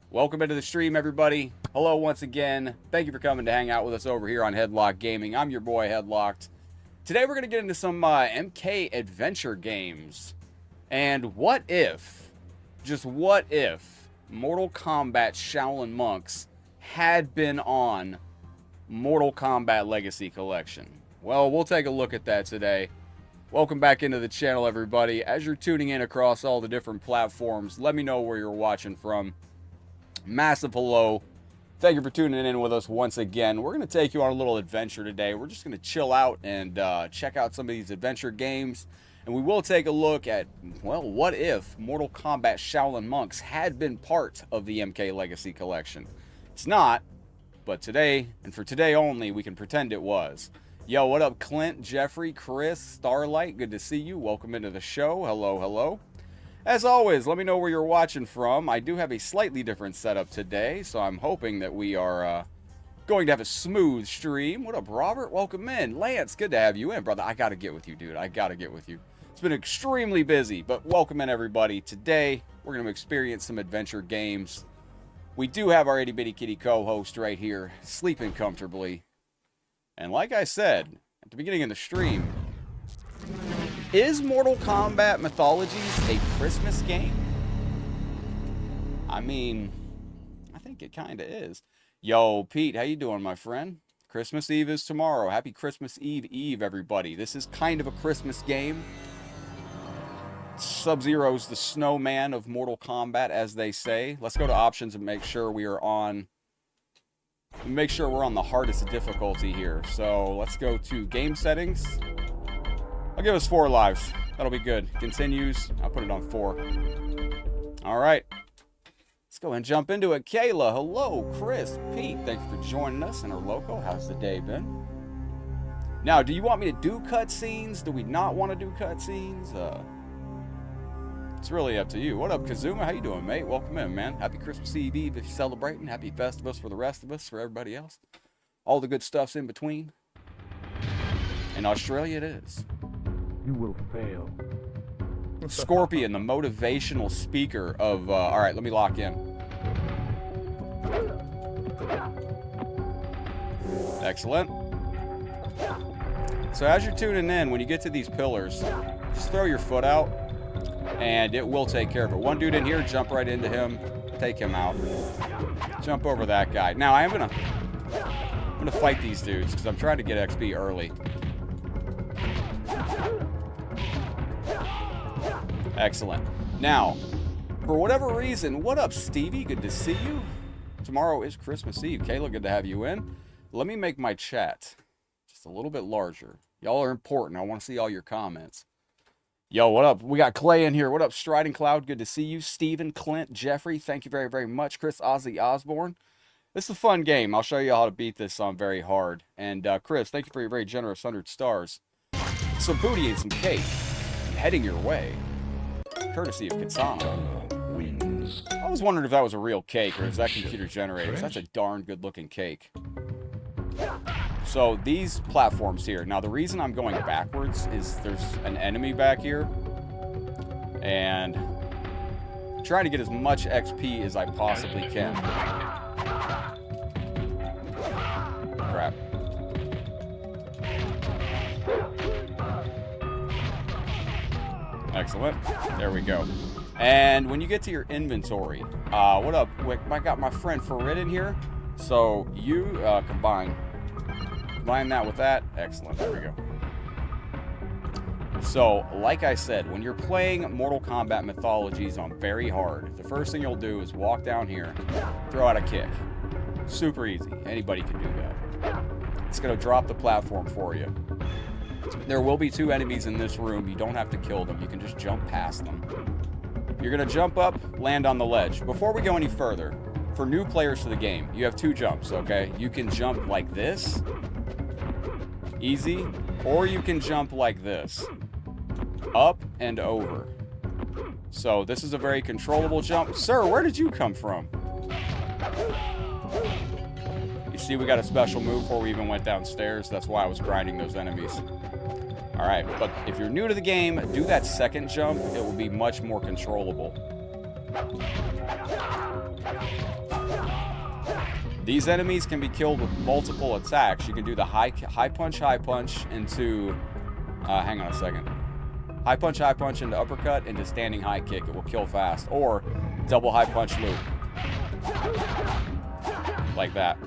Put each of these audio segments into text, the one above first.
Welcome into the stream, everybody. Hello once again. Thank you for coming to hang out with us over here on Headlockedgaming. I'm your boy, Headlocked. Today we're going to get into some MK adventure games. And what if, just what if, Mortal Kombat Shaolin Monks had been on Mortal Kombat Legacy Collection? Well, we'll take a look at that today. Welcome back into the channel, everybody. As you're tuning in across all the different platforms, let me know where you're watching from. Massive hello. Thank you for tuning in with us once again. We're going to take you on a little adventure today. We're just going to chill out and check out some of these adventure games. And we will take a look at, well, what if Mortal Kombat Shaolin Monks had been part of the MK Legacy Collection? It's not, but today, and for today only, we can pretend it was. Yo, what up, Clint, Jeffrey, Chris, Starlight? Good to see you. Welcome into the show. Hello, hello. As always, let me know where you're watching from. I do have a slightly different setup today, so I'm hoping that we are going to have a smooth stream. What up, Robert? Welcome in. Lance, good to have you in, brother. I got to get with you, dude. I got to get with you. It's been extremely busy, but welcome in, everybody. Today, we're going to experience some adventure games. We do have our itty-bitty kitty co-host right here, sleeping comfortably. And like I said at the beginning of the stream, is Mortal Kombat Mythologies a Christmas game? I mean, I think it kind of is. Yo, Pete, how you doing, my friend? Christmas Eve is tomorrow. Happy Christmas Eve, everybody. This is kind of a Christmas game. Sub-Zero's the snowman of Mortal Kombat, as they say. Let's go to options and make sure we are on... Make sure we're on the hardest difficulty here. So, let's go to game settings. I'll give us 4 lives. That'll be good. Continues. I'll put it on 4. All right. Let's go and jump into it. Kayla, hello. Chris, Pete, thank you for joining us in our local. How's the day been? Now, do you want me to do cutscenes? Do we not want to do cutscenes? It's really up to you. What up, Kazuma? How you doing, mate? Welcome in, man. Happy Christmas Eve if you're celebrating. Happy Festivus for the rest of us, for everybody else. All the good stuff's in between. In Australia, it is. You will fail. Scorpion, the motivational speaker of... all right, let me lock in. Excellent. So as you're tuning in, when you get to these pillars, just throw your foot out, and it will take care of it. One dude in here, jump right into him, take him out. Jump over that guy. Now, I'm gonna fight these dudes, because I'm trying to get XP early. Excellent. Now, for whatever reason, what up, Stevie? Good to see you. Tomorrow is Christmas Eve. Kayla, good to have you in. Let me make my chat just a little bit larger. Y'all are important. I want to see all your comments. Yo, what up? We got Clay in here. What up, Striding Cloud? Good to see you. Steven, Clint, Jeffrey, thank you very, very much. Chris, Ozzy Osborne. This is a fun game. I'll show you how to beat this on very hard. And Chris, thank you for your very generous 100 stars. Some booty and some cake heading your way. Courtesy of Katana. I was wondering if that was a real cake or is that computer generated. That's a darn good looking cake. So these platforms here. Now the reason I'm going backwards is there's an enemy back here. And I'm trying to get as much XP as I possibly can. Crap. Excellent. There we go. And when you get to your inventory, what up? I got my friend Farid in here. So you combine that with that. Excellent. There we go. So, like I said, when you're playing Mortal Kombat Mythologies on very hard, the first thing you'll do is walk down here, throw out a kick. Super easy. Anybody can do that. It's going to drop the platform for you. There will be 2 enemies in this room. You don't have to kill them. You can just jump past them. You're going to jump up, land on the ledge. Before we go any further, for new players to the game, you have 2 jumps, okay? You can jump like this, easy, or you can jump like this, up and over. So this is a very controllable jump. Sir, where did you come from? You see, we got a special move before we even went downstairs. That's why I was grinding those enemies. All right, but if you're new to the game, do that second jump. It will be much more controllable. These enemies can be killed with multiple attacks. You can do the high punch into, hang on a second. High punch into uppercut, into standing high kick. It will kill fast. Or double high punch loop. Like that.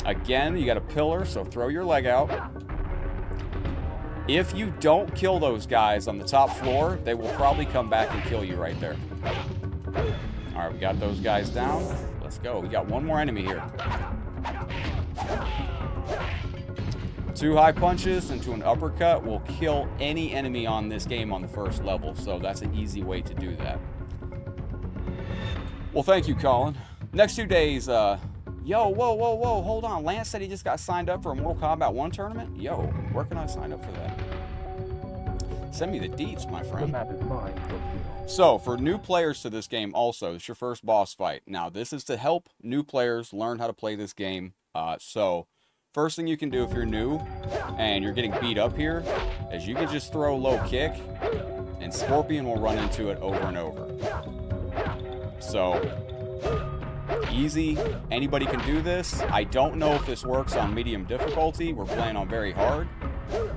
Again, you got a pillar, so throw your leg out. If you don't kill those guys on the top floor, they will probably come back and kill you right there. Alright, we got those guys down. Let's go. We got one more enemy here. 2 high punches into an uppercut will kill any enemy on this game on the first level, so that's an easy way to do that. Well, thank you, Colin. Next 2 days, yo, whoa, hold on. Lance said he just got signed up for a Mortal Kombat 1 tournament? Yo, where can I sign up for that? Send me the deets, my friend. The map is mine, so, for new players to this game also, it's your first boss fight. Now, this is to help new players learn how to play this game. So, first thing you can do if you're new and you're getting beat up here is you can just throw low kick and Scorpion will run into it over and over. So, easy. Anybody can do this. I don't know if this works on medium difficulty. We're playing on very hard.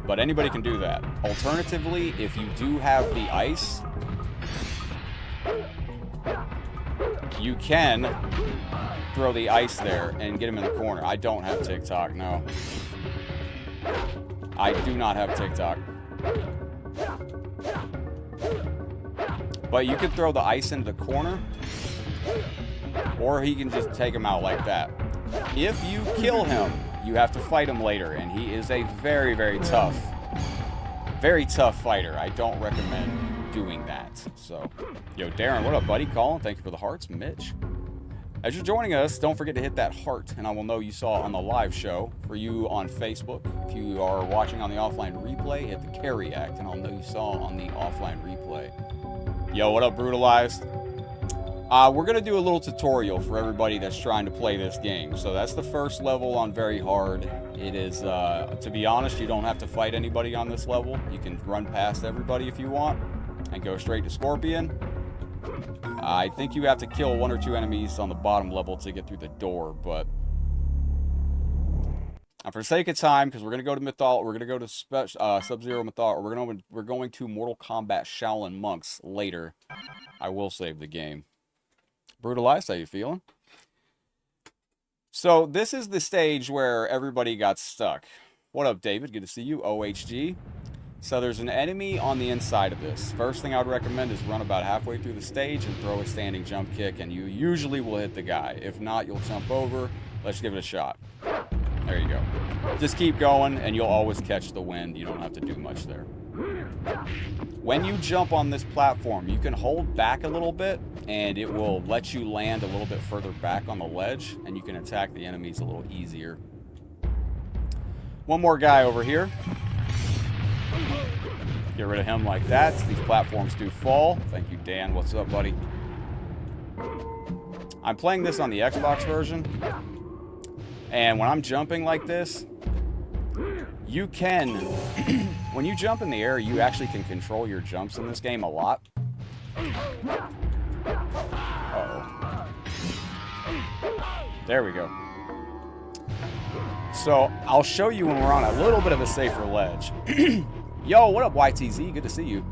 But anybody can do that. Alternatively, if you do have the ice, you can throw the ice there and get him in the corner. I don't have TikTok, no. I do not have TikTok. But you can throw the ice into the corner, or he can just take him out like that. If you kill him, you have to fight him later, and he is a very, very tough fighter. I don't recommend doing that. So, yo, Darren, what up, buddy? Colin, thank you for the hearts. Mitch, as you're joining us, don't forget to hit that heart, and I will know you saw on the live show. For you on Facebook, if you are watching on the offline replay, hit the carry act, and I'll know you saw on the offline replay. Yo, what up, Brutalized? We're going to do a little tutorial for everybody that's trying to play this game. So that's the first level on very hard. It is, to be honest, you don't have to fight anybody on this level. You can run past everybody if you want and go straight to Scorpion. I think you have to kill 1 or 2 enemies on the bottom level to get through the door, but for the sake of time, because we're going to go to we're going to go to Sub-Zero Mythology, we're going to Mortal Kombat Shaolin Monks later. I will save the game. Brutalized, how you feeling? So this is the stage where everybody got stuck. What up, David? Good to see you. OHG. So there's an enemy on the inside of this. First thing I would recommend is run about halfway through the stage and throw a standing jump kick, and you usually will hit the guy. If not, you'll jump over. Let's give it a shot. There you go. Just keep going, and you'll always catch the wind. You don't have to do much there. When you jump on this platform, you can hold back a little bit, and it will let you land a little bit further back on the ledge, and you can attack the enemies a little easier. One more guy over here. Get rid of him like that. These platforms do fall. Thank you, Dan. What's up, buddy? I'm playing this on the Xbox version, and when I'm jumping like this, you can, when you jump in the air, you actually can control your jumps in this game a lot. Uh-oh. There we go. So, I'll show you when we're on a little bit of a safer ledge. Yo, what up, YTZ? Good to see you.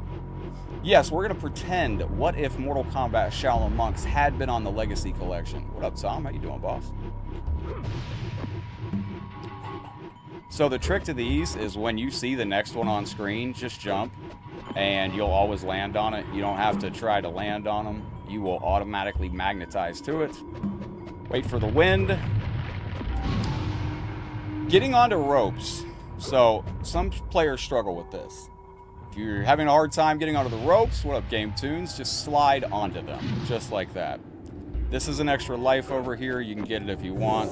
Yes, we're going to pretend, what if Mortal Kombat Shaolin Monks had been on the Legacy Collection? What up, Tom? How you doing, boss? So the trick to these is when you see the next one on screen, just jump, and you'll always land on it. You don't have to try to land on them. You will automatically magnetize to it. Wait for the wind. Getting onto ropes. So some players struggle with this. If you're having a hard time getting onto the ropes, what up, Game Tunes? Just slide onto them, just like that. This is an extra life over here. You can get it if you want.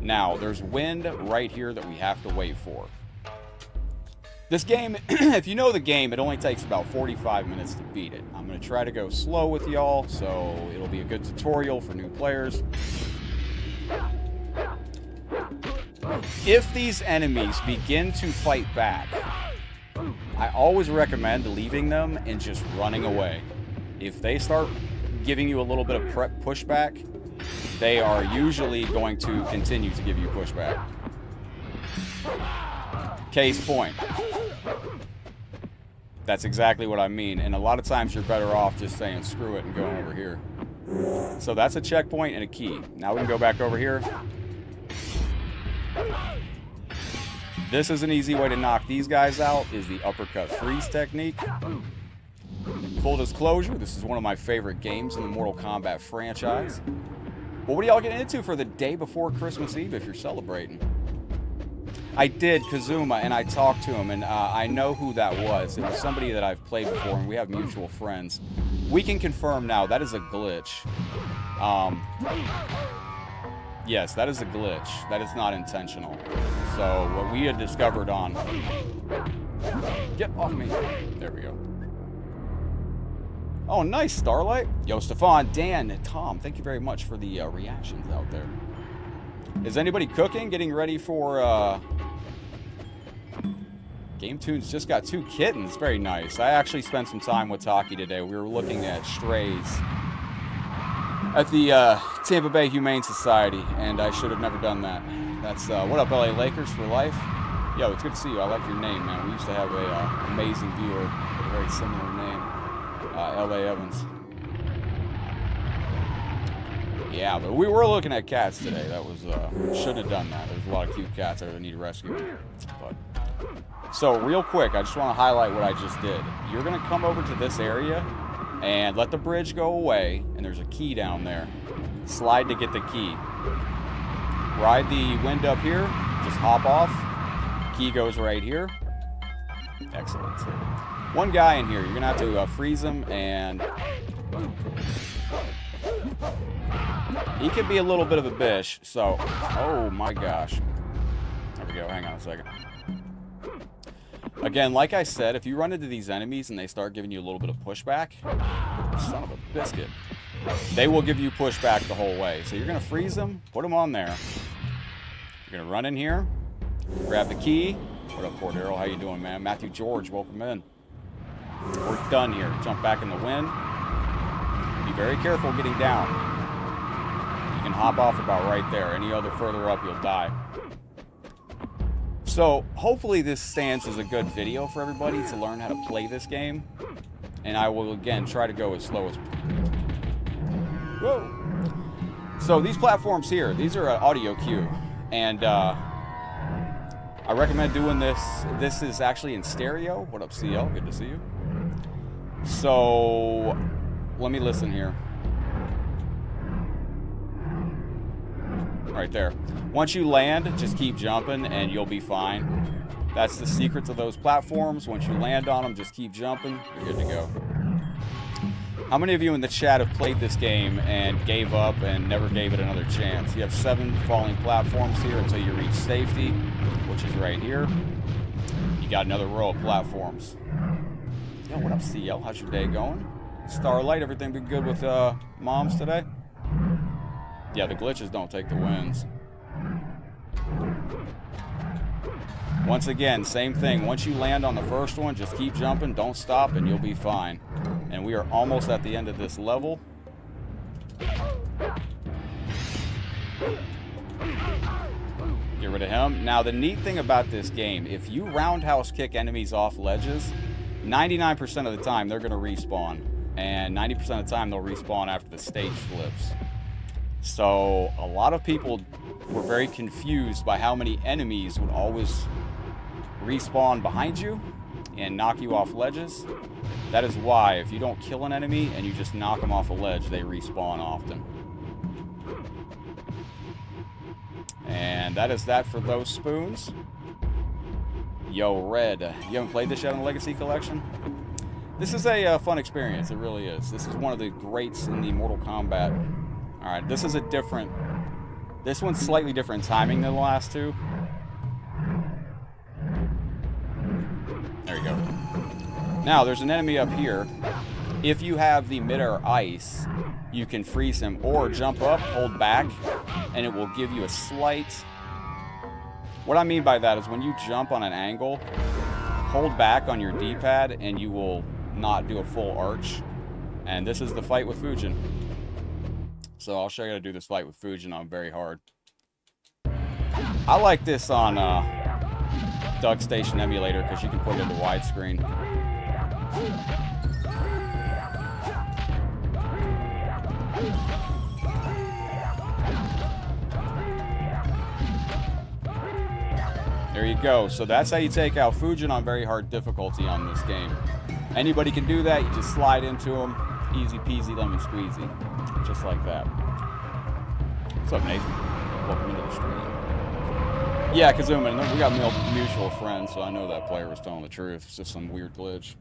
Now, there's wind right here that we have to wait for. This game, if you know the game, it only takes about 45 minutes to beat it. I'm going to try to go slow with y'all, so it'll be a good tutorial for new players. If these enemies begin to fight back, I always recommend leaving them and just running away. If they start giving you a little bit of pushback, they are usually going to continue to give you pushback. Case point. That's exactly what I mean. And a lot of times you're better off just saying screw it and going over here. So that's a checkpoint and a key. Now we can go back over here. This is an easy way to knock these guys out, is the uppercut freeze technique. Full disclosure, this is one of my favorite games in the Mortal Kombat franchise. But what are y'all getting into for the day before Christmas Eve if you're celebrating? I did Kazuma, and I talked to him, and I know who that was. It was somebody that I've played before, and we have mutual friends. We can confirm now that is a glitch. Yes, that is a glitch. That is not intentional. So what we had discovered on... Get off me. There we go. Oh, nice, Starlight. Yo, Stefan, Dan, and Tom, thank you very much for the reactions out there. Is anybody cooking? Getting ready for... Game Tunes just got 2 kittens. Very nice. I actually spent some time with Taki today. We were looking at strays at the Tampa Bay Humane Society, and I should have never done that. That's what up, LA Lakers for life. Yo, it's good to see you. I like your name, man. We used to have a amazing viewer with a very similar name, LA Evans. Yeah, but we were looking at cats today. That was shouldn't have done that. There's a lot of cute cats that need rescuing. But so real quick, I just want to highlight what I just did. You're gonna come over to this area and let the bridge go away, and there's a key down there. Slide to get the key. Ride the wind up here, just hop off. Key goes right here. Excellent. One guy in here, you're gonna have to freeze him, and he could be a little bit of a bish, so, oh my gosh. There we go, hang on a second. Again, like I said, if you run into these enemies and they start giving you a little bit of pushback, son of a biscuit, they will give you pushback the whole way. So you're going to freeze them, put them on there. You're going to run in here, grab the key. What up, Cordero? How you doing, man? Matthew George, welcome in. We're done here. Jump back in the wind. Be very careful getting down. You can hop off about right there. Any other further up, you'll die. So, hopefully this stands as a good video for everybody to learn how to play this game. And I will, again, try to go as slow as... Whoa! So, these platforms here, these are an audio cue. And, I recommend doing this. This is actually in stereo. What up, CL? Good to see you. So, let me listen here. Right there. Once you land, just keep jumping and you'll be fine. That's the secret to those platforms. Once you land on them, just keep jumping. You're good to go. How many of you in the chat have played this game and gave up and never gave it another chance? You have 7 falling platforms here until you reach safety, which is right here. You got another row of platforms. Yo, what up, CL? How's your day going? Starlight, everything been good with moms today? Yeah, the glitches don't take the wins. Once again, same thing. Once you land on the first one, just keep jumping, don't stop, and you'll be fine. And we are almost at the end of this level. Get rid of him. Now, the neat thing about this game, if you roundhouse kick enemies off ledges, 99% of the time they're going to respawn. And 90% of the time they'll respawn after the stage flips. So a lot of people were very confused by how many enemies would always respawn behind you and knock you off ledges. That is why if you don't kill an enemy and you just knock them off a ledge, they respawn often. And that is that for those spoons. Yo, Red, you haven't played this yet on the Legacy Collection? This is a fun experience, it really is. This is one of the greats in the Mortal Kombat. Alright, this is a different... This one's slightly different timing than the last two. There you go. Now, there's an enemy up here. If you have the mid-air ice, you can freeze him or jump up, hold back, and it will give you a slight... What I mean by that is when you jump on an angle, hold back on your D-pad and you will not do a full arch. And this is the fight with Fujin. So I'll show you how to do this fight with Fujin on very hard. I like this on DuckStation emulator because you can put it into widescreen. There you go. So that's how you take out Fujin on very hard difficulty on this game. Anybody can do that. You just slide into them. Easy peasy lemon squeezy. Just like that. What's up, Nathan? Welcome into the stream. Yeah, Kazuma, we got mutual friends, so I know that player was telling the truth. It's just some weird glitch.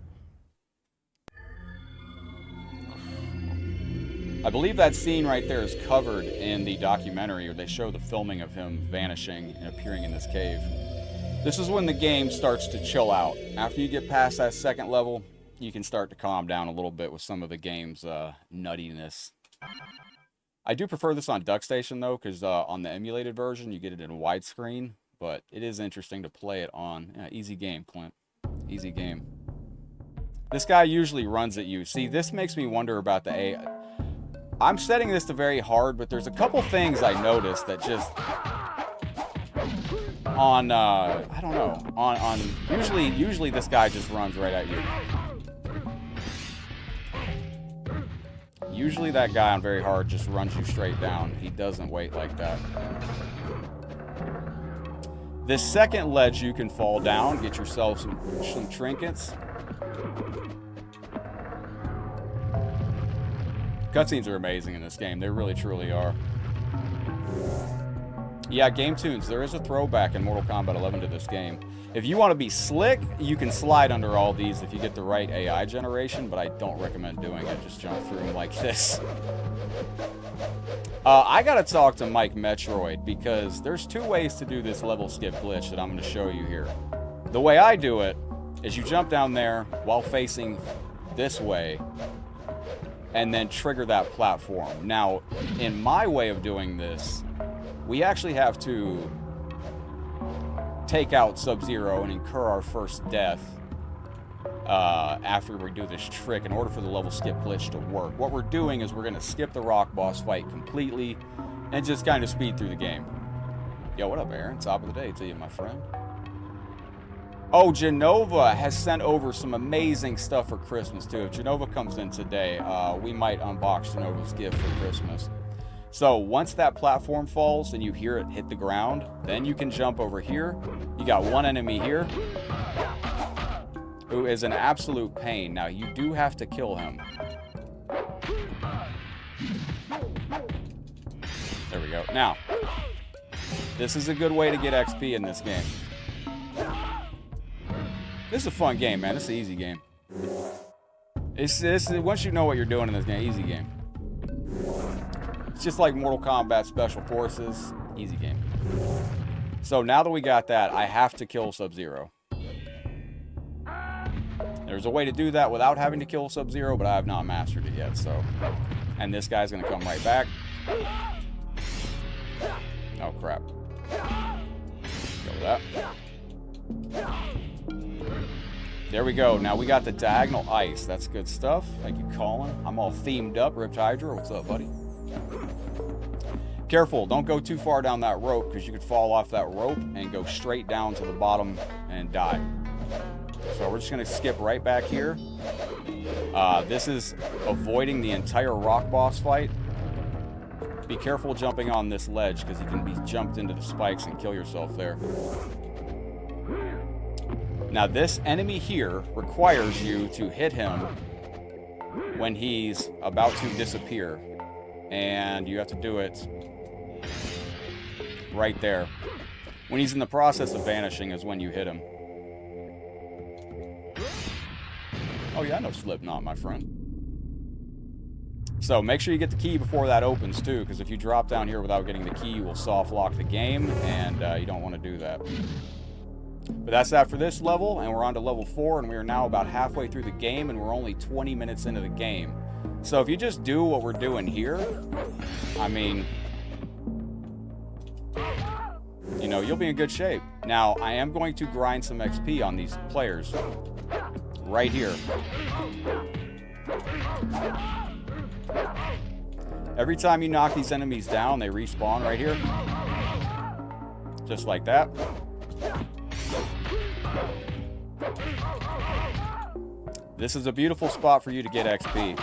I believe that scene right there is covered in the documentary, where they show the filming of him vanishing and appearing in this cave. This is when the game starts to chill out. After you get past that second level, you can start to calm down a little bit with some of the game's nuttiness. I do prefer this on DuckStation, though, because on the emulated version, you get it in widescreen. But it is interesting to play it on. Yeah, easy game, Clint. Easy game. This guy usually runs at you. See, this makes me wonder about the AI. I'm setting this to very hard, but there's a couple things I noticed that just... on, I don't know. Usually this guy just runs right at you. Usually that guy on very hard just runs you straight down. He doesn't wait like that. This second ledge you can fall down, get yourself some trinkets. Cutscenes are amazing in this game. They really, truly are. Yeah, game tunes. There is a throwback in Mortal Kombat 11 to this game. If you want to be slick, you can slide under all these if you get the right AI generation, but I don't recommend doing it. Just jump through them like this. I gotta talk to Mike Metroid, because there's two ways to do this level skip glitch that I'm going to show you here. The way I do it is you jump down there while facing this way, and then trigger that platform. Now, in my way of doing this, we actually have to take out Sub-Zero and incur our first death after we do this trick in order for the level skip glitch to work. What we're doing is we're going to skip the rock boss fight completely and just kind of speed through the game. Yo, what up, Aaron? Top of the day to you, my friend. Oh, Genova has sent over some amazing stuff for Christmas, too. If Genova comes in today, we might unbox Genova's gift for Christmas. So once that platform falls and you hear it hit the ground, then you can jump over here. You got one enemy here who is an absolute pain. Now, you do have to kill him. There we go. Now, this is a good way to get XP in this game. This is a fun game, man. This is an easy game. Once you know what you're doing in this game, easy game. It's just like Mortal Kombat Special Forces, easy game. So now that we got that, I have to kill Sub-Zero. There's a way to do that without having to kill Sub-Zero, but I have not mastered it yet, so. And this guy's gonna come right back. Oh, crap. Go with that. There we go. Now we got the diagonal ice. That's good stuff. Thank you, Colin. I'm all themed up. Ripped Hydra, what's up, buddy? Careful, don't go too far down that rope, because you could fall off that rope and go straight down to the bottom and die. So we're just going to skip right back here. This is avoiding the entire rock boss fight. Be careful jumping on this ledge, because you can be jumped into the spikes and kill yourself there. Now this enemy here requires you to hit him when he's about to disappear. And you have to do it right there. When he's in the process of vanishing is when you hit him. Oh yeah, I know Slipknot, my friend. So make sure you get the key before that opens too, because if you drop down here without getting the key, you will soft lock the game, and you don't want to do that. But that's that for this level, and we're on to level 4, and we are now about halfway through the game, and we're only 20 minutes into the game. So if you just do what we're doing here, I mean, you know, you'll be in good shape. Now, I am going to grind some XP on these players right here. Every time you knock these enemies down, they respawn right here. Just like that. This is a beautiful spot for you to get XP.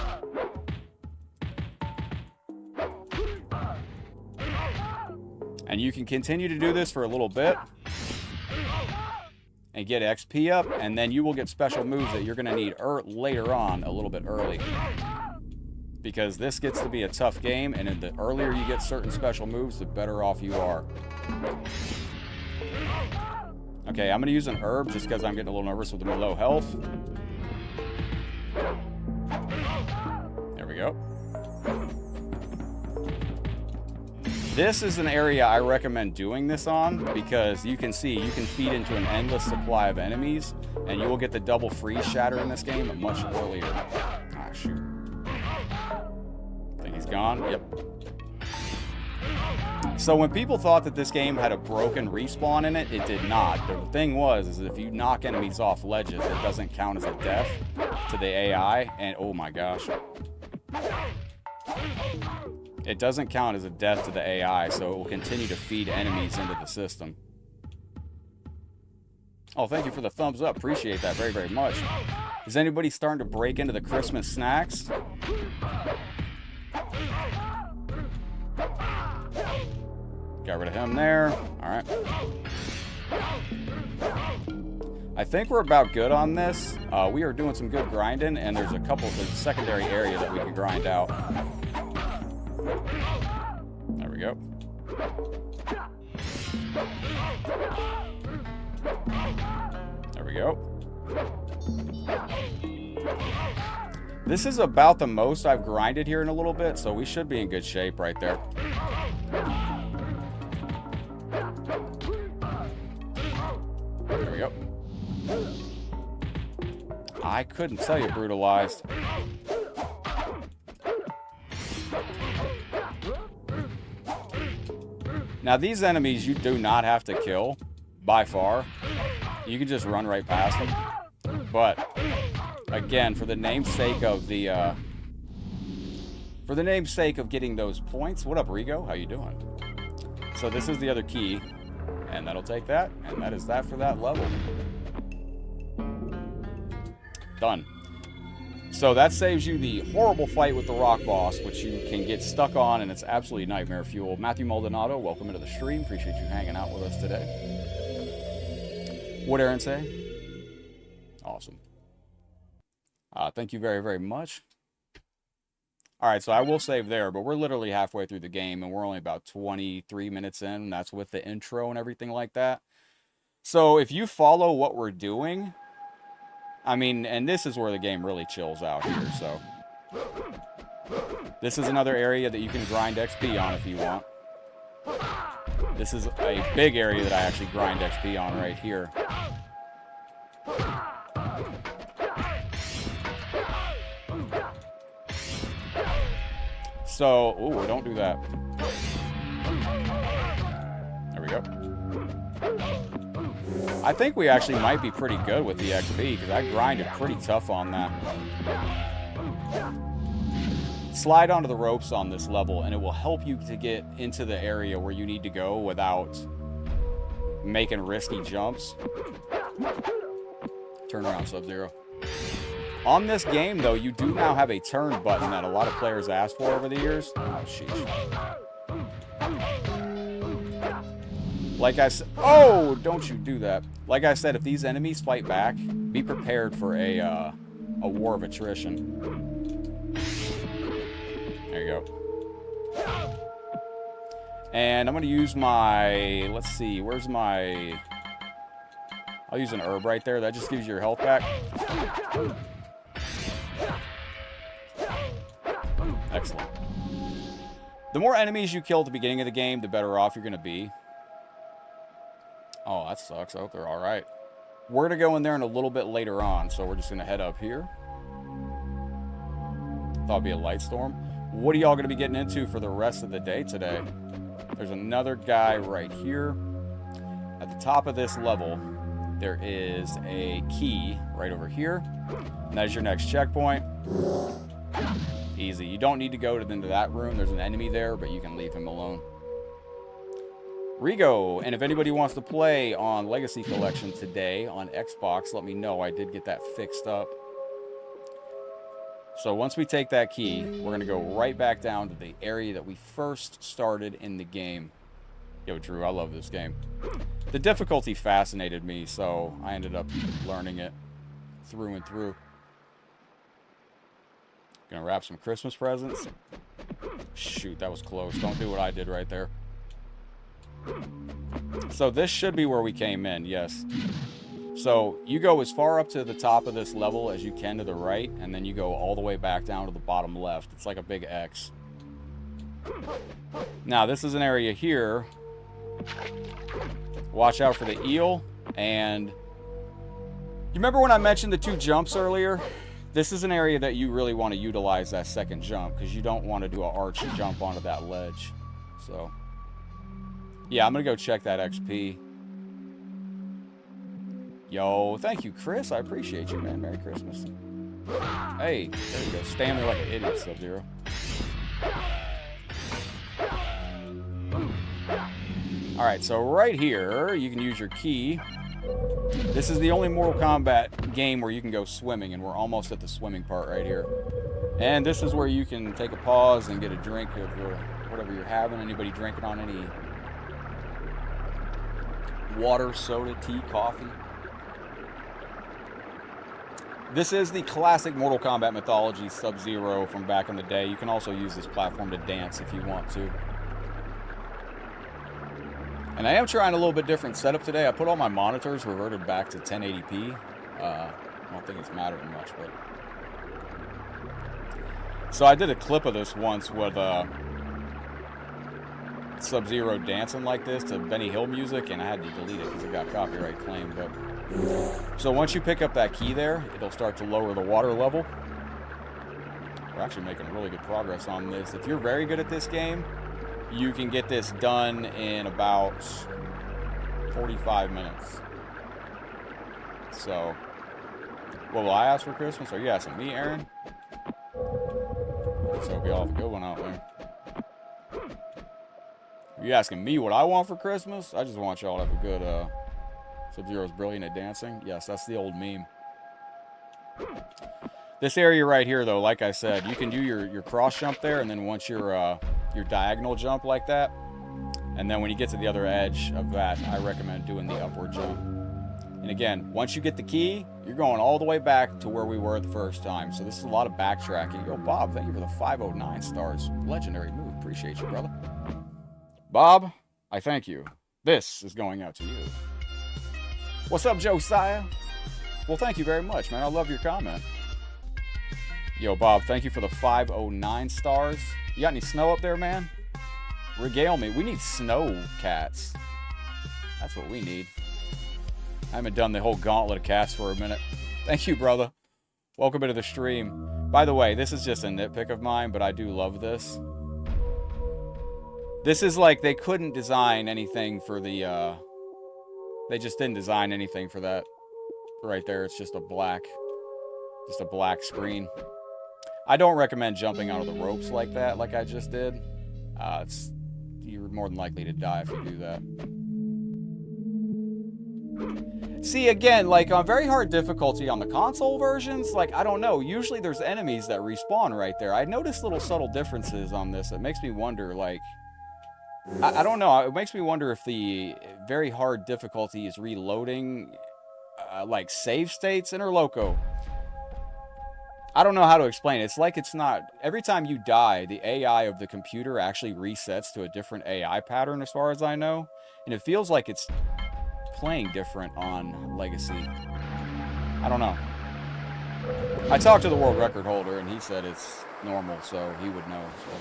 And you can continue to do this for a little bit and get XP up, and then you will get special moves that you're going to need later on, a little bit early. Because this gets to be a tough game, and the earlier you get certain special moves, the better off you are. Okay, I'm going to use an herb just because I'm getting a little nervous with my low health. There we go. This is an area I recommend doing this on because you can see you can feed into an endless supply of enemies and you will get the double freeze shatter in this game much earlier. Ah, shoot. I think he's gone. Yep. So when people thought that this game had a broken respawn in it, it did not. The thing is that if you knock enemies off ledges, it doesn't count as a death to the AI. And oh my gosh. It doesn't count as a death to the AI, so it will continue to feed enemies into the system. Oh, thank you for the thumbs up. Appreciate that very, very much. Is anybody starting to break into the Christmas snacks? Got rid of him there. All right. I think we're about good on this. We are doing some good grinding, and there's a secondary area that we can grind out. There we go. There we go. This is about the most I've grinded here in a little bit, so we should be in good shape right there. There we go. I couldn't tell you brutalized. Now these enemies you do not have to kill, by far. You can just run right past them. But again, for the namesake of getting those points. What up, Rigo? How you doing? So this is the other key, and that'll take that, and that is that for that level. Done. So that saves you the horrible fight with the rock boss, which you can get stuck on, and it's absolutely nightmare fuel. Matthew Maldonado, welcome into the stream. Appreciate you hanging out with us today. What'd Aaron say? Awesome. Thank you very, very much. All right, so I will save there, but we're literally halfway through the game, and we're only about 23 minutes in. That's with the intro and everything like that. So if you follow what we're doing, I mean, and this is where the game really chills out here, so. This is another area that you can grind XP on if you want. This is a big area that I actually grind XP on right here. So, ooh, don't do that. There we go. I think we actually might be pretty good with the XP, because I grinded pretty tough on that. Slide onto the ropes on this level, and it will help you to get into the area where you need to go without making risky jumps. Turn around, Sub-Zero. On this game, though, you do now have a turn button that a lot of players asked for over the years. Oh, sheesh. Like I said, oh, don't you do that. Like I said, if these enemies fight back, be prepared for a war of attrition. There you go. And I'm going to use my, let's see, where's my, I'll use an herb right there. That just gives you your health back. Excellent. The more enemies you kill at the beginning of the game, the better off you're going to be. Oh, that sucks. I hope they're all right. We're going to go in there in a little bit later on, so we're just going to head up here. Thought it'd be a light storm. What are y'all going to be getting into for the rest of the day today? There's another guy right here. At the top of this level, there is a key right over here. And that is your next checkpoint. Easy. You don't need to go into that room. There's an enemy there, but you can leave him alone. Rigo, and if anybody wants to play on Legacy Collection today on Xbox, let me know. I did get that fixed up. So once we take that key, we're going to go right back down to the area that we first started in the game. Yo, Drew, I love this game. The difficulty fascinated me, so I ended up learning it through and through. Gonna wrap some Christmas presents. Shoot, that was close. Don't do what I did right there. So this should be where we came in, yes. So you go as far up to the top of this level as you can to the right, and then you go all the way back down to the bottom left. It's like a big X. Now, this is an area here. Watch out for the eel. And you remember when I mentioned the 2 jumps earlier? This is an area that you really want to utilize that second jump, because you don't want to do an arch jump onto that ledge. So, yeah, I'm going to go check that XP. Yo, thank you, Chris. I appreciate you, man. Merry Christmas. Hey, there you go. Stand there like an idiot, Sub-Zero. Alright, so right here, you can use your key. This is the only Mortal Kombat game where you can go swimming, and we're almost at the swimming part right here. And this is where you can take a pause and get a drink of whatever you're having. Anybody drinking on any water, soda, tea, coffee? This is the classic Mortal Kombat Mythologies Sub-Zero from back in the day. You can also use this platform to dance if you want to. And I am trying a little bit different setup today. I put all my monitors reverted back to 1080p. I don't think it's mattering much, but... So I did a clip of this once with Sub-Zero dancing like this to Benny Hill music, and I had to delete it because it got copyright claimed, but... So once you pick up that key there, it'll start to lower the water level. We're actually making really good progress on this. If you're very good at this game, you can get this done in about 45 minutes. So, what will I ask for Christmas? Are you asking me, Aaron? So it'll be off a good one out there. Are you asking me what I want for Christmas? I just want y'all to have a good, Sub-Zero's brilliant at dancing. Yes, that's the old meme. This area right here, though, like I said, you can do your cross jump there, and then once your diagonal jump like that, and then when you get to the other edge of that, I recommend doing the upward jump. And again, once you get the key, you're going all the way back to where we were the first time. So this is a lot of backtracking. Yo, Bob, thank you for the 509 stars. Legendary move. Appreciate you, brother. Bob, I thank you. This is going out to you. What's up, Josiah? Well, thank you very much, man. I love your comment. Yo, Bob, thank you for the 509 stars. You got any snow up there, man? Regale me. We need snow cats. That's what we need. I haven't done the whole gauntlet of cats for a minute. Thank you, brother. Welcome into the stream. By the way, this is just a nitpick of mine, but I do love this. This is like they couldn't design anything for the, they just didn't design anything for that. Right there, it's just a black screen. I don't recommend jumping onto the ropes like that, like I just did. You're more than likely to die if you do that. See, again, like on very hard difficulty on the console versions, like, I don't know, usually there's enemies that respawn right there. I noticed little subtle differences on this that makes me wonder, like, I don't know, it makes me wonder if the very hard difficulty is reloading, like, save states. Interloco. I don't know how to explain it. It's like it's not... Every time you die, the AI of the computer actually resets to a different AI pattern, as far as I know. And it feels like it's playing different on Legacy. I don't know. I talked to the world record holder, and he said it's normal, so he would know. So.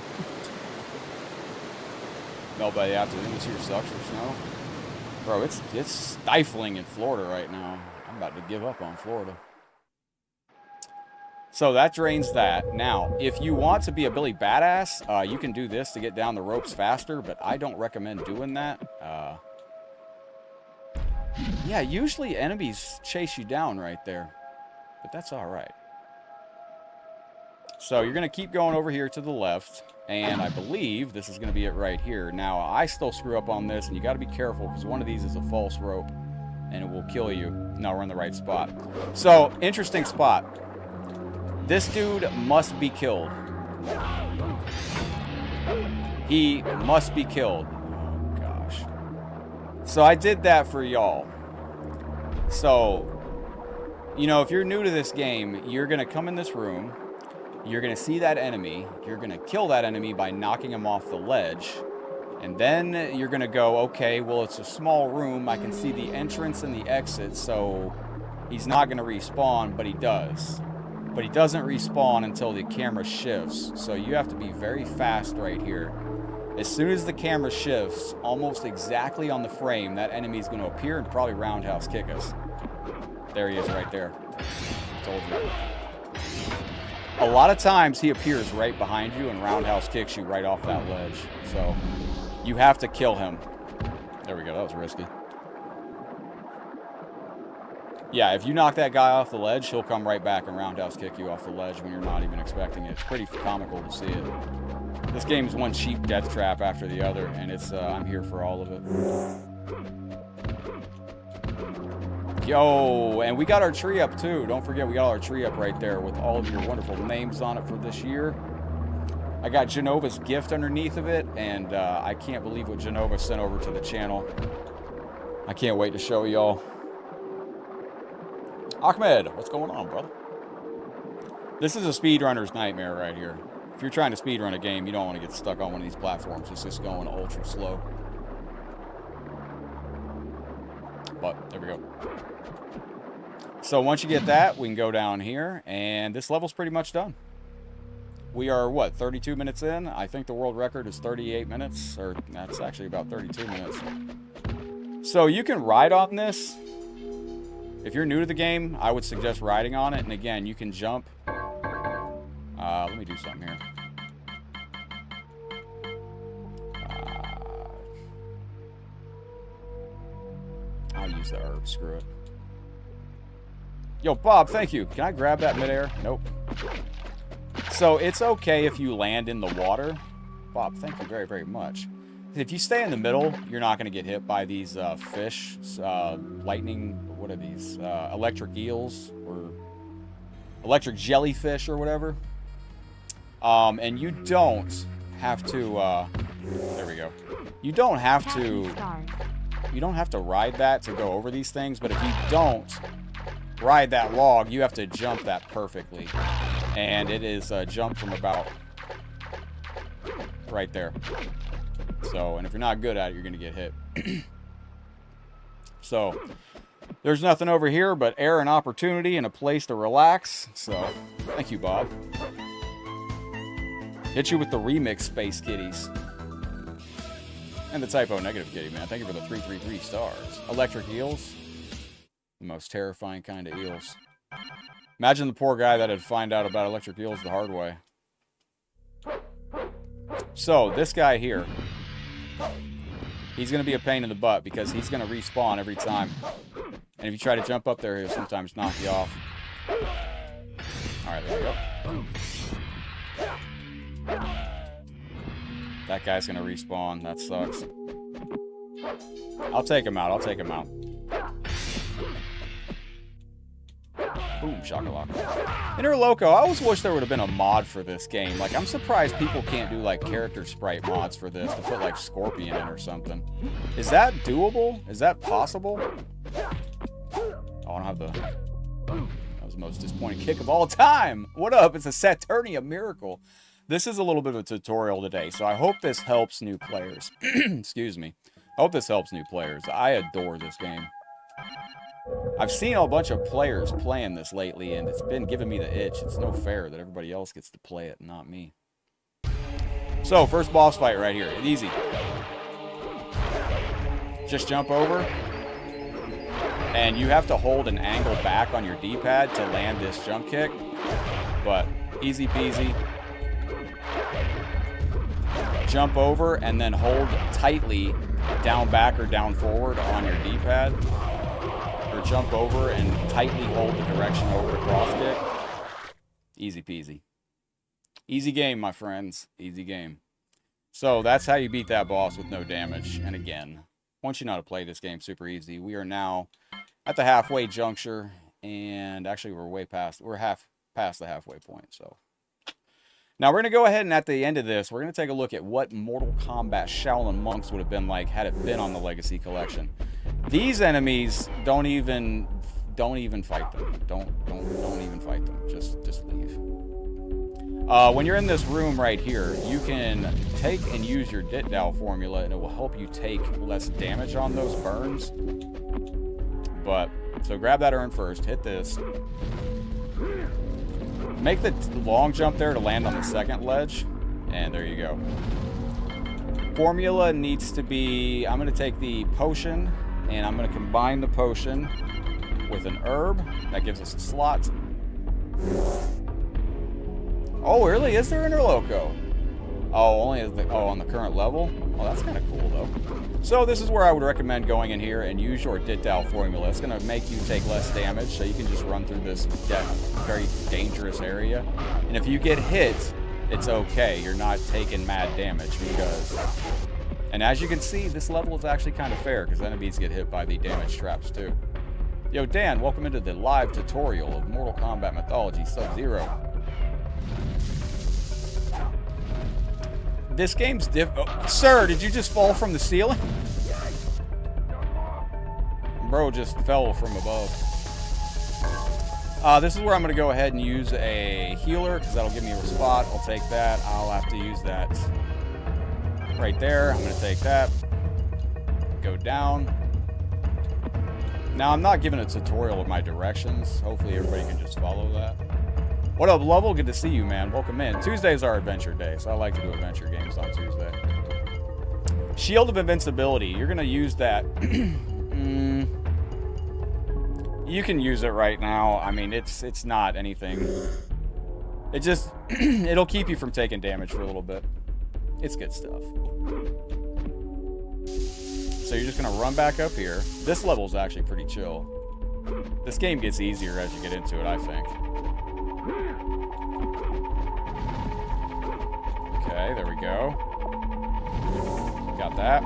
Nobody afternoon this year sucks for snow. Bro, it's stifling in Florida right now. I'm about to give up on Florida. So that drains that. Now, if you want to be a Billy Badass, you can do this to get down the ropes faster, but I don't recommend doing that. Yeah, usually enemies chase you down right there, but that's all right. So you're going to keep going over here to the left, and I believe this is going to be it right here. Now, I still screw up on this, and you got to be careful, because one of these is a false rope, and it will kill you. No, we're in the right spot. So, interesting spot. This dude must be killed. He must be killed. Oh, gosh. So, I did that for y'all. So, you know, if you're new to this game, you're going to come in this room. You're going to see that enemy. You're going to kill that enemy by knocking him off the ledge. And then you're going to go, okay, well, it's a small room. I can see the entrance and the exit, so he's not going to respawn, but he does. But he doesn't respawn until the camera shifts. So you have to be very fast right here. As soon as the camera shifts, almost exactly on the frame, that enemy is going to appear and probably roundhouse kick us. There he is right there. Told you. A lot of times he appears right behind you and roundhouse kicks you right off that ledge. So you have to kill him. There we go. That was risky. Yeah, if you knock that guy off the ledge, he'll come right back and roundhouse kick you off the ledge when you're not even expecting it. It's pretty comical to see it. This game's one cheap death trap after the other, and it's I'm here for all of it. Yo, and we got our tree up too. Don't forget, we got our tree up right there with all of your wonderful names on it for this year. I got Genova's gift underneath of it, and I can't believe what Genova sent over to the channel. I can't wait to show y'all. Ahmed, what's going on, brother? This is a speedrunner's nightmare right here. If you're trying to speedrun a game, you don't want to get stuck on one of these platforms. It's just going ultra slow. But there we go. So once you get that, we can go down here, and this level's pretty much done. We are, what, 32 minutes in? I think the world record is 38 minutes, or that's actually about 32 minutes. So you can ride on this. If you're new to the game, I would suggest riding on it, and again, you can jump. Let me do something here. I'll use the herb, screw it. Yo, Bob, thank you. Can I grab that midair? Nope. So it's okay if you land in the water. Bob, thank you very, very much. If you stay in the middle, you're not going to get hit by these fish, lightning, what are these? Electric eels or electric jellyfish or whatever. And you don't have to, there we go. You don't have to ride that to go over these things, but if you don't ride that log, you have to jump that perfectly. And it is a jump from about right there. So, and if you're not good at it, you're going to get hit. So, there's nothing over here but air and opportunity and a place to relax. So, thank you, Bob. Hit you with the remix, Space Kitties. And the typo negative kitty, man. Thank you for the 333 stars. Electric eels. The most terrifying kind of eels. Imagine the poor guy that had find out about electric eels the hard way. So, this guy here, he's going to be a pain in the butt because he's going to respawn every time. And if you try to jump up there, he'll sometimes knock you off. Alright, there we go. That guy's going to respawn. That sucks. I'll take him out. I'll take him out. Boom, shakalaka. Inner Loco, I always wish there would have been a mod for this game. Like, I'm surprised people can't do, like, character sprite mods for this to put, like, Scorpion in or something. Is that doable? Is that possible? Oh, I don't have the... That was the most disappointing kick of all time! What up? It's a Saturnia miracle. This is a little bit of a tutorial today, so I hope this helps new players. Excuse me. I hope this helps new players. I adore this game. I've seen a bunch of players playing this lately, and it's been giving me the itch. It's no fair that everybody else gets to play it, not me. So, first boss fight right here. It's easy. Just jump over, and you have to hold an angle back on your D-pad to land this jump kick, but easy peasy. Jump over, and then hold tightly down back or down forward on your D-pad. Or jump over and tightly hold the direction over the cross kick. Easy peasy. Easy game, my friends. Easy game. So that's how you beat that boss with no damage. And again, once you know how to play this game, super easy. We are now at the halfway juncture, and actually we're half past the halfway point. So now we're going to go ahead and at the end of this, we're going to take a look at what Mortal Kombat Shaolin Monks would have been like had it been on the Legacy Collection. These enemies, don't even fight them. Don't even fight them. Just leave. When you're in this room right here, you can take and use your Ditdao formula, and it will help you take less damage on those burns. But, so grab that urn first, hit this. Make the long jump there to land on the second ledge, and there you go. Formula needs to be, I'm going to take the potion, and I'm going to combine the potion with an herb. That gives us a slot. Oh, really? Is there Interloco? Oh, only as the, on the current level? Oh, that's kind of cool, though. So this is where I would recommend going in here and use your Ditdao formula. It's going to make you take less damage, so you can just run through this very dangerous area. And if you get hit, it's okay. You're not taking mad damage because... And as you can see, this level is actually kind of fair because enemies get hit by the damage traps, too. Yo, Dan, welcome into the live tutorial of Mortal Kombat Mythologies Sub-Zero. This game's oh, sir, did you just fall from the ceiling? Bro just fell from above. This is where I'm going to go ahead and use a healer, because that'll give me a spot. I'll take that. I'll have to use that right there. I'm going to take that. Go down. Now, I'm not giving a tutorial of my directions. Hopefully, everybody can just follow that. What up, Lovell? Good to see you, man. Welcome in. Tuesday's our adventure day, so I like to do adventure games on Tuesday. Shield of Invincibility. You're going to use that. You can use it right now. I mean, it's not anything. It just... it'll keep you from taking damage for a little bit. It's good stuff. So you're just going to run back up here. This level's actually pretty chill. This game gets easier as you get into it, I think. Okay, there we go. Got that.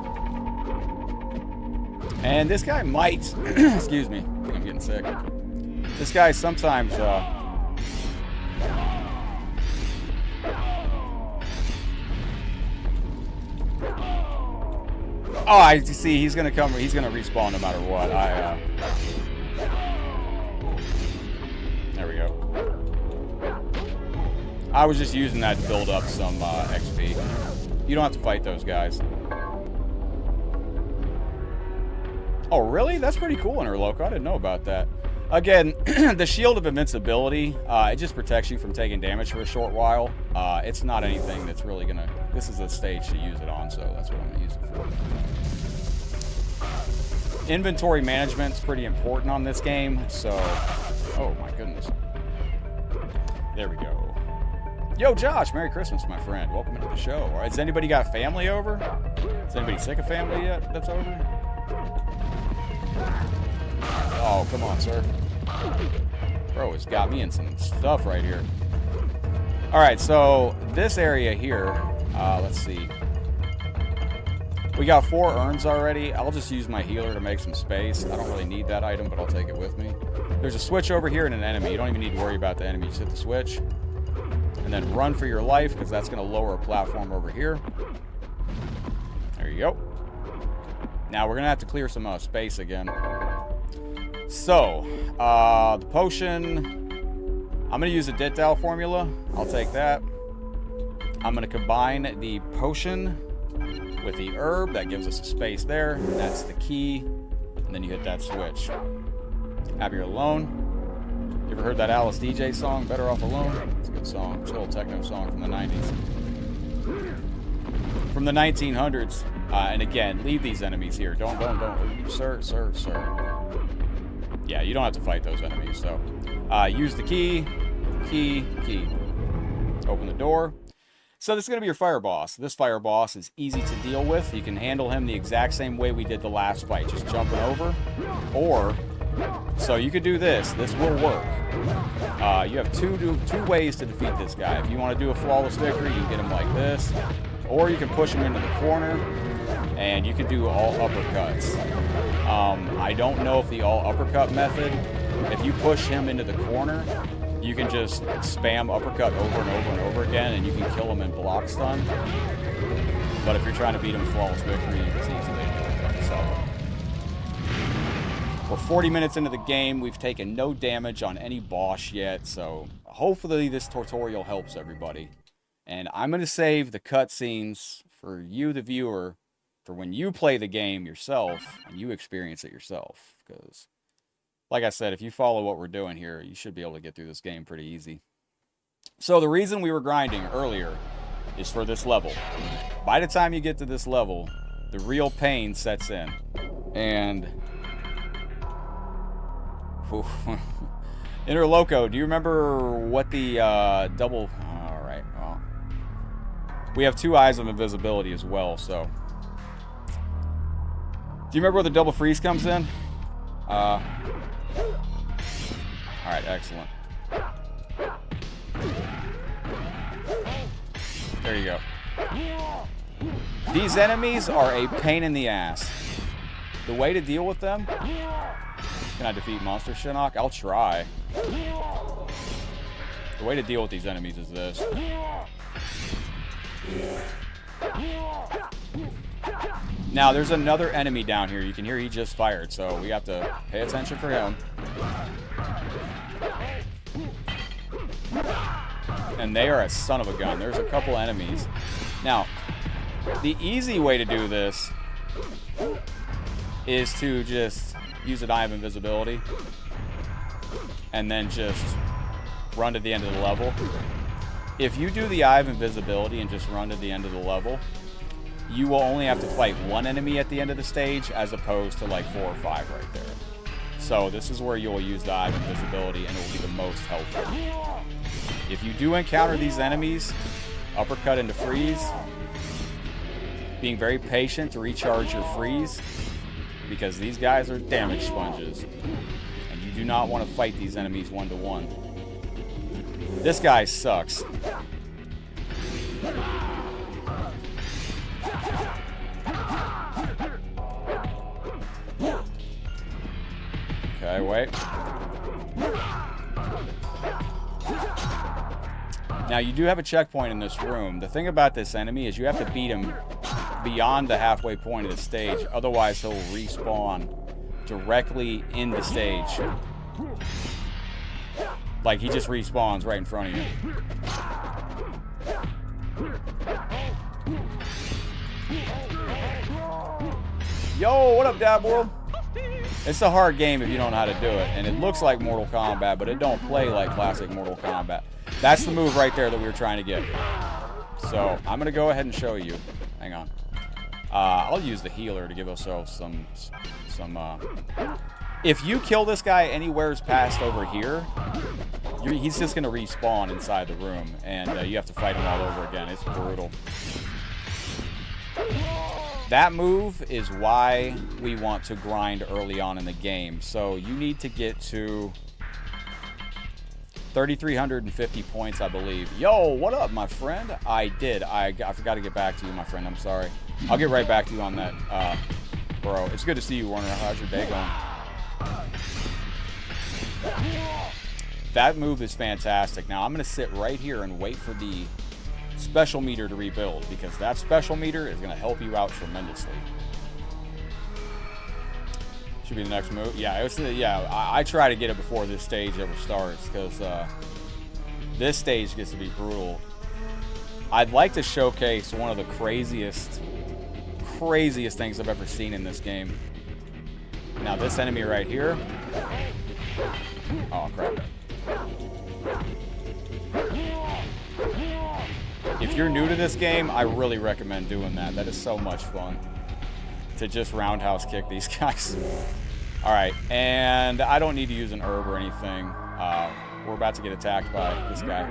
And this guy might... excuse me. I'm getting sick. This guy sometimes... oh, I see. He's gonna come. He's gonna respawn no matter what. There we go. I was just using that to build up some XP. You don't have to fight those guys. Oh, really? That's pretty cool, Interloco. I didn't know about that. Again, the Shield of Invincibility, it just protects you from taking damage for a short while. It's not anything that's really gonna... This is a stage to use it on, so that's what I'm gonna use it for. Inventory management's pretty important on this game, so... Oh, my goodness. There we go. Yo, Josh, Merry Christmas, my friend. Welcome into the show. Has anybody got family over? Is anybody sick of family yet that's over? Oh, come on, sir. Bro, it's got me in some stuff right here. Alright, so this area here, let's see. We got 4 urns already. I'll just use my healer to make some space. I don't really need that item, but I'll take it with me. There's a switch over here and an enemy. You don't even need to worry about the enemy. Just hit the switch. And then run for your life, because that's going to lower a platform over here. There you go. Now, we're going to have to clear some space again. So, the potion... I'm going to use a Ditdao formula. I'll take that. I'm going to combine the potion with the herb. That gives us a space there. That's the key. And then you hit that switch. Happy You're Alone. You ever heard that Alice DJ song, Better Off Alone? It's a good song. It's a little techno song from the 90s. From the 1900s. And again, leave these enemies here. Don't. Sir. Yeah, you don't have to fight those enemies, so. Use the key. Key. Open the door. So this is going to be your fire boss. This fire boss is easy to deal with. You can handle him the exact same way we did the last fight. Just jumping over. Or So you could do this. This will work. You have two ways to defeat this guy. If you want to do a flawless victory, you can get him like this. Or you can push him into the corner, and you can do all uppercuts. I don't know if the all uppercut method, if you push him into the corner, you can just spam uppercut over and over and over again, and you can kill him in block stun. But if you're trying to beat him flawless victory, it's easily do it. So we're 40 minutes into the game. We've taken no damage on any boss yet, so hopefully this tutorial helps everybody. And I'm going to save the cutscenes for you, the viewer, for when you play the game yourself and you experience it yourself. Because, like I said, if you follow what we're doing here, you should be able to get through this game pretty easy. So the reason we were grinding earlier is for this level. By the time you get to this level, the real pain sets in. And Interloco, do you remember what the double... Alright, well... We have 2 eyes of invisibility as well, so... Do you remember where the double freeze comes in? Alright, excellent. There you go. These enemies are a pain in the ass. The way to deal with them... Can I defeat Monster Shinnok? I'll try. The way to deal with these enemies is this. Now, there's another enemy down here. You can hear he just fired, so we have to pay attention for him. And they are a son of a gun. There's a couple enemies. Now, the easy way to do this is to just use an Eye of Invisibility and then just run to the end of the level. If you do the Eye of Invisibility and just run to the end of the level, you will only have to fight 1 enemy at the end of the stage as opposed to like 4 or 5 right there. So this is where you'll use the Eye of Invisibility and it will be the most helpful. If you do encounter these enemies, uppercut into freeze, being very patient to recharge your freeze, because these guys are damage sponges, and you do not want to fight these enemies one-to-one. This guy sucks. Okay, wait. Now, you do have a checkpoint in this room. The thing about this enemy is you have to beat him beyond the halfway point of the stage. Otherwise, he'll respawn directly in the stage. Like, he just respawns right in front of you. Yo, what up, Dab World? It's a hard game if you don't know how to do it. And it looks like Mortal Kombat, but it don't play like classic Mortal Kombat. That's the move right there that we were trying to get. So, I'm going to go ahead and show you. Hang on. I'll use the healer to give ourselves some if you kill this guy anywhere past over here, he's just going to respawn inside the room, and you have to fight him all over again. It's brutal. That move is why we want to grind early on in the game. So you need to get to 3,350 points, I believe. Yo, what up, my friend? I did. I forgot to get back to you, my friend. I'm sorry. I'll get right back to you on that, bro. It's good to see you, Warner. How's your day going? That move is fantastic. Now, I'm going to sit right here and wait for the special meter to rebuild, because that special meter is going to help you out tremendously. Should be the next move. Yeah, I try to get it before this stage ever starts, because this stage gets to be brutal. I'd like to showcase one of the craziest things I've ever seen in this game. Now, this enemy right here. Oh, crap. If you're new to this game, I really recommend doing that. That is so much fun to just roundhouse kick these guys. All right, and I don't need to use an herb or anything. We're about to get attacked by this guy.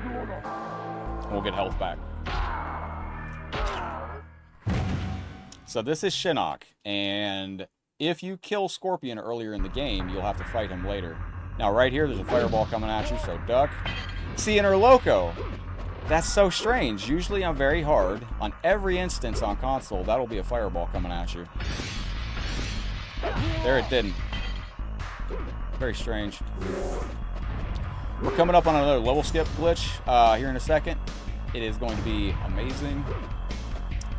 We'll get health back. So this is Shinnok, and if you kill Scorpion earlier in the game, you'll have to fight him later. Now, right here, there's a fireball coming at you, so duck. See, in Loco, that's so strange. Usually on very hard, on every instance on console, that'll be a fireball coming at you. There it didn't. Very strange. We're coming up on another level skip glitch here in a second. It is going to be amazing.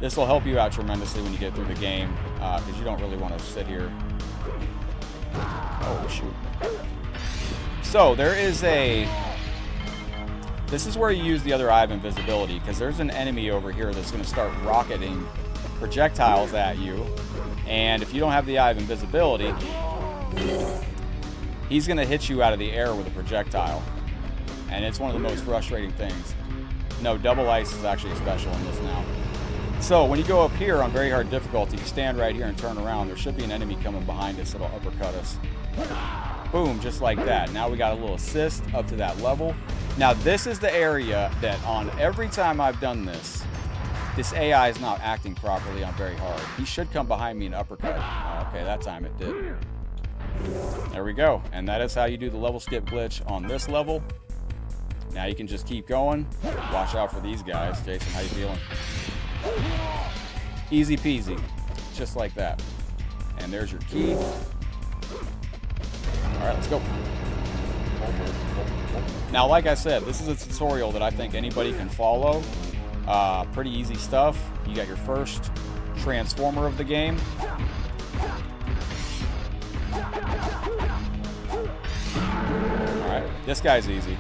This will help you out tremendously when you get through the game, because you don't really want to sit here. Oh, shoot. So, there is a... This is where you use the other eye of invisibility, because there's an enemy over here that's going to start rocketing projectiles at you. And if you don't have the eye of invisibility, he's going to hit you out of the air with a projectile. And it's one of the most frustrating things. No, double ice is actually special in this now. So when you go up here on very hard difficulty, you stand right here and turn around. There should be an enemy coming behind us that'll uppercut us. Boom, just like that. Now we got a little assist up to that level. Now this is the area that on every time I've done this, this AI is not acting properly on very hard. He should come behind me and uppercut. Oh, okay, that time it did. There we go. And that is how you do the level skip glitch on this level. Now you can just keep going. Watch out for these guys. Jason, how you feeling? Easy peasy. Just like that. And there's your key. Alright, let's go. Now, like I said, this is a tutorial that I think anybody can follow. Pretty easy stuff. You got your first transformer of the game. Alright, this guy's easy.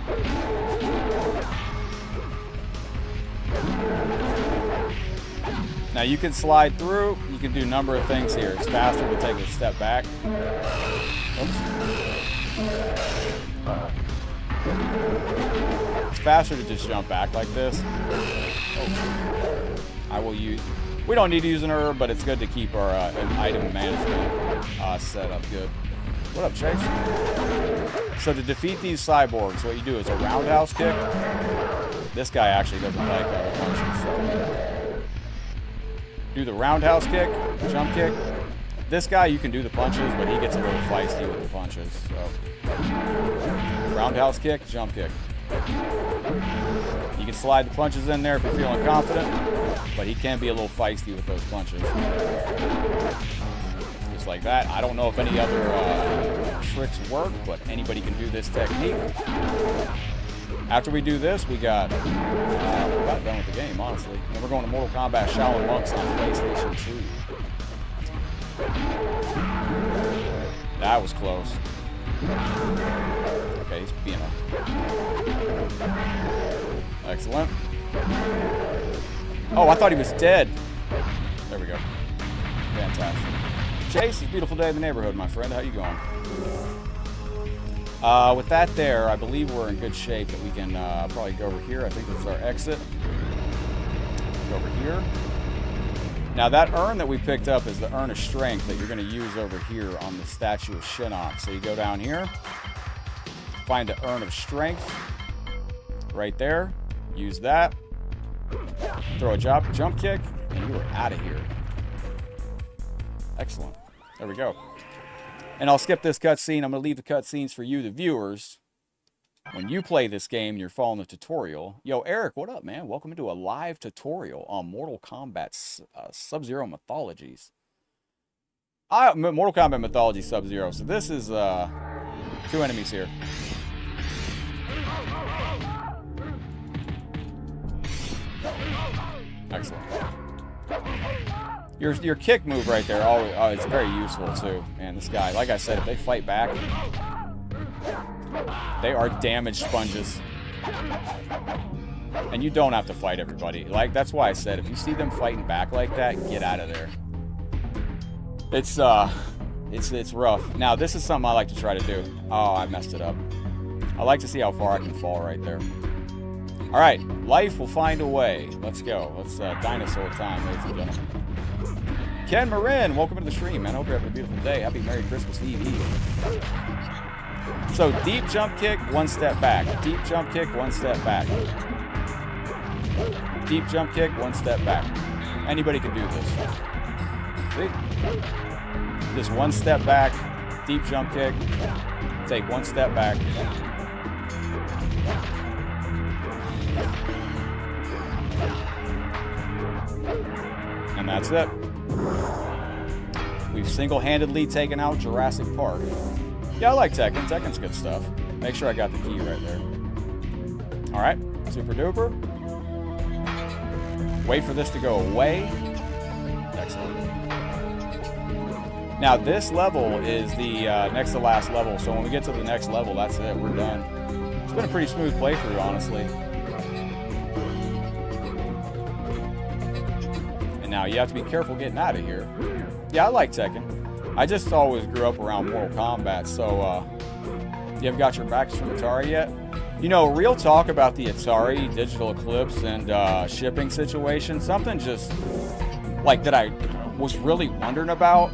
Now you can slide through, you can do a number of things here. It's faster to take a step back. Oops. It's faster to just jump back like this. Oh. I will use, we don't need to use an herb, but it's good to keep our item management set up good. What up, Chase? So to defeat these cyborgs, what you do is a roundhouse kick. This guy actually doesn't like punches, so do the roundhouse kick, jump kick. This guy, you can do the punches, but he gets a little feisty with the punches. So, roundhouse kick, jump kick. You can slide the punches in there if you're feeling confident, but he can be a little feisty with those punches. Just like that. I don't know if any other tricks work, but anybody can do this technique. After we do this, we got about done with the game, honestly. And we're going to Mortal Kombat Shaolin Monks on PlayStation 2. That was close. Okay, he's being excellent. Oh, I thought he was dead. There we go. Fantastic. Chase, it's a beautiful day in the neighborhood, my friend. How you going? With that there, I believe we're in good shape that we can probably go over here. I think this is our exit. Go over here. Now that urn that we picked up is the urn of strength that you're going to use over here on the statue of Shinnok. So you go down here, find the urn of strength right there, use that, throw a jump kick, and you are out of here. Excellent. There we go. And I'll skip this cutscene. I'm going to leave the cutscenes for you, the viewers. When you play this game, you're following the tutorial. Yo, Eric, what up, man? Welcome to a live tutorial on Mortal Kombat Sub-Zero Mythologies. Mortal Kombat Mythologies Sub-Zero. So this is two enemies here. Excellent. Your kick move right there, it's very useful too. Man, this guy, like I said, if they fight back, they are damage sponges. And you don't have to fight everybody. Like, that's why I said, if you see them fighting back like that, get out of there. It's rough. Now, this is something I like to try to do. Oh, I messed it up. I like to see how far I can fall right there. All right, life will find a way. Let's go. Let's dinosaur time, ladies and gentlemen. Ken Marin, welcome to the stream, man. Hope you're having a beautiful day. Happy Merry Christmas Eve. So deep jump kick, one step back. Deep jump kick, one step back. Deep jump kick, one step back. Anybody can do this. See? Just one step back, deep jump kick, take one step back. And that's it. We've single-handedly taken out Jurassic Park. Yeah, I like Tekken. Tekken's good stuff. Make sure I got the key right there. All right, super duper. Wait for this to go away. Excellent. Now this level is the next to last level, so when we get to the next level, that's it, we're done. It's been a pretty smooth playthrough, honestly. And now you have to be careful getting out of here. Yeah, I like Tekken. I just always grew up around Mortal Kombat, so you haven't got your backs from Atari yet? You know, real talk about the Atari Digital Eclipse and shipping situation, something just, like, that I was really wondering about.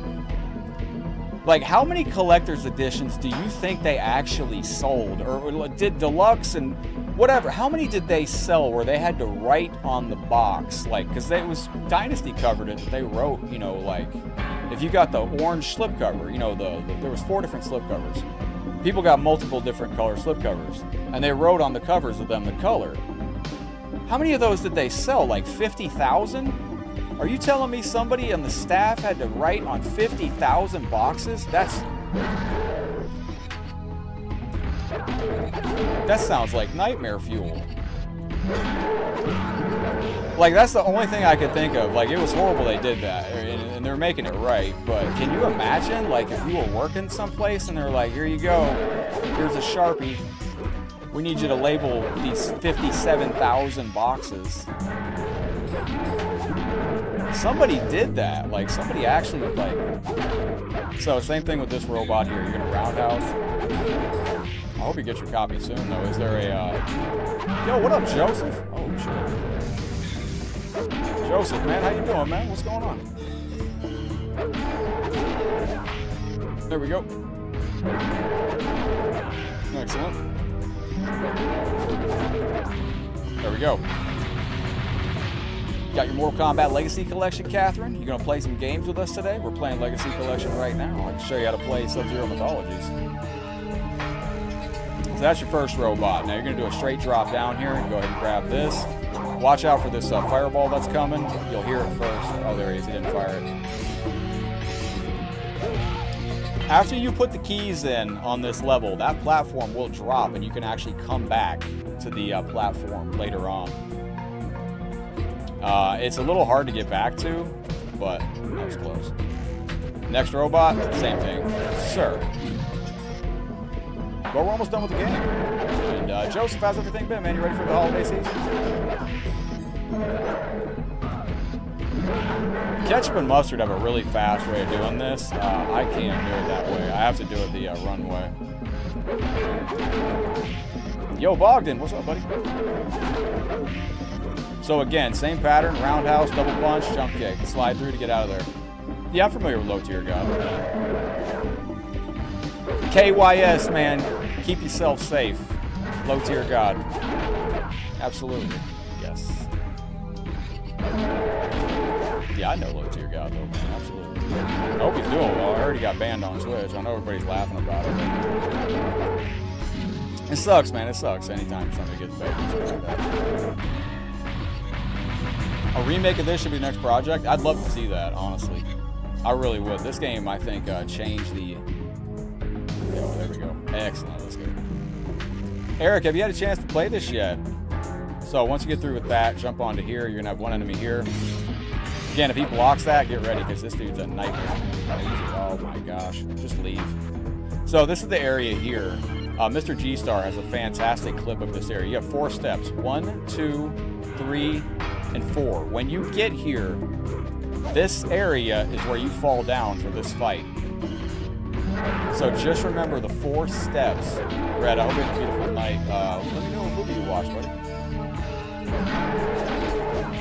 Like, how many collector's editions do you think they actually sold? Or did Deluxe and whatever, how many did they sell where they had to write on the box? Like, because it was Dynasty covered it, they wrote, you know, like, if you got the orange slipcover, you know, there was 4 different slipcovers. People got multiple different color slipcovers, and they wrote on the covers of them the color. How many of those did they sell? Like 50,000? Are you telling me somebody on the staff had to write on 50,000 boxes? That sounds like nightmare fuel. Like, that's the only thing I could think of. Like, it was horrible they did that, and they're making it right. But can you imagine, like, if you were working someplace and they're like, here you go, here's a Sharpie. We need you to label these 57,000 boxes. Somebody did that. Like, somebody actually, like... So, same thing with this robot here. You're going to roundhouse. I hope you get your copy soon, though. Is there a... Yo, what up, Joseph? Oh, shit. Joseph, man, how you doing, man? What's going on? There we go. Excellent. There we go. Got your Mortal Kombat Legacy Collection, Catherine. You gonna play some games with us today? We're playing Legacy Collection right now. I can show you how to play Sub-Zero Mythologies. So that's your first robot. Now you're gonna do a straight drop down here and go ahead and grab this. Watch out for this fireball that's coming. You'll hear it first. Oh, there he is. He didn't fire it. After you put the keys in on this level, that platform will drop and you can actually come back to the platform later on. It's a little hard to get back to, but that was close. Next robot, same thing. Sir. But we're almost done with the game. And Joseph, how's everything been, man? You ready for the holiday season? Ketchup and mustard have a really fast way of doing this. I can't do it that way. I have to do it the runway. Yo, Bogdan, what's up, buddy? So again, same pattern, roundhouse, double punch, jump kick. Slide through to get out of there. Yeah, I'm familiar with low tier god. KYS, man. Keep yourself safe. Low tier god. Absolutely. Yes. Yeah, I know low tier god though, man. Absolutely. I hope he's doing well. I already got banned on Twitch. I know everybody's laughing about it. It sucks, man. It sucks anytime somebody gets banned. Like that. A remake of this should be the next project. I'd love to see that, honestly. I really would. This game, I think, changed the... Oh, there we go. Excellent. Let's go. Eric, have you had a chance to play this yet? So once you get through with that, jump onto here. You're going to have one enemy here. Again, if he blocks that, get ready, because this dude's a nightmare. Oh, my gosh. Just leave. So this is the area here. Mr. G-Star has a fantastic clip of this area. You have 4 steps. 1, 2, 3, and 4. When you get here, this area is where you fall down for this fight. So just remember the 4 steps. Red, I hope you have a beautiful night. Let me know what movie you watch, buddy.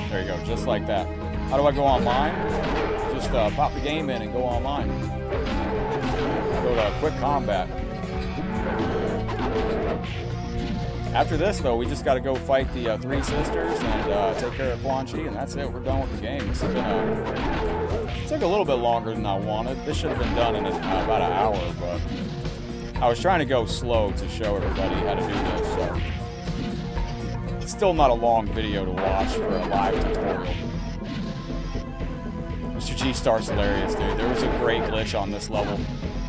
There you go, just like that. How do I go online? Just pop the game in and go online. Go to Quick Combat. After this, though, we just got to go fight the 3 sisters and take care of Quan Chi, and that's it. We're done with the game. This has been a Took a little bit longer than I wanted. This should have been done in about an hour, but I was trying to go slow to show everybody how to do this, so it's still not a long video to watch for a live tutorial. Mr. G-Star's hilarious, dude. There was a great glitch on this level.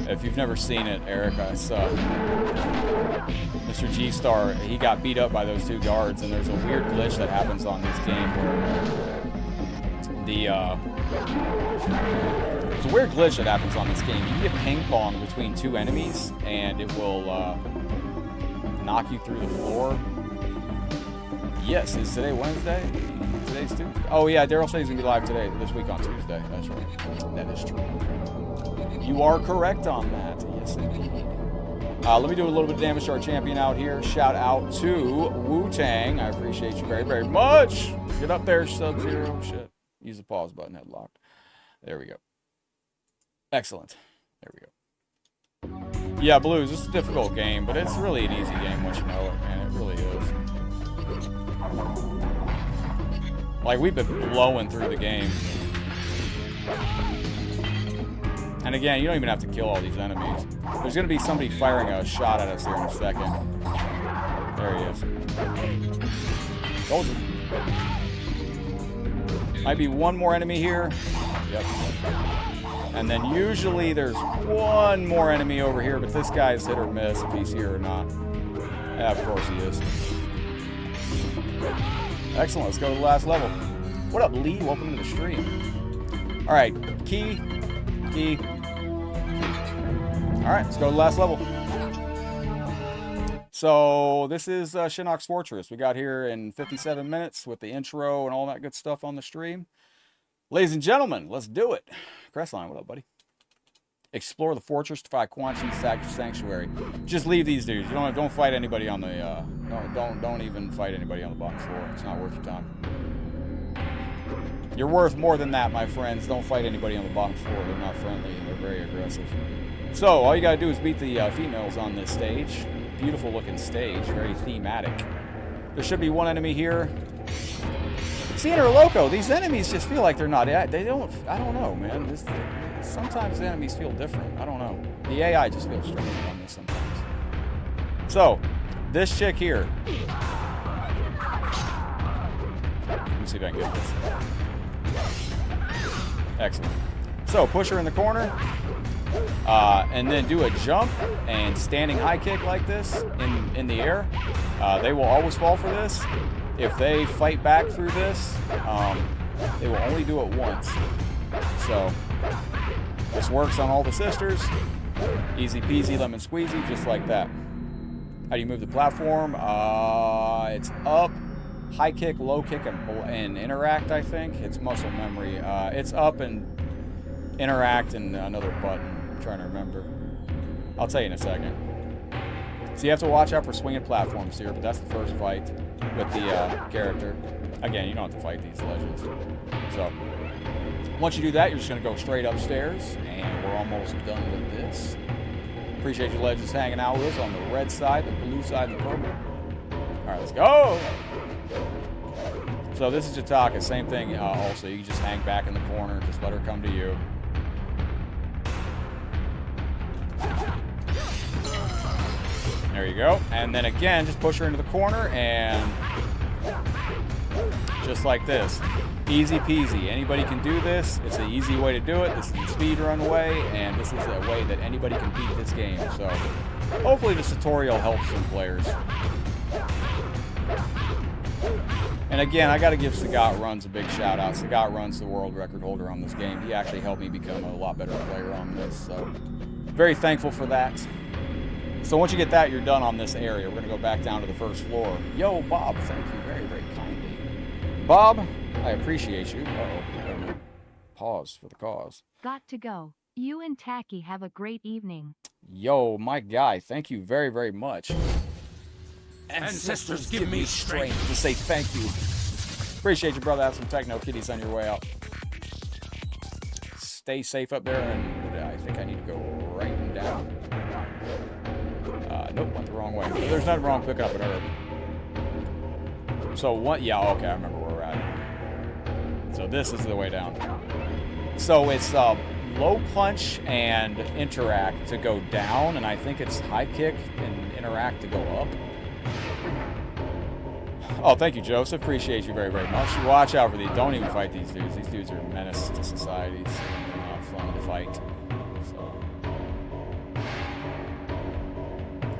If you've never seen it, Eric, it's Mr. G-Star, he got beat up by those two guards, and there's a weird glitch that happens on this game where there's a weird glitch that happens on this game. You can get ping pong between two enemies, and it will knock you through the floor. Yes, is today Wednesday? Today's Tuesday. Oh yeah, Daryl said he's gonna be live today, this week on Tuesday. That's right. That is true. You are correct on that. Yes, indeed. Let me do a little bit of damage to our champion out here. Shout out to Wu-Tang. I appreciate you very, very much. Get up there, Sub-Zero. Shit. Use the pause button, Headlocked. There we go. Excellent. There we go. Yeah, Blues, this is a difficult game, but it's really an easy game once you know it, man. It really is. Like, we've been blowing through the game. And again, you don't even have to kill all these enemies. There's going to be somebody firing a shot at us here in a second. There he is. Told you. Might be one more enemy here. Yep. And then usually there's one more enemy over here, but this guy's hit or miss if he's here or not. Yeah, of course he is. Excellent. Let's go to the last level. What up, Lee? Welcome to the stream. All right. Key. All right, let's go to the last level. So this is Shinnok's Fortress. We got here in 57 minutes with the intro and all that good stuff on the stream. Ladies and gentlemen, let's do it. Crestline, what up, buddy? Explore the fortress to find Quan Chi's sanctuary. Just leave these dudes. You don't fight anybody on the don't even fight anybody on the bottom floor. It's not worth your time. You're worth more than that, my friends. Don't fight anybody on the bottom floor. They're not friendly and they're very aggressive. So all you gotta do is beat the females on this stage. Beautiful looking stage, very thematic. There should be one enemy here. See, Loco, these enemies just feel like they're not. They don't. I don't know, man. Sometimes the enemies feel different. I don't know. The AI just feels strange on this sometimes. So, this chick here. Let me see if I can get this. Excellent. So, push her in the corner. And then do a jump and standing high kick like this in the air. They will always fall for this. If they fight back through this, they will only do it once. So this works on all the sisters. Easy peasy lemon squeezy, just like that. How do you move the platform? It's up, high kick, low kick, and interact, I think. It's muscle memory. It's up and interact and another button. I'm trying to remember. I'll tell you in a second. So you have to watch out for swinging platforms here, but that's the first fight with the character. Again, you don't have to fight these legends. So once you do that, you're just going to go straight upstairs, and we're almost done with this. Appreciate you legends hanging out with us on the red side, the blue side, and the purple. All right, let's go. So this is Jataka, same thing. Also, you can just hang back in the corner, just let her come to you. There you go. And then again, just push her into the corner and just like this. Easy peasy. Anybody can do this. It's an easy way to do it. This is the speedrun way, and this is a way that anybody can beat this game. So hopefully this tutorial helps some players. And again, I got to give Sagat Runs a big shout out. Sagat Runs the world record holder on this game. He actually helped me become a lot better player on this. So very thankful for that. So once you get that, you're done on this area. We're going to go back down to the first floor. Yo, Bob, thank you very, very kindly. Bob, I appreciate you. Uh-oh. Pause for the cause. Got to go. You and Tacky have a great evening. Yo, my guy, thank you very, very much. Ancestors give me strength to say thank you. Appreciate you, brother. Have some techno kitties on your way out. Stay safe up there, and I think I need to go right and down. Nope, went the wrong way. There's nothing wrong picking up an herb. So what? Yeah, okay, I remember where we're at. So this is the way down. So it's low punch and interact to go down, and I think it's high kick and interact to go up. Oh, thank you, Joseph. Appreciate you very, very much. Watch out for these. Don't even fight these dudes. These dudes are a menace to society. So they're not fun to fight. So,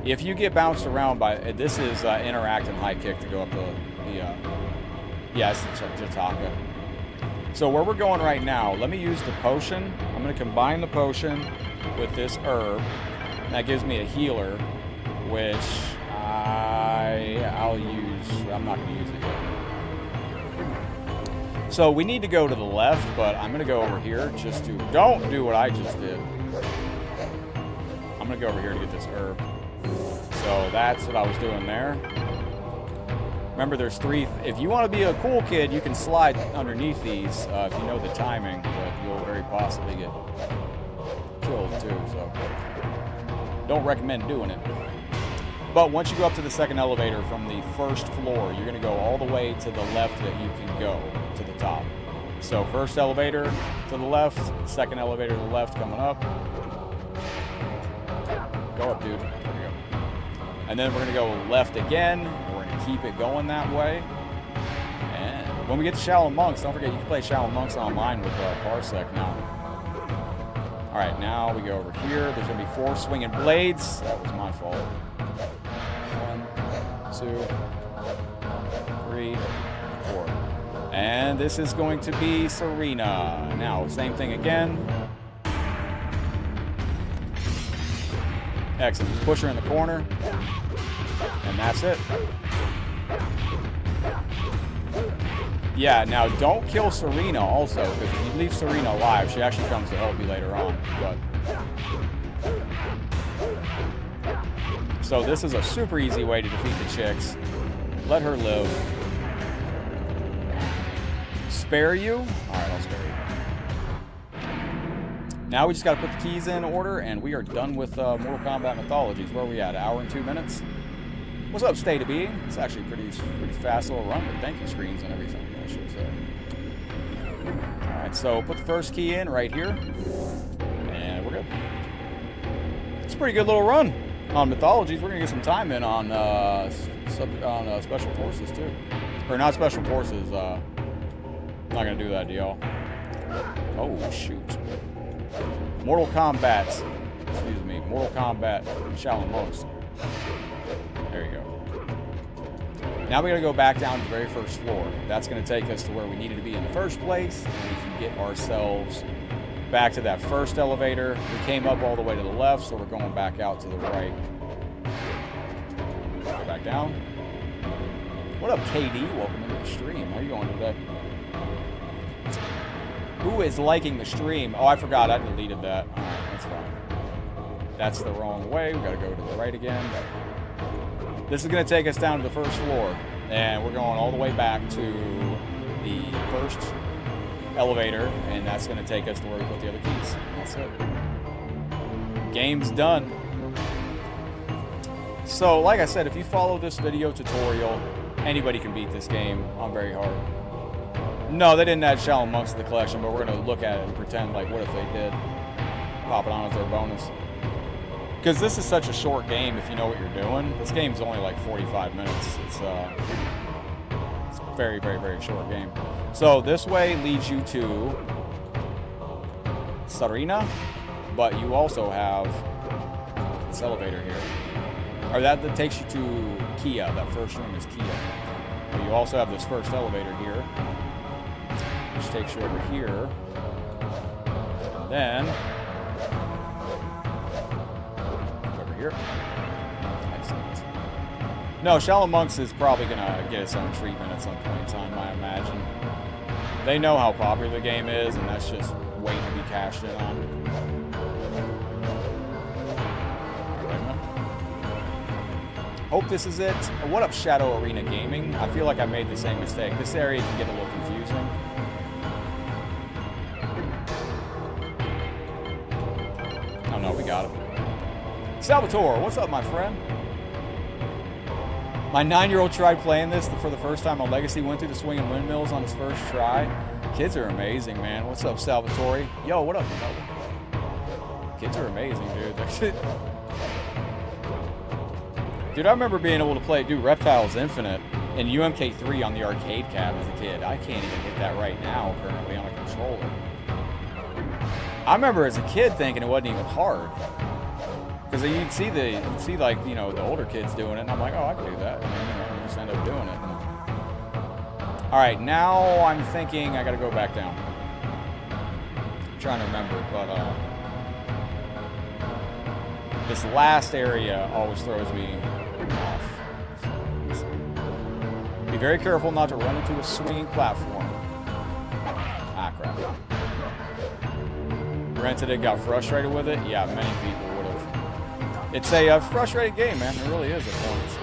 if you get bounced around by... This is interact and high kick to go up the yeah, it's the Jataka. So where we're going right now, let me use the potion. I'm going to combine the potion with this herb. That gives me a healer, which I'll use. I'm not going to use it yet. So we need to go to the left, but I'm going to go over here just to... Don't do what I just did. I'm going to go over here to get this herb. So that's what I was doing there. Remember, there's 3... If you want to be a cool kid, you can slide underneath these if you know the timing, but you'll very possibly get killed too, so don't recommend doing it. But once you go up to the second elevator from the first floor, you're going to go all the way to the left that you can go to the top. So first elevator to the left, second elevator to the left coming up. Go up, dude. There we go. And then we're going to go left again. We're going to keep it going that way. And when we get to Shaolin Monks, don't forget you can play Shaolin Monks online with Parsec now. All right, now we go over here. There's going to be 4 swinging blades. That was my fault. 1, 2, 3, 4. And this is going to be Serena. Now, same thing again. Excellent. Just push her in the corner. And that's it. Yeah, now don't kill Serena also, because if you leave Serena alive, she actually comes to help you later on. But so this is a super easy way to defeat the chicks. Let her live. Spare you? Alright, I'll spare you. Now we just got to put the keys in order, and we are done with Mortal Kombat Mythologies. Where are we at? 1 hour and 2 minutes? What's up, State of Being? It's actually pretty fast little run with thank you screens and everything, I should say. Alright, so put the first key in right here. And we're good. It's a pretty good little run on Mythologies. We're going to get some time in on Special Forces, too. Or not Special Forces. I'm not going to do that to y'all. Oh, shoot. Mortal Kombat. Excuse me. Mortal Kombat Shaolin Monks. There you go. Now we got to go back down to the very first floor. That's going to take us to where we needed to be in the first place. And we can get ourselves back to that first elevator. We came up all the way to the left, so we're going back out to the right. Go back down. What up, KD? Welcome into the stream. How are you going today? Who is liking the stream? Oh, I forgot. I deleted that. All right, that's fine. That's the wrong way. We got to go to the right again. This is going to take us down to the first floor, and we're going all the way back to the first elevator, and that's going to take us to where we put the other keys. That's it. Game's done. So, like I said, if you follow this video tutorial, anybody can beat this game on very hard. No, they didn't add Shaolin Monks to the collection, but we're going to look at it and pretend like, what if they did? Pop it on as their bonus. Because this is such a short game if you know what you're doing. This game's only like 45 minutes. It's a very, very, very short game. So this way leads you to Serena, but you also have this elevator here. Or that takes you to Kia. That first room is Kia. But you also have this first elevator here, which takes you over here. And then here. Excellent. No, Shaolin Monks is probably going to get its own treatment at some point in time, I imagine. They know how popular the game is, and that's just waiting to be cashed in on. Hope this is it. What up, Shadow Arena Gaming? I feel like I made the same mistake. This area can get a little confusing. Oh no, we got it. Salvatore, what's up, my friend? My 9-year-old tried playing this for the first time on Legacy, went through the swinging windmills on his first try. Kids are amazing, man. What's up, Salvatore? Yo, what up, Kids are amazing, dude. Dude, I remember being able to play, Reptiles Infinite and UMK3 on the arcade cab as a kid. I can't even hit that right now, currently, on a controller. I remember as a kid thinking it wasn't even hard. Because you'd see like, you know, the older kids doing it, and I'm like, oh, I can do that. And then, you know, you just end up doing it. All right, now I'm thinking I got to go back down. I'm trying to remember, but this last area always throws me off. Be very careful not to run into a swinging platform. Ah, crap. Rented it, got frustrated with it. Yeah, many people would have. It's a frustrating game, man. It really is at points.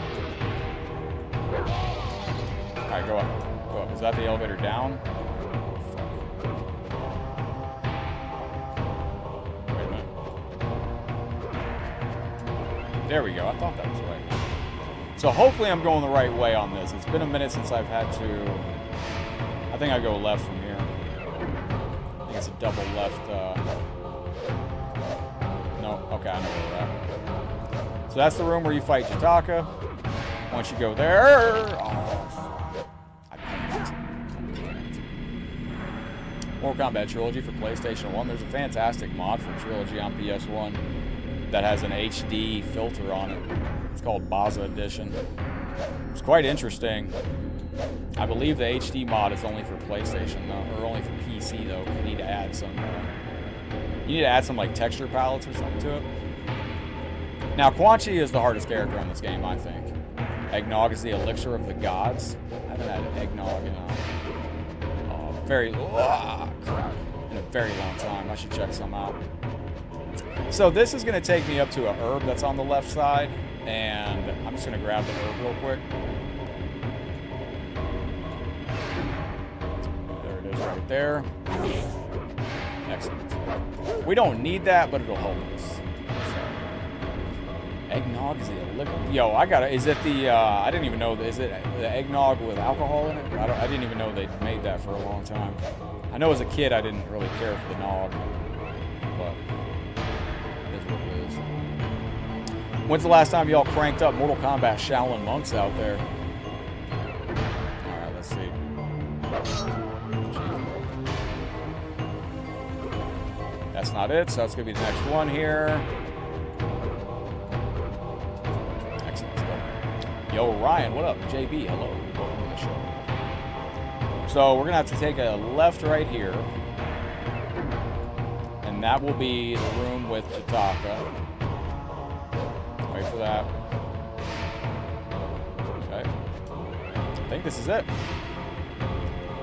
All right, go up. Go up. Is that the elevator down? Wait a minute. There we go. I thought that was right. So hopefully I'm going the right way on this. It's been a minute since I've had to. I think I go left from here. I think it's a double left. No. Okay, I know where we're at. So that's the room where you fight Jataka. Once you go there. Oh, fuck. I panicked. Mortal Kombat Trilogy for PlayStation 1. There's a fantastic mod for Trilogy on PS1 that has an HD filter on it. It's called Baza Edition. It's quite interesting. I believe the HD mod is only for PlayStation, though, or only for PC, though. You need to add some like texture palettes or something to it. Now, Quan Chi is the hardest character in this game, I think. Eggnog is the elixir of the gods. I haven't had eggnog in a very long time. I should check some out. So this is going to take me up to a herb that's on the left side, and I'm just going to grab the herb real quick. There it is right there. Excellent. We don't need that, but it'll help us. So, eggnog is the liquid. Yo, I got it. Is it the, I didn't even know, is it the eggnog with alcohol in it? I didn't even know they made that for a long time. I know as a kid I didn't really care for the nog, but it is what it is. When's the last time y'all cranked up Mortal Kombat Shaolin Monks out there? Alright, let's see. That's not it, so that's going to be the next one here. Excellent, let's go. Yo, Ryan, what up? JB, hello. Welcome to the show. So we're going to have to take a left right here. And that will be the room with Jataka. Wait for that. Okay. I think this is it.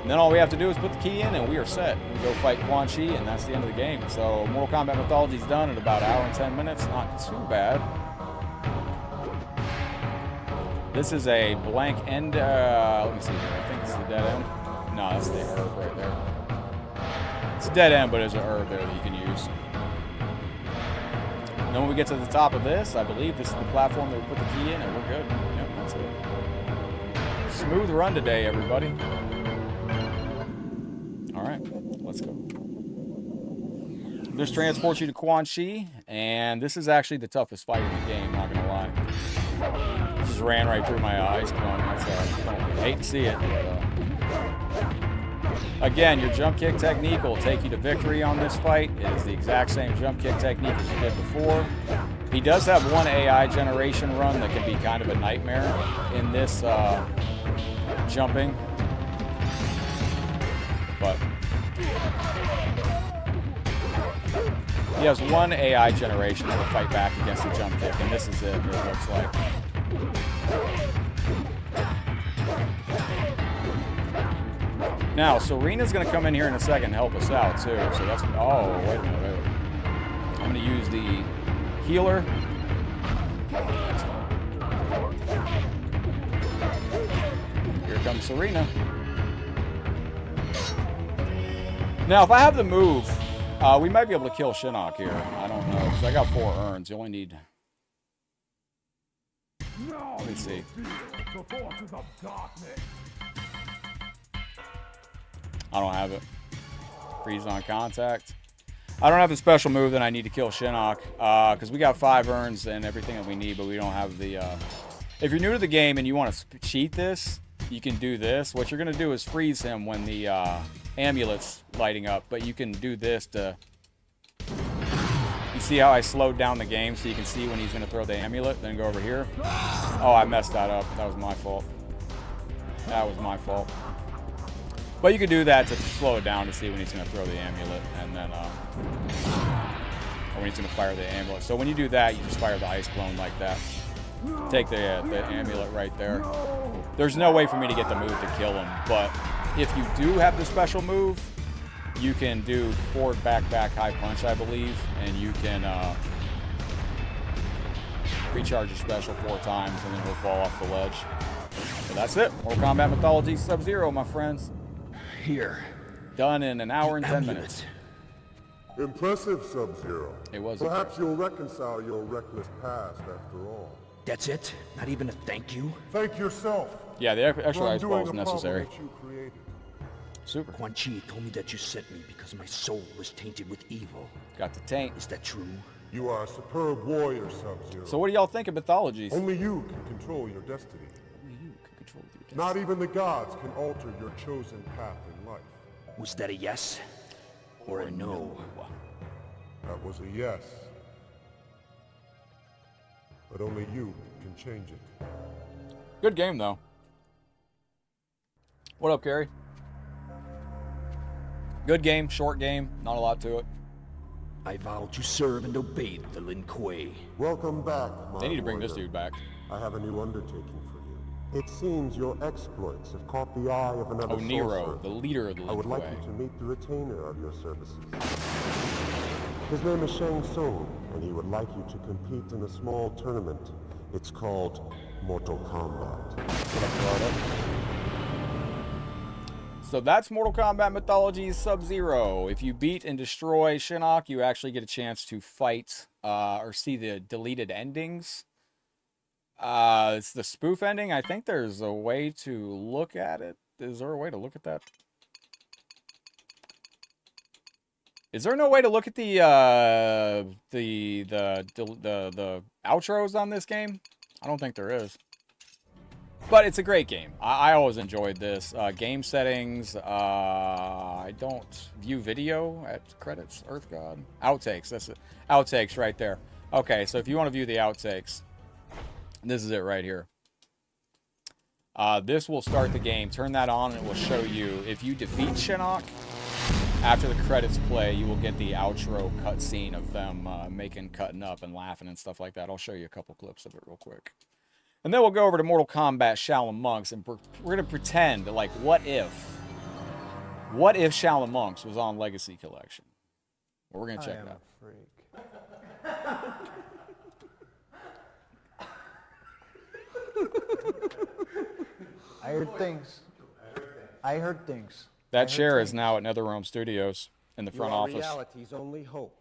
And then all we have to do is put the key in and we are set. We go fight Quan Chi and that's the end of the game. So Mortal Kombat Mythologies done in about an hour and 10 minutes. Not too bad. This is a blank end. Let me see here. I think this is a dead end. No, that's the herb right there. It's a dead end, but there's an herb there that you can use. And then when we get to the top of this, I believe this is the platform that we put the key in and we're good. Yep, that's it. Smooth run today, everybody. All right, let's go. This transports you to Quan Chi, and this is actually the toughest fight in the game, not gonna lie. Just ran right through my ice clone. That's I hate to see it, but again, your jump kick technique will take you to victory on this fight. It is the exact same jump kick technique as you did before. He does have one AI generation run that can be kind of a nightmare in this jumping. But he has one AI generation that will fight back against the jump kick, and this is it, it looks like. Now, Serena's going to come in here in a second and help us out, too. So that's... Oh, wait a minute. I'm going to use the healer. Here comes Serena. Now, if I have the move, we might be able to kill Shinnok here. I don't know, because I got 4 urns. You only need... Let me see. I don't have it. Freeze on contact. I don't have the special move that I need to kill Shinnok, because we got 5 urns and everything that we need, but we don't have the... If you're new to the game and you want to cheat this, you can do this. What you're going to do is freeze him when the amulet's lighting up, but you can do this to... You see how I slowed down the game so you can see when he's going to throw the amulet, then go over here? Oh, I messed that up. That was my fault. That was my fault. But you can do that to slow it down to see when he's going to throw the amulet, and then, or when he's going to fire the amulet. So when you do that, you just fire the ice clone like that. Take the amulet right there. There's no way for me to get the move to kill him, but if you do have the special move, you can do forward, back, high punch, I believe, and you can recharge your special 4 times, and then he'll fall off the ledge. So that's it. Mortal Kombat Mythologies Sub-Zero, my friends. Here. Done in an hour and 10 minutes. Impressive, Sub-Zero. It was. Perhaps you'll reconcile your reckless past after all. That's it? Not even a thank you? Thank yourself. Yeah, the extra ice ball is necessary. Super. Quan Chi told me that you sent me because my soul was tainted with evil. Got the taint. Is that true? You are a superb warrior, Sub-Zero. So what do y'all think of Mythologies? Only you can control your destiny. Only you can control your destiny. Not even the gods can alter your chosen path in life. Was that a yes? Or a no? That was a yes. But only you can change it. Good game, though. What up, Carrie? Good game, short game, not a lot to it. I vow to serve and obey the Lin Kuei. Welcome back, my They need to bring this warrior. dude back. I have a new undertaking for you. It seems your exploits have caught the eye of another Oh, Nero, sorcerer. the leader of the I Lin would like Kuei. you to meet the retainer of your services. His name is Shang Tsung, and he would like you to compete in a small tournament. It's called Mortal Kombat. So that's Mortal Kombat Mythologies Sub-Zero. If you beat and destroy Shinnok, you actually get a chance to fight or see the deleted endings. It's the spoof ending. I think there's a way to look at it. Is there a way to look at that? Is there no way to look at the outros on this game? I don't think there is. But it's a great game. I always enjoyed this. Game settings. I don't view video at credits. Earth God. Outtakes. That's it. Outtakes right there. Okay, so if you want to view the outtakes, this is it right here. This will start the game. Turn that on and it will show you. If you defeat Shinnok, after the credits play, you will get the outro cutscene of them cutting up and laughing and stuff like that. I'll show you a couple clips of it real quick. And then we'll go over to Mortal Kombat Shaolin Monks, and we're going to pretend, like, what if Shaolin Monks was on Legacy Collection? Well, we're going to check that. I heard things. I heard things. That chair is now at NetherRealm Studios in the front office. Reality's only hope.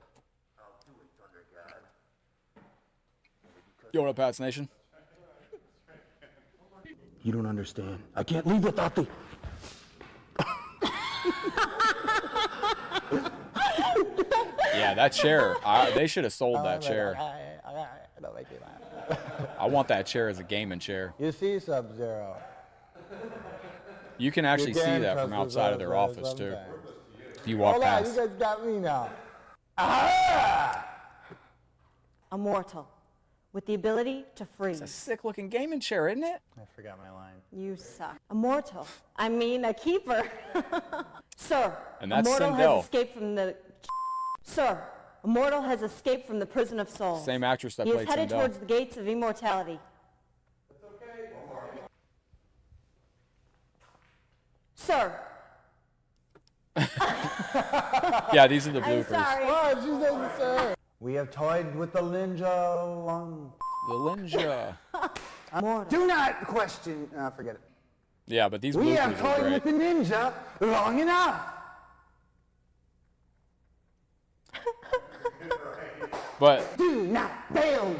Yo, what up, Pats Nation? You don't understand. I can't leave without the... Yeah, that chair. They should have sold that chair. I want that chair as a gaming chair. You see, Sub-Zero. You can actually see that from outside of their office, too. If you walk Hold on, past. you guys got me now. Ah! Immortal, with the ability to freeze. It's a sick-looking gaming chair, isn't it? I forgot my line. You suck. Immortal, I mean a keeper. Sir, And that's Immortal Sindel. has escaped from the... Sir, Immortal has escaped from the prison of souls. Same actress that He is played headed Sindel. towards the gates of immortality. Sir. Yeah, these are the I'm bloopers. sorry. What? She doesn't say. We have toyed with the ninja long. The Ninja. Immortal. Do not question. Forget it. Yeah, but these We have bloopers are toyed great. with the ninja long enough. But Do not fail.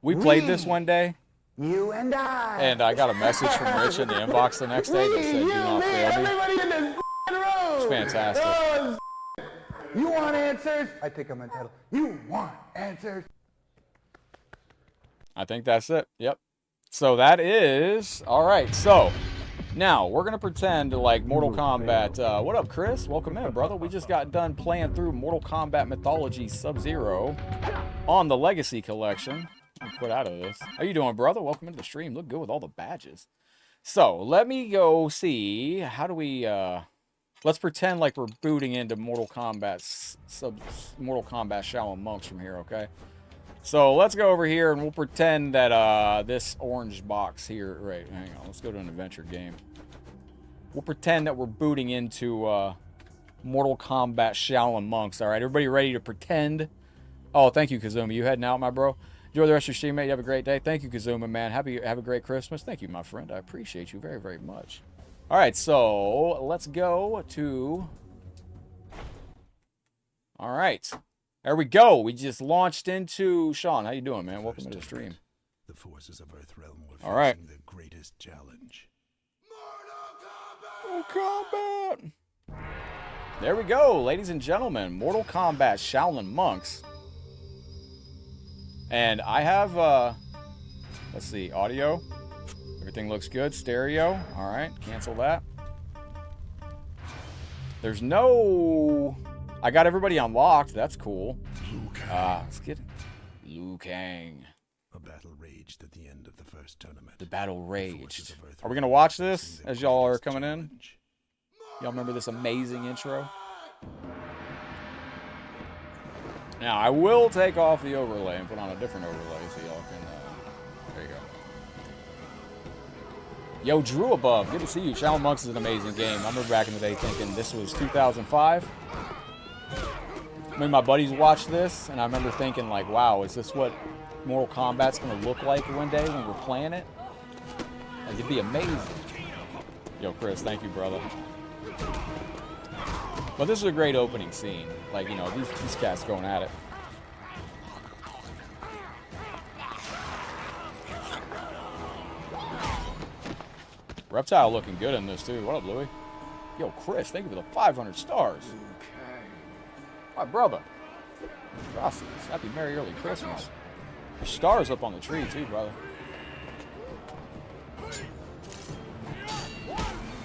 we played this one day, You and I. and I got a message from Rich in the inbox the next day that said, "Do not fail me." Everybody in this room. fantastic. Oh, you want answers? I think I'm entitled. You want answers? I think that's it. Yep. So that is all right. So now we're gonna pretend like Mortal Kombat. What up, Chris? Welcome in, brother. We just got done playing through Mortal Kombat Mythologies Sub-Zero on the Legacy Collection. I'll quit out of this. How you doing, brother? Welcome into the stream. Look good with all the badges. So let me go see. How do we? Let's pretend like we're booting into Mortal Kombat Shaolin Monks from here, okay? So let's go over here and we'll pretend that this orange box here, right, hang on, let's go to an adventure game. We'll pretend that we're booting into Mortal Kombat Shaolin Monks, all right? Everybody ready to pretend? Oh, thank you, Kazuma. You heading out, my bro? Enjoy the rest of your stream, mate. You have a great day. Thank you, Kazuma, man. Have a great Christmas. Thank you, my friend. I appreciate you very, very much. All right, so let's go to... All right. There we go. We just launched into Sean. How you doing, man? Welcome to the stream. The forces of Earthrealm were all right. facing their greatest challenge. Mortal Kombat. There we go, ladies and gentlemen. Mortal Kombat Shaolin Monks. And I have let's see, audio. Everything looks good. Stereo. All right, cancel that. There's no... I got everybody unlocked. That's cool. Let's get Liu Kang. A battle raged at the end of the first tournament. The battle raged. Are we gonna watch this as y'all are coming in? Y'all remember this amazing intro? Now I will take off the overlay and put on a different overlay so y'all can. There you go. Yo, Drew above. Good to see you. Shaolin Monks is an amazing game. I remember back in the day thinking this was 2005. Me and my buddies watched this, and I remember thinking, like, wow, is this what Mortal Kombat's going to look like one day when we're playing it? Like, it'd be amazing. Yo, Chris, thank you, brother. But this is a great opening scene. Like, you know, these cats going at it. Reptile looking good in this, too. What up, Louie? Yo, Chris, thank you for the 500 stars. My brother. Gracias. Happy Merry Early Christmas. Your stars up on the tree, too, brother.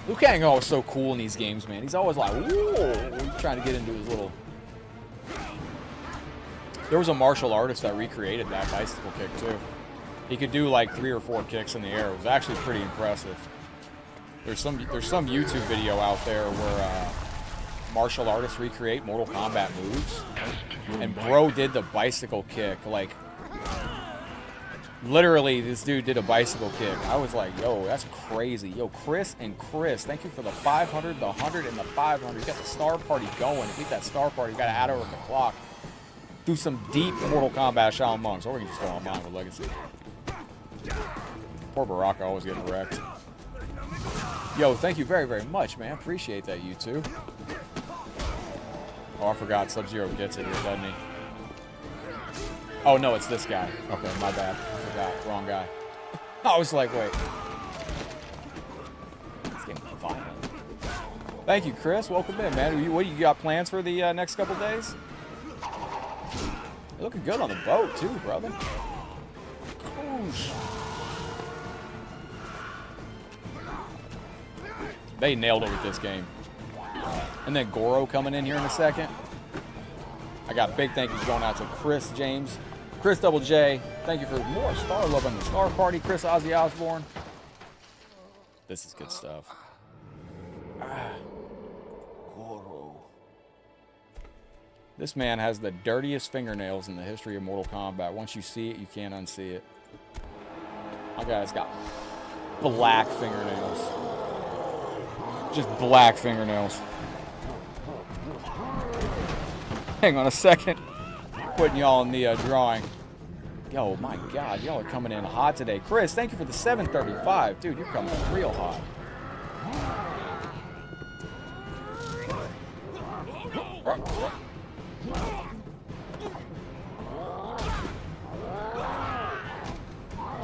Liu Kang is always so cool in these games, man. He's always like, whoa. He's trying to get into his little... There was a martial artist that recreated that bicycle kick, too. He could do like 3 or 4 kicks in the air. It was actually pretty impressive. There's some YouTube video out there where martial artists recreate Mortal Kombat moves, and bro did the bicycle kick. Like, literally, this dude did a bicycle kick. I was like, yo, that's crazy. Yo, Chris, thank you for the 500, the 100, and the 500. You got the star party going. To beat that star party, you got to add over the clock. Do some deep Mortal Kombat Shaolin Monks, or we can just go online with Legacy. Poor Baraka always getting wrecked. Yo, thank you very, very much, man. Appreciate that, you two. Oh, I forgot. Sub-Zero gets it here, doesn't he? Oh, no, it's this guy. Okay, my bad. I forgot. Wrong guy. I was like, wait. It's getting violent. Thank you, Chris. Welcome in, man. What do you got plans for the next couple days? You're looking good on the boat, too, brother. Oosh. They nailed it with this game. And then Goro coming in here in a second. I got big thank yous going out to Chris James. Chris Double J. Thank you for more star love on the Star Party. Chris Ozzy Osbourne. This is good stuff. Goro. This man has the dirtiest fingernails in the history of Mortal Kombat. Once you see it, you can't unsee it. My guy's got black fingernails. Just black fingernails. Hang on a second. Putting y'all in the drawing. Yo, my God. Y'all are coming in hot today. Chris, thank you for the 735. Dude, you're coming in real hot.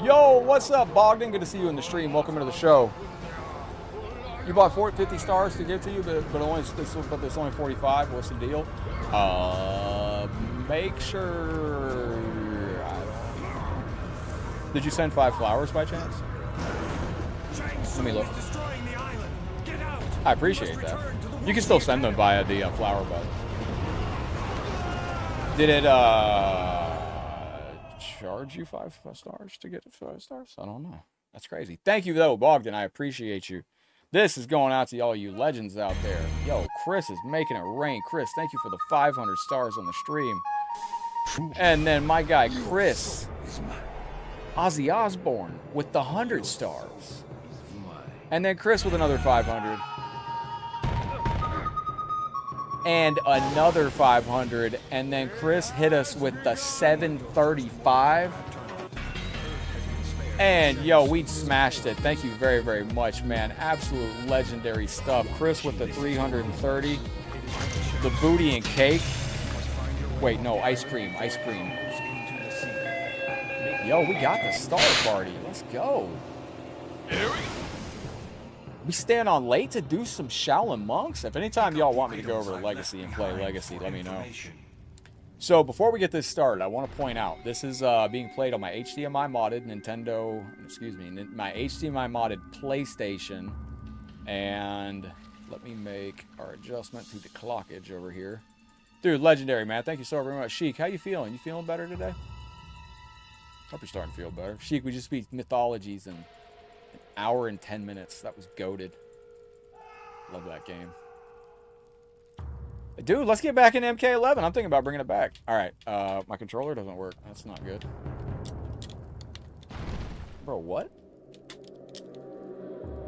Yo, what's up, Bogdan? Good to see you in the stream. Welcome to the show. You bought 50 stars to give to you, but there's only 45. What's the deal? Make sure. I don't know. Did you send 5 flowers by chance? Let me look. I appreciate that. You can still send them via the flower button. Did it charge you 5 stars to get 5 stars? I don't know. That's crazy. Thank you though, Bogdan. I appreciate you. This is going out to all you legends out there. Yo, Chris is making it rain. Chris, thank you for the 500 stars on the stream. And then my guy Chris, Ozzy Osbourne with the 100 stars. And then Chris with another 500. And another 500. And then Chris hit us with the 735. And yo, we smashed it. Thank you very, very much, man. Absolute legendary stuff. Chris with the 330. The booty and cake. Wait, no, ice cream. Ice cream. Yo, we got the star party. Let's go. We staying on late to do some Shaolin Monks? If anytime y'all want me to go over to Legacy and play Legacy, let me know. So before we get this started, I want to point out, this is being played on my HDMI modded my HDMI modded PlayStation. And let me make our adjustment to the clockage over here. Dude, legendary, man. Thank you so very much. Sheik, how you feeling? You feeling better today? Hope you're starting to feel better. Sheik, we just beat Mythologies in an hour and 10 minutes. That was goated. Love that game. Dude, let's get back in MK11. I'm thinking about bringing it back. All right, my controller doesn't work. That's not good. Bro, what?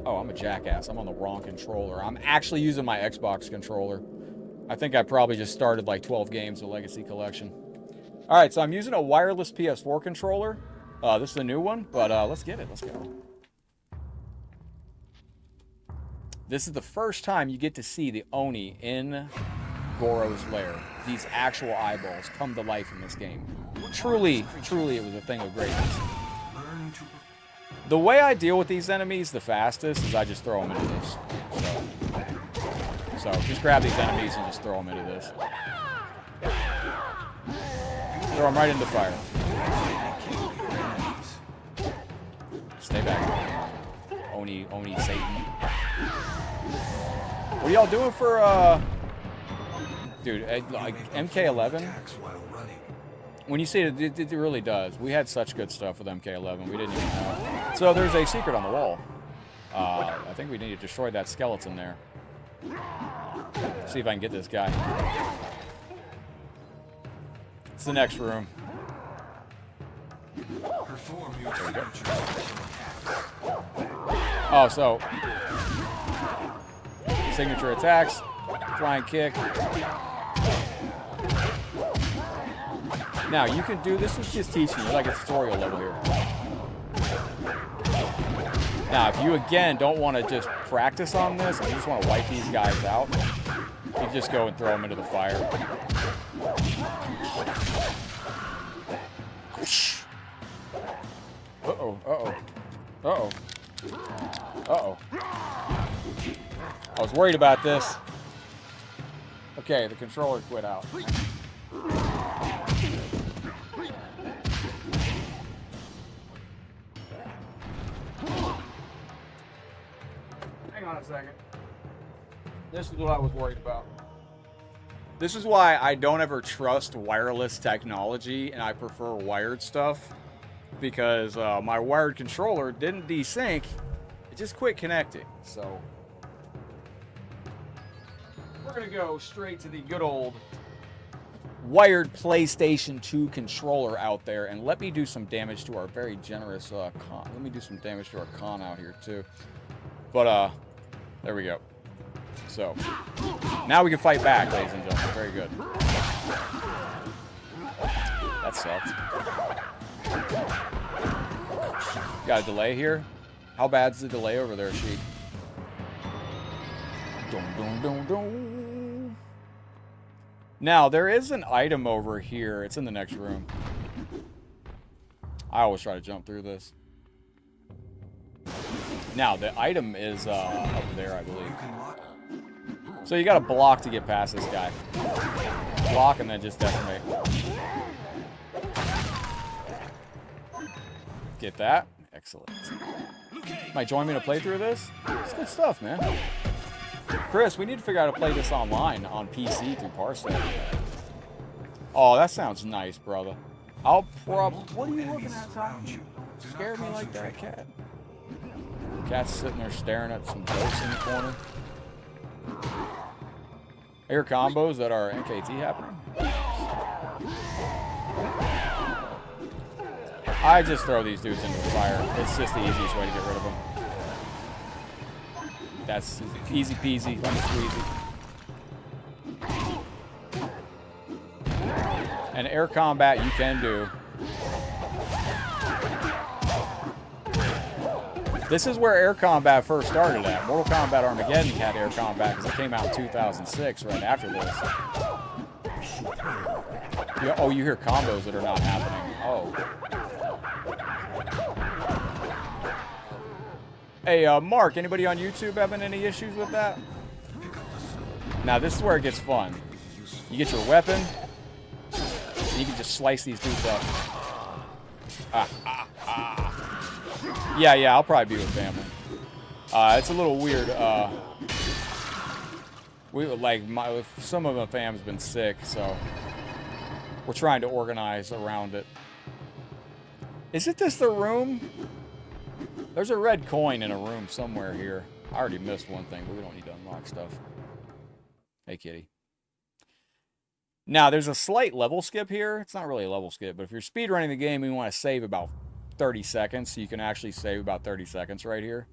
Oh, I'm a jackass. I'm on the wrong controller. I'm actually using my Xbox controller. I think I probably just started like 12 games of Legacy Collection. All right, so I'm using a wireless PS4 controller. This is a new one, but let's get it. Let's go. This is the first time you get to see the Oni in Goro's lair. These actual eyeballs come to life in this game. Truly, truly, it was a thing of greatness. The way I deal with these enemies the fastest is I just throw them into this. So just grab these enemies and just throw them into this. Throw them right into fire. Stay back. Oni Satan. What are y'all doing for, dude, like MK11? When you see it, it really does. We had such good stuff with MK11. We didn't even know. So there's a secret on the wall. I think we need to destroy that skeleton there. See if I can get this guy. It's the next room. Oh, so signature attacks, flying kick. Now you can do this. Is just teaching you like a tutorial level here. Now, if you again don't want to just practice on this, and you just want to wipe these guys out, you just go and throw them into the fire. Uh-oh, uh-oh, uh-oh, uh-oh. I was worried about this. Okay, the controller quit out. Hang on a second. This is what I was worried about. This is why I don't ever trust wireless technology and I prefer wired stuff. Because my wired controller didn't desync, it just quit connecting. So we're gonna go straight to the good old wired PlayStation 2 controller out there, and let me do some damage to our very generous con. Let me do some damage to our con out here too. But there we go. So now we can fight back, ladies and gentlemen. Very good. That sucked. Got a delay here? How bad's the delay over there, Sheik? Now, there is an item over here. It's in the next room. I always try to jump through this. Now, the item is over there, I believe. So you got to block to get past this guy. Block and then just decimate. Get that? Excellent. Might join me in a playthrough of this? It's good stuff, man. Chris, we need to figure out how to play this online on PC through Parsec. Oh, that sounds nice, brother. I'll what are you looking at, Tom? Scared me like that, cat. Cat's sitting there staring at some ghosts in the corner. Air combos that are NKT happening. I just throw these dudes into the fire. It's just the easiest way to get rid of them. That's easy peasy, lemon squeezy. And air combat you can do. This is where air combat first started at. Mortal Kombat Armageddon had air combat because it came out in 2006, right after this. Oh, you hear combos that are not happening. Oh. Hey, Mark, anybody on YouTube having any issues with that? Now, this is where it gets fun. You get your weapon, and you can just slice these dudes up. Yeah, I'll probably be with family. It's a little weird. Some of the fam's been sick, so we're trying to organize around it. Isn't this the room? There's a red coin in a room somewhere here. I already missed one thing, but we don't need to unlock stuff. Hey, kitty. Now, there's a slight level skip here. It's not really a level skip, but if you're speedrunning the game, you want to save about 30 seconds, so you can actually save about 30 seconds right here.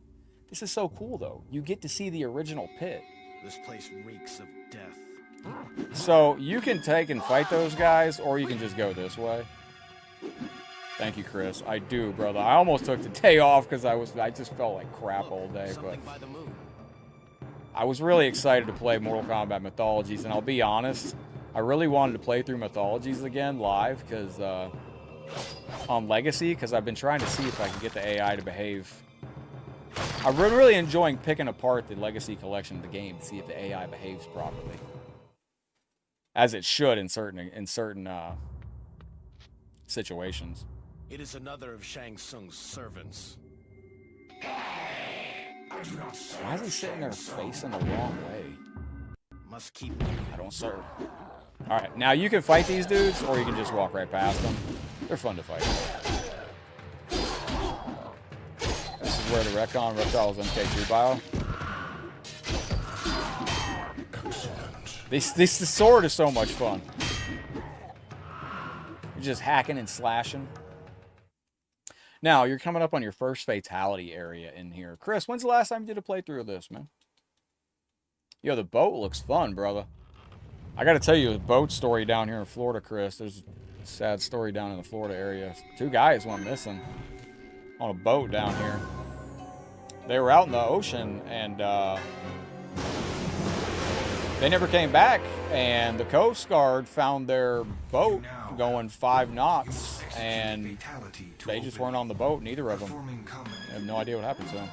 This is so cool, though. You get to see the original pit. This place reeks of death. So, you can take and fight those guys, or you can just go this way. Thank you, Chris. I do, brother. I almost took the day off because I just felt like crap all day, but I was really excited to play Mortal Kombat Mythologies, and I'll be honest, I really wanted to play through Mythologies again live because on Legacy, because I've been trying to see if I can get the AI to behave. I'm really enjoying picking apart the Legacy collection of the game to see if the AI behaves properly, as it should in certain situations. It is another of Shang Tsung's servants. Why is he sitting there facing the wrong way? Must keep. I don't serve. Alright, now you can fight these dudes, or you can just walk right past them. They're fun to fight. This is where the Recon Reptiles MK2 bio. This sword is so much fun. You're just hacking and slashing. Now, you're coming up on your first fatality area in here. Chris, when's the last time you did a playthrough of this, man? Yo, the boat looks fun, brother. I gotta tell you a boat story down here in Florida, Chris. There's a sad story down in the Florida area. 2 guys went missing on a boat down here. They were out in the ocean, and they never came back. And the Coast Guard found their boat going 5 knots, and they just weren't on the boat, neither of them. I have no idea what happened to them.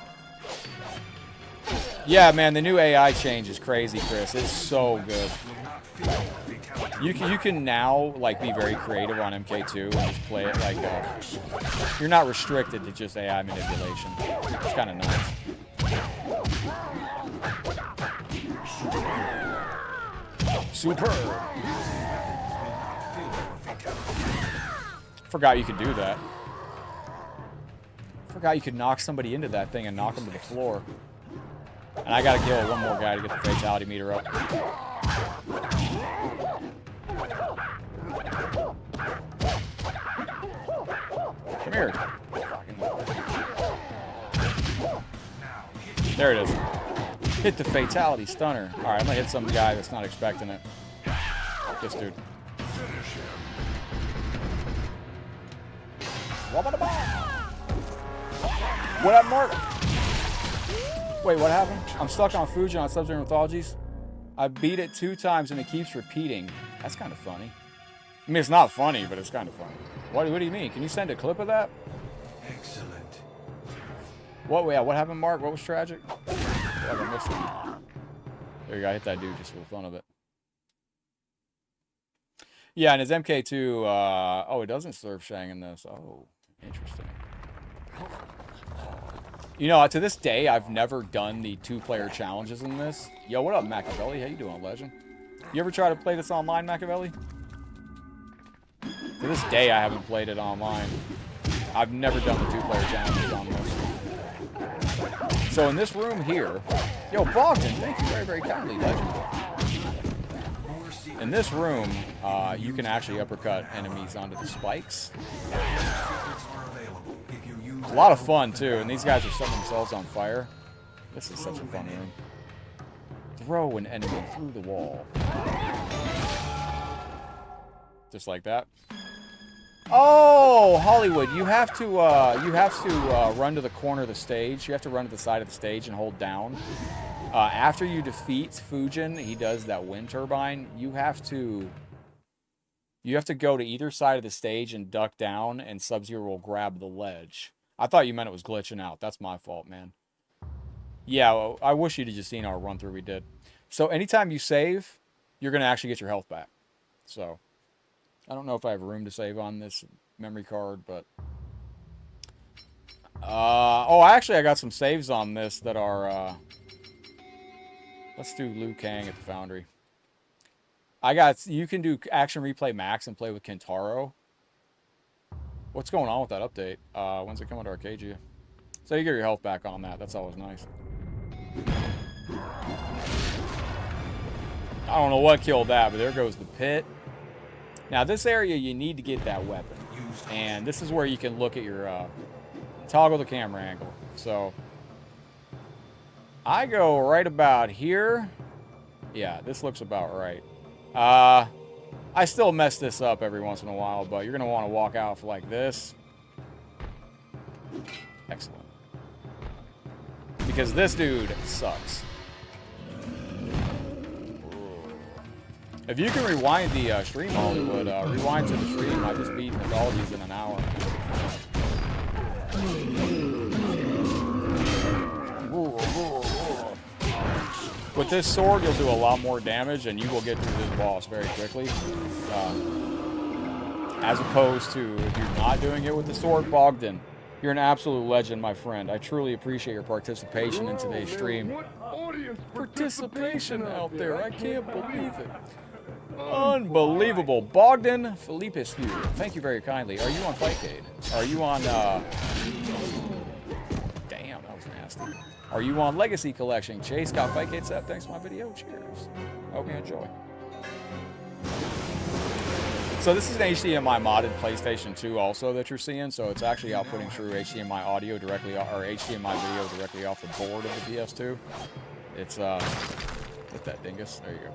Yeah, man, the new AI change is crazy, Chris. It's so good. You can now like be very creative on MK2 and just play it like you're not restricted to just AI manipulation. It's kind of nice. Super. Forgot you could do that. Forgot you could knock somebody into that thing and knock them to the floor. And I gotta kill one more guy to get the fatality meter up. Come here. There it is. Hit the fatality stunner. Alright, I'm gonna hit some guy that's not expecting it. This dude. What up, Mark? Wait, what happened? I'm stuck on Fujin on Sub-Zero Mythologies. I beat it 2 times and it keeps repeating. That's kind of funny. I mean, it's not funny, but it's kind of funny. What do you mean? Can you send a clip of that? Excellent. What? Yeah, what happened, Mark? What was tragic? I missed it. There you go. I hit that dude just for the fun of it. Yeah, and his MK2, oh, it doesn't serve Shang in this. Oh, interesting. You know, to this day, I've never done the 2-player challenges in this. Yo, what up, Machiavelli? How you doing, legend? You ever try to play this online, Machiavelli? To this day, I haven't played it online. I've never done the 2-player challenges on this. So in this room here... Yo, Bogdan, thank you very, very kindly, legend. In this room, you can actually uppercut enemies onto the spikes. It's a lot of fun, too, and these guys are setting themselves on fire. This is such a fun room. Throw an enemy through the wall. Just like that. Oh, Hollywood, you have to run to the corner of the stage. You have to run to the side of the stage and hold down. After you defeat Fujin, he does that wind turbine. You have to go to either side of the stage and duck down, and Sub-Zero will grab the ledge. I thought you meant it was glitching out. That's my fault, man. Yeah, well, I wish you'd have just seen our run through we did. So anytime you save, you're gonna actually get your health back. So I don't know if I have room to save on this memory card, but oh, actually I got some saves on this that are let's do Liu Kang at the Foundry. You can do Action Replay Max and play with Kentaro. What's going on with that update? When's it coming to Arcadia? So you get your health back on that. That's always nice. I don't know what killed that, but there goes the pit. Now, this area, you need to get that weapon. And this is where you can look at your... toggle the camera angle. So, I go right about here. Yeah, this looks about right. I still mess this up every once in a while, but you're going to want to walk out for like this. Excellent. Because this dude sucks. If you can rewind the stream, Hollywood, rewind to the stream. I just beat Mythologies in an hour. With this sword, you'll do a lot more damage, and you will get through this boss very quickly. As opposed to if you're not doing it with the sword, Bogdan. You're an absolute legend, my friend. I truly appreciate your participation in today's stream. Participation out there. I can't believe it. Unbelievable. Bogdan Filipescu. Thank you very kindly. Are you on Fightcade? Are you on, damn, that was nasty. Are you on Legacy Collection? Chase got Fightcade set. Thanks for my video. Cheers. Hope you enjoy. So this is an HDMI modded PlayStation 2 also that you're seeing. So it's actually outputting through HDMI audio directly, or HDMI video directly off the board of the PS2. It's, get that dingus. There you go.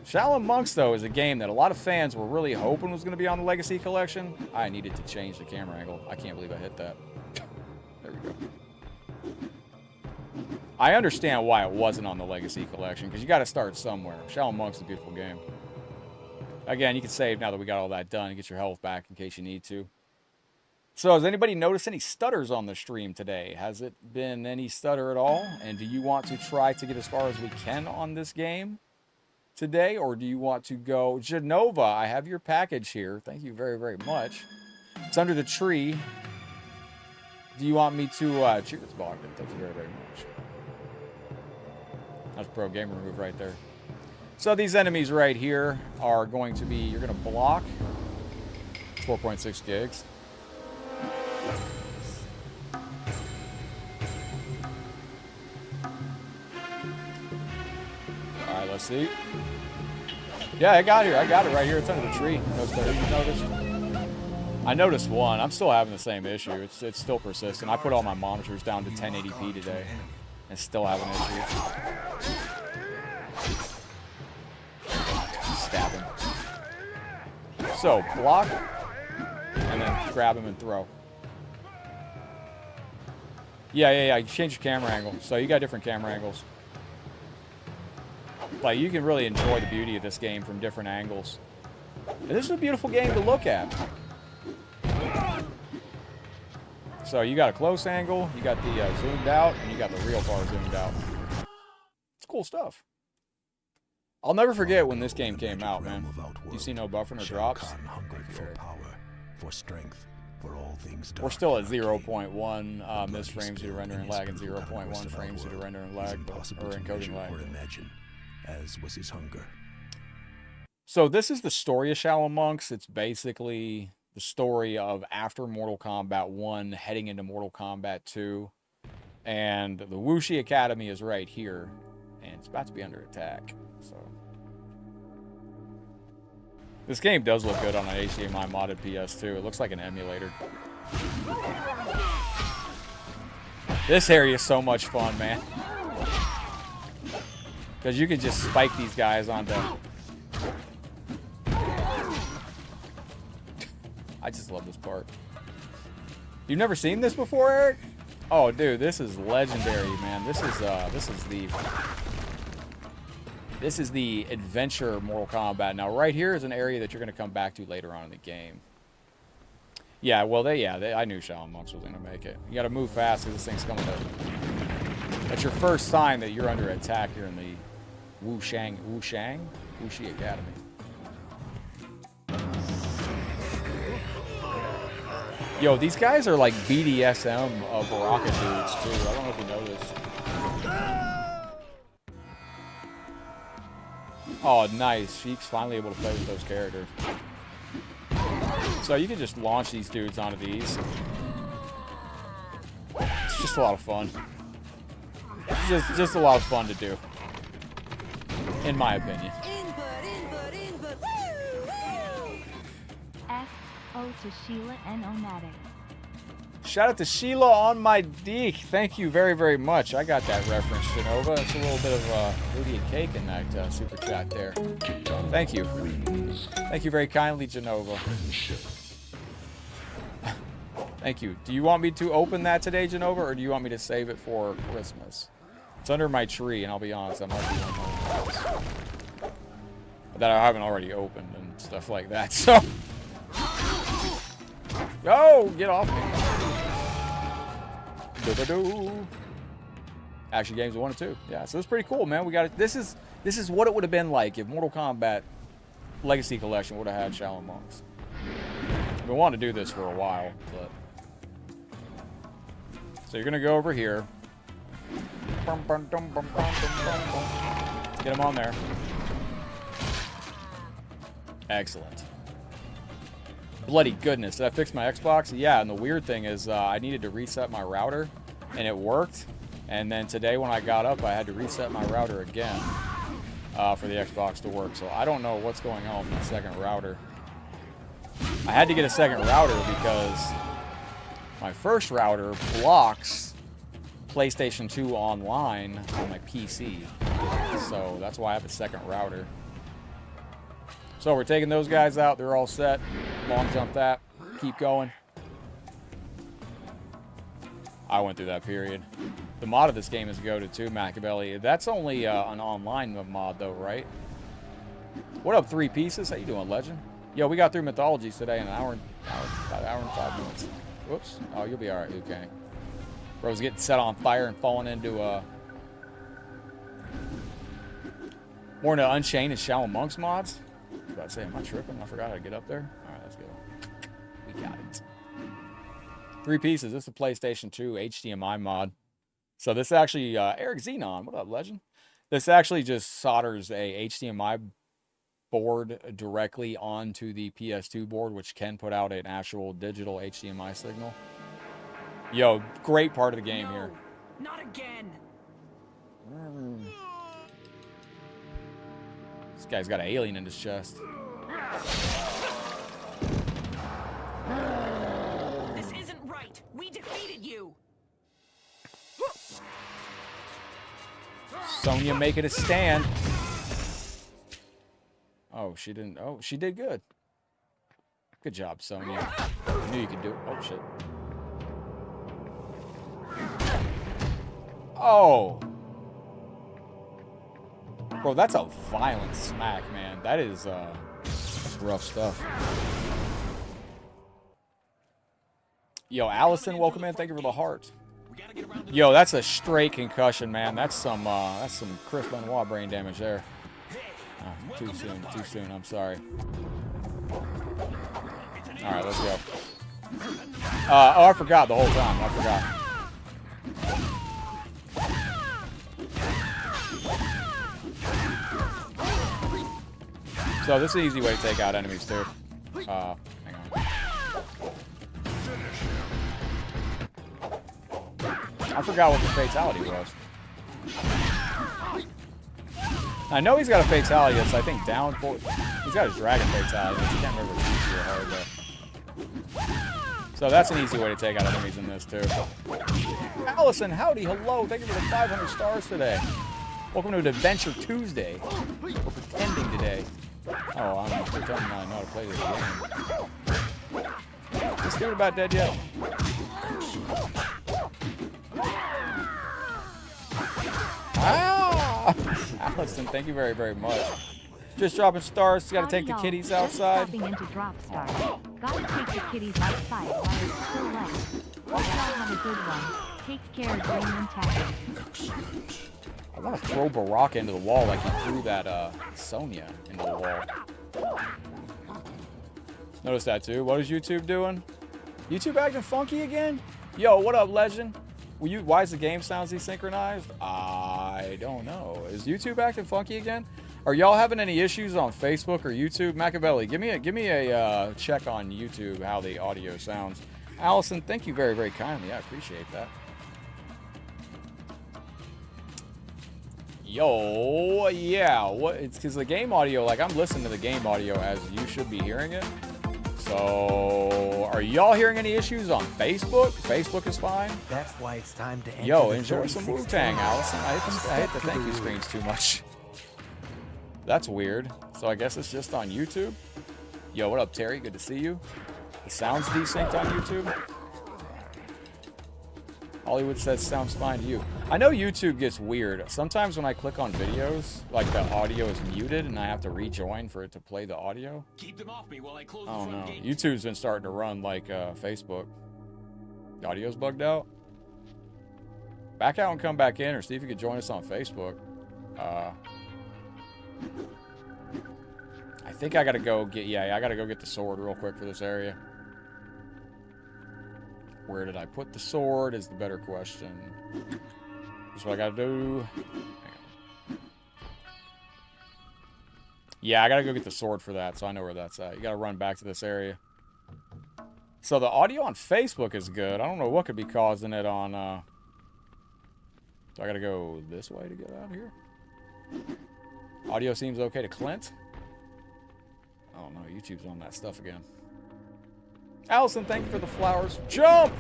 Shaolin Monks, though, is a game that a lot of fans were really hoping was going to be on the Legacy Collection. I needed to change the camera angle. I can't believe I hit that. There we go. I understand why it wasn't on the Legacy Collection, because you got to start somewhere. Shaolin Monks is a beautiful game. Again, you can save now that we got all that done and get your health back in case you need to. So, has anybody noticed any stutters on the stream today? Has it been any stutter at all? And do you want to try to get as far as we can on this game today? Or do you want to go... Genova, I have your package here. Thank you very, very much. It's under the tree. Do you want me to... cheers, Bogdan. Thank you very, very much. That's pro gamer move right there. So these enemies right here are going to be... You're going to block. 4.6 gigs. Alright, let's see. Yeah, I got it right here. It's under the tree. You noticed? I noticed one. I'm still having the same issue. It's still persistent. I put all my monitors down to 1080p today and still having issues. Stab him. So, block and then grab him and throw. Yeah. You change your camera angle. So you got different camera angles. Like, you can really enjoy the beauty of this game from different angles. And this is a beautiful game to look at. So you got a close angle, you got the zoomed out, and you got the real far zoomed out. It's cool stuff. I'll never forget when this game came out, man. You see no buffering or drops? Hungered for power, for strength, for all things dark. We're still at 0.1 missed frames due to rendering lag and 0.1 frames due to rendering lag or encoding lag. Imagine, as was his hunger. So this is the story of Shaolin Monks. It's basically the story of after Mortal Kombat 1 heading into Mortal Kombat 2. And the Wuxi Academy is right here. And it's about to be under attack. So this game does look good on an HDMI modded PS2. It looks like an emulator. This area is so much fun, man. Because you can just spike these guys onto... I just love this part. You've never seen this before, Eric? Oh, dude, this is legendary, man. This is the adventure Mortal Kombat. Now, right here is an area that you're going to come back to later on in the game. Yeah, well, I knew Shaolin Monks was going to make it. You got to move fast because this thing's coming to... That's your first sign that you're under attack here in the Wuxi Academy. Yo, these guys are like BDSM of Baraka dudes, too. I don't know if you know this. Oh, nice. Sheik's finally able to play with those characters. So you can just launch these dudes onto these. It's just a lot of fun. Just a lot of fun to do. In my opinion. S.O. to Sheila and Onatic. Shout out to Sheila on my deek. Thank you very, very much. I got that reference, Genova. It's a little bit of booty and cake in that super chat there. Thank you. Thank you very kindly, Genova. Thank you. Do you want me to open that today, Genova, or do you want me to save it for Christmas? It's under my tree, and I'll be honest, that might be one of those that I haven't already opened and stuff like that, so... Go! Get off me. Action games 1 and 2. Yeah, so it's pretty cool, man. We got it. This is what it would have been like if Mortal Kombat Legacy Collection would have had Shaolin Monks. We wanted to do this for a while, but so you're gonna go over here. Get him on there. Excellent. Bloody goodness, did I fix my Xbox? Yeah, and the weird thing is I needed to reset my router, and it worked. And then today when I got up, I had to reset my router again for the Xbox to work. So I don't know what's going on with my second router. I had to get a second router because my first router blocks PlayStation 2 online on my PC. So that's why I have a second router. So we're taking those guys out. They're all set. Long jump that. Keep going. I went through that period. The mod of this game is Goated too, Machiavelli. That's only an online mod though, right? What up, 3 Pieces? How you doing, legend? Yo, we got through Mythologies today in about an hour and 5 minutes. Whoops. Oh, you'll be all right, okay. Bro's getting set on fire and falling into more into Unchained and Shaolin Monks mods. I was about to say, am I tripping? I forgot how to get up there. All right, let's go. We got it. 3 Pieces. This is a PlayStation 2 HDMI mod. So this actually, Eric Xenon, what up, legend? This actually just solders a HDMI board directly onto the PS2 board, which can put out an actual digital HDMI signal. Yo, great part of the game here. Not again. This guy's got an alien in his chest. This isn't right. We defeated you. Sonya making a stand. Oh, she didn't. Oh, she did good. Good job, Sonya. I knew you could do it. Oh, shit. Oh. Bro, that's a violent smack, man. That is, that's rough stuff. Yo, Allison, welcome in. Thank you for the heart. Yo, that's a straight concussion, man. That's some Chris Benoit brain damage there. Too soon. I'm sorry. All right, let's go. Oh, I forgot the whole time. I forgot. So this is an easy way to take out enemies too. Hang on. I forgot what the fatality was. I know he's got a fatality that's, I think, down for... He's got a dragon fatality. I can't remember if it's easy or hard, though. So that's an easy way to take out enemies in this, too. Allison, howdy, hello. Thank you for the 500 stars today. Welcome to Adventure Tuesday. We're pretending today. Oh, I'm pretending I know how to play this game. Is this dude about dead yet? Ah! Allison, thank you very, very much. Just dropping stars. Got to take the kitties outside. Stopping into drop stars. Gotta take the kitties outside while it's still left. Hope y'all have a good one. Take care, Green and Tacky. I want to throw Baraka into the wall like he threw that Sonya into the wall. Notice that too. What is YouTube doing? YouTube acting funky again? Yo, what up, legend? Why is the game sounds desynchronized? I don't know. Is YouTube acting funky again? Are y'all having any issues on Facebook or YouTube? Machiavelli, give me a check on YouTube how the audio sounds. Allison, thank you very, very kindly. I appreciate that. Yo, yeah. What? It's because the game audio, like I'm listening to the game audio as you should be hearing it. So, are y'all hearing any issues on Facebook? Facebook is fine. That's why it's time to end. Yo, enjoy some Wu-Tang, Allison. I hit the thank you screens too much. That's weird. So I guess it's just on YouTube. Yo, what up, Terry? Good to see you. The sound's desynced on YouTube. Hollywood says sounds fine to you. I know YouTube gets weird. Sometimes when I click on videos, like the audio is muted and I have to rejoin for it to play the audio. Keep them off me while I close I don't the know. front gate. YouTube's been starting to run like Facebook. The audio's bugged out. Back out and come back in, or see if you could join us on Facebook. I think I gotta go get, I gotta go get the sword real quick for this area. Where did I put the sword is the better question. That's what I gotta do. Hang on. Yeah, I gotta go get the sword for that, so I know where that's at. You gotta run back to this area. So the audio on Facebook is good. I don't know what could be causing it on, so I gotta go this way to get out of here. Audio seems okay to Clint. Oh no, YouTube's on that stuff again. Allison, thank you for the flowers. Jump!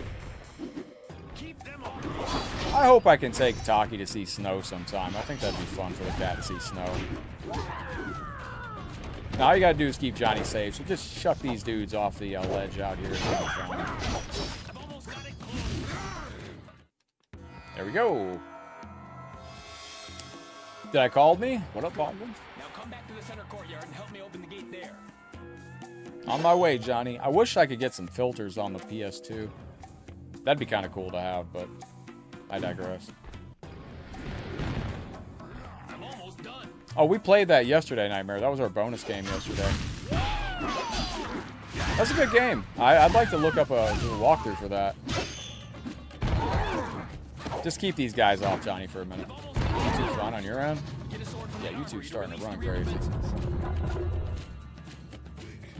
I hope I can take Taki to see snow sometime. I think that'd be fun for the cat to see snow. Now all you gotta do is keep Johnny safe. So just shuck these dudes off the ledge out here. There we go. Did I call me? What up, Baldwin? Now come back to the center courtyard and help me open the gate there. On my way, Johnny. I wish I could get some filters on the PS2. That'd be kind of cool to have, but I digress. I'm almost done. Oh, we played that yesterday, Nightmare. That was our bonus game yesterday. That's a good game. I'd like to look up a walkthrough for that. Just keep these guys off, Johnny, for a minute. YouTube's fine on your end? Yeah, YouTube's starting to run crazy.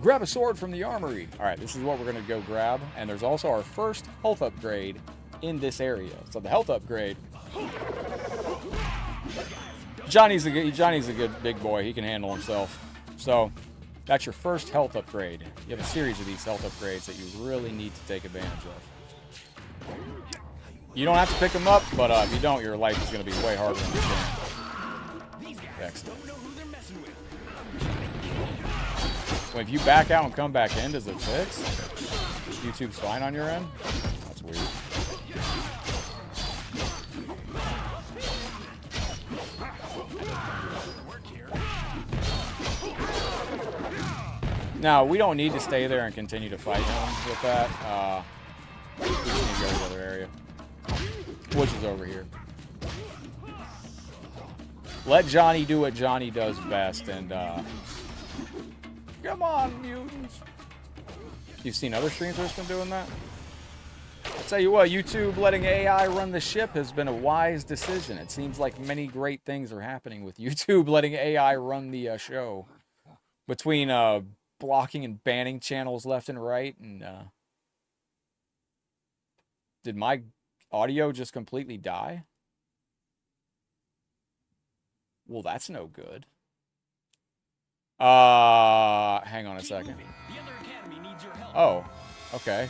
Grab a sword from the armory. All right, this is what we're going to go grab. And there's also our first health upgrade in this area. So the health upgrade. Johnny's a good big boy. He can handle himself. So that's your first health upgrade. You have a series of these health upgrades that you really need to take advantage of. You don't have to pick them up, but if you don't, your life is going to be way harder than you think. Excellent. Well, if you back out and come back in, does it fix? YouTube's fine on your end? That's weird. Now, we don't need to stay there and continue to fight him with that. area. Which is over here. Let Johnny do what Johnny does best, and, come on, mutants. You've seen other streamers been doing that? I'll tell you what, YouTube letting AI run the ship has been a wise decision. It seems like many great things are happening with YouTube letting AI run the show. Between blocking and banning channels left and right, and did my audio just completely die? Well, that's no good. Hang on a second. Oh, okay.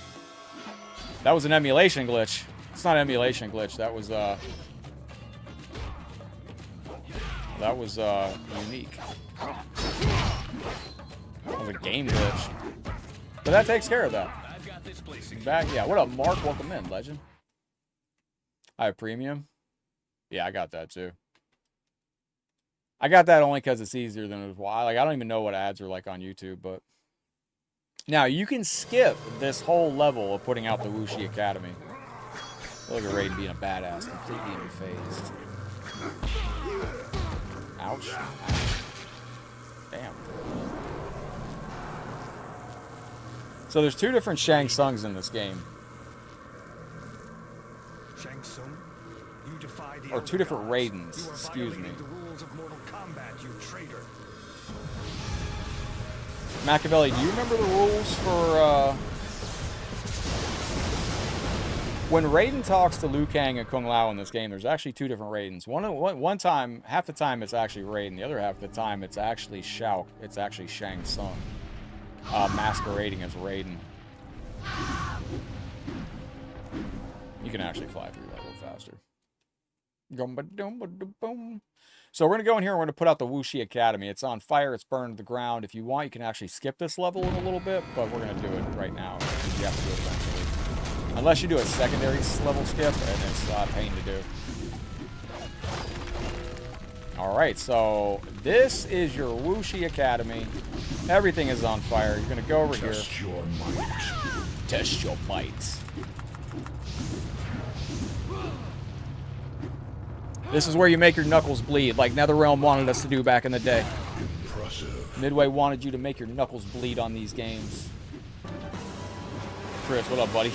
That was an emulation glitch. It's not an emulation glitch. That was unique. That was a game glitch. But that takes care of that. Back, yeah. What up, Mark? Welcome in, legend. I have premium. Yeah, I got that too. I got that only because it's easier than it was. Like, I don't even know what ads are like on YouTube, but now you can skip this whole level of putting out the Wuxi Academy. Look at Raiden being a badass, completely unfazed. Ouch. Ouch. Damn. So there's two different Shang Tsungs in this game. Shang Tsung, you defy the Or two different Raidens, You are excuse me. violating the rules of Mortal Kombat, you traitor. Machiavelli, do you remember the rules for, when Raiden talks to Liu Kang and Kung Lao in this game, there's actually two different Raidens. One time, half the time it's actually Raiden. The other half of the time it's actually It's actually Shang Tsung. Masquerading as Raiden. You can actually fly through that a little faster. So we're going to go in here and we're going to put out the Wuxi Academy. It's on fire. It's burned to the ground. If you want, you can actually skip this level in a little bit, but we're going to do it right now. You have to do it eventually. Unless you do a secondary level skip, and it's a pain to do. Alright, so this is your Wuxi Academy. Everything is on fire. You're going to go over here. Test your might. Test your might. This is where you make your knuckles bleed, like NetherRealm wanted us to do back in the day. Impressive. Midway wanted you to make your knuckles bleed on these games. Chris, what up, buddy?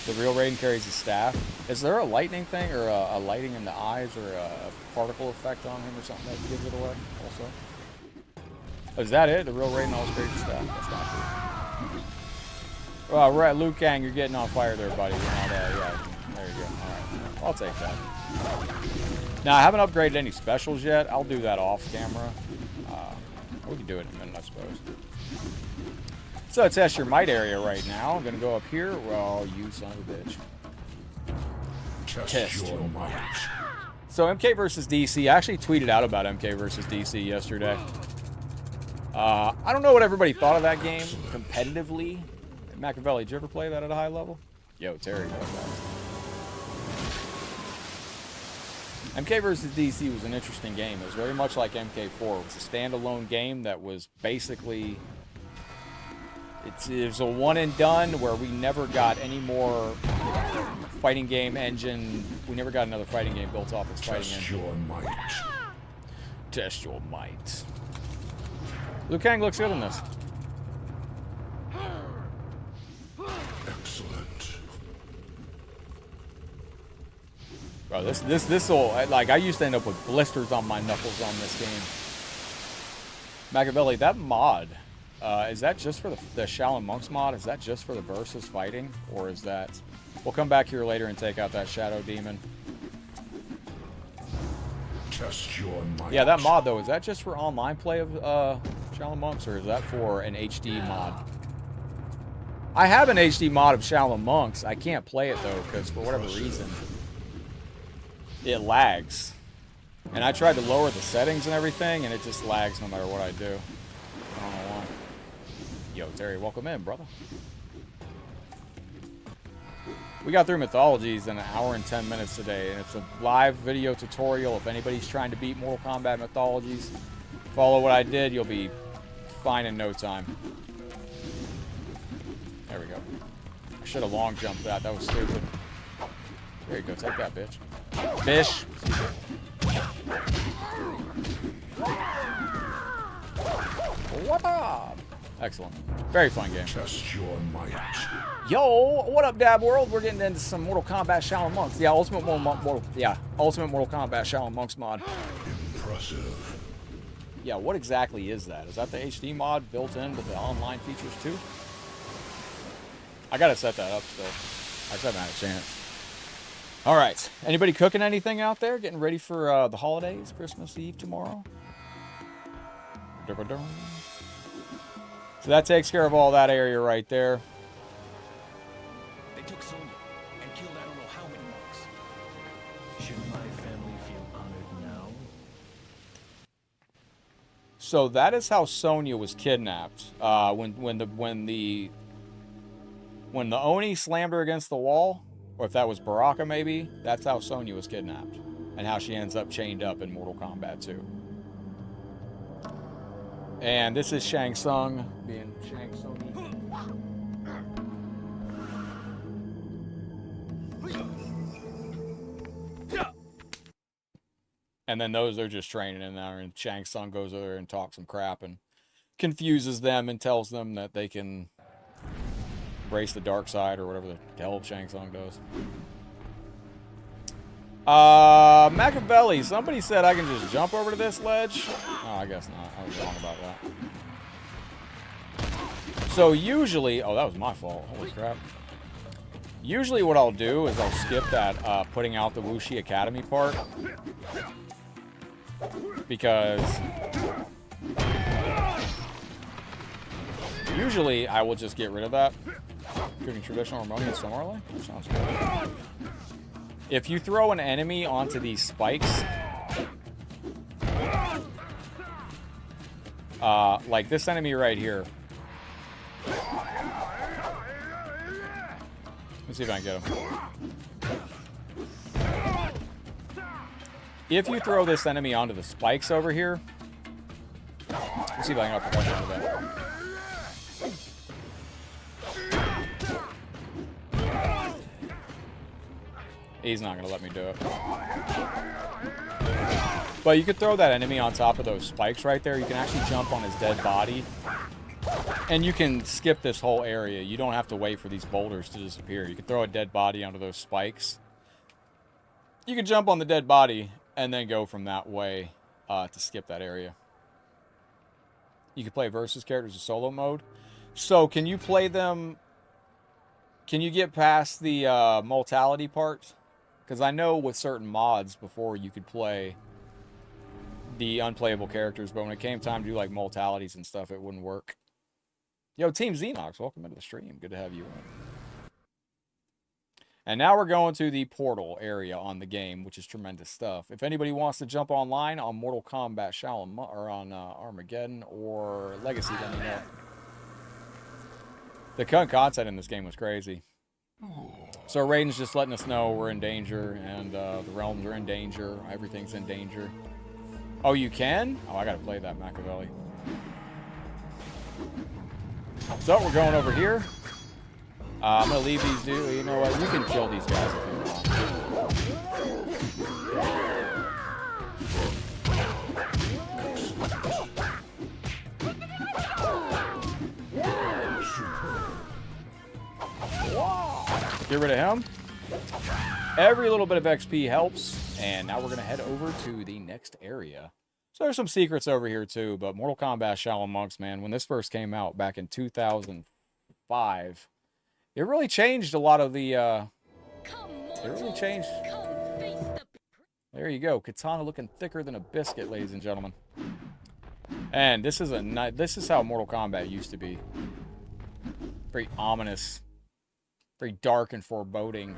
The real Raiden carries a staff. Is there a lightning thing, or a lighting in the eyes, or a particle effect on him, or something that gives it away, also? Oh, is that it? The real Raiden always carries a staff? That's not true. Well, right, Liu Kang, you're getting on fire there, buddy. You're not, yeah. There you go. Alright, I'll take that. Now, I haven't upgraded any specials yet. I'll do that off camera. We can do it in a minute, I suppose. So, test your might area right now. I'm going to go up here. Well, you son of a bitch. Test your might. So, MK versus DC. I actually tweeted out about MK versus DC yesterday. I don't know what everybody thought of that game competitively. Machiavelli, did you ever play that at a high level? Yo, Terry does that. MK vs. DC was an interesting game. It was very much like MK4. It was a standalone game that was basically... It was a one and done where we never got any more fighting game engine. We never got another fighting game built off its fighting engine. Test your might. Test your might. Liu Kang looks good in this. Excellent. Bro, this will, like, I used to end up with blisters on my knuckles on this game. Machiavelli, that mod, is that just for the Shaolin Monks mod? Is that just for the versus fighting? Or is that... We'll come back here later and take out that Shadow Demon. Test your might. Yeah, that mod, though, is that just for online play of Shaolin Monks? Or is that for an HD mod? I have an HD mod of Shaolin Monks. I can't play it, though, because for whatever reason, it lags. And I tried to lower the settings and everything, and it just lags no matter what I do. I don't know why. Yo, Terry, welcome in, brother. We got through Mythologies in 1 hour and 10 minutes today, and it's a live video tutorial. If anybody's trying to beat Mortal Kombat Mythologies, follow what I did, you'll be fine in no time. There we go. Should have long jumped that. That was stupid. There you go. Take that, bitch. Bish. What up? Excellent. Very fun game. Test your might. Yo, what up, Dab World? We're getting into some Mortal Kombat Shaolin Monks. Yeah, Ultimate Mortal Kombat Shaolin Monks mod. Impressive. Yeah, what exactly is that? Is that the HD mod built into the online features too? I gotta set that up still. I just haven't had a chance. All right. Anybody cooking anything out there? Getting ready for the holidays? Christmas Eve tomorrow? So that takes care of all that area right there. They took Sonya and killed I don't know how many monks. Should my family feel honored now? So that is how Sonya was kidnapped. When the Oni slammed her against the wall, or if that was Baraka maybe, that's how Sonya was kidnapped, and how she ends up chained up in Mortal Kombat 2. And this is Shang Tsung being Shang Tsung. And then those are just training in there, and Shang Tsung goes over there and talks some crap and confuses them and tells them that they can embrace the dark side or whatever the hell Shang Tsung does. Machiavelli, somebody said I can just jump over to this ledge. Oh, I guess not. I was wrong about that. So usually, oh, that was my fault. Holy crap. Usually what I'll do is I'll skip that putting out the Wuxi Academy part. Because usually I will just get rid of that. Cooking traditional Harmonian Summerly? Sounds good. If you throw an enemy onto these spikes, like this enemy right here. Let's see if I can get him. If you throw this enemy onto the spikes over here, let's see if I can uppercut him with that. He's not going to let me do it. But you could throw that enemy on top of those spikes right there. You can actually jump on his dead body. And you can skip this whole area. You don't have to wait for these boulders to disappear. You can throw a dead body onto those spikes. You can jump on the dead body and then go from that way to skip that area. You can play versus characters in solo mode. So can you play them? Can you get past the mortality part? Because I know with certain mods before you could play the unplayable characters, but when it came time to do like mortalities and stuff, it wouldn't work. Yo, Team Xenox, welcome into the stream. Good to have you in. And now we're going to the portal area on the game, which is tremendous stuff. If anybody wants to jump online on Mortal Kombat Shaolin or on Armageddon or Legacy, let me know. The content in this game was crazy. So Raiden's just letting us know we're in danger, and the realms are in danger. Everything's in danger. Oh, you can? Oh, I gotta play that Machiavelli. So we're going over here. I'm gonna leave these dudes. You know what? You can kill these guys if you want. Get rid of him. Every little bit of XP helps. And now we're gonna head over to the next area. So there's some secrets over here too, but Mortal Kombat Shaolin Monks, man, when this first came out back in 2005, it really changed a lot of the, it really changed. There you go, katana looking thicker than a biscuit, ladies and gentlemen. And this is how Mortal Kombat used to be. Very ominous, very dark and foreboding.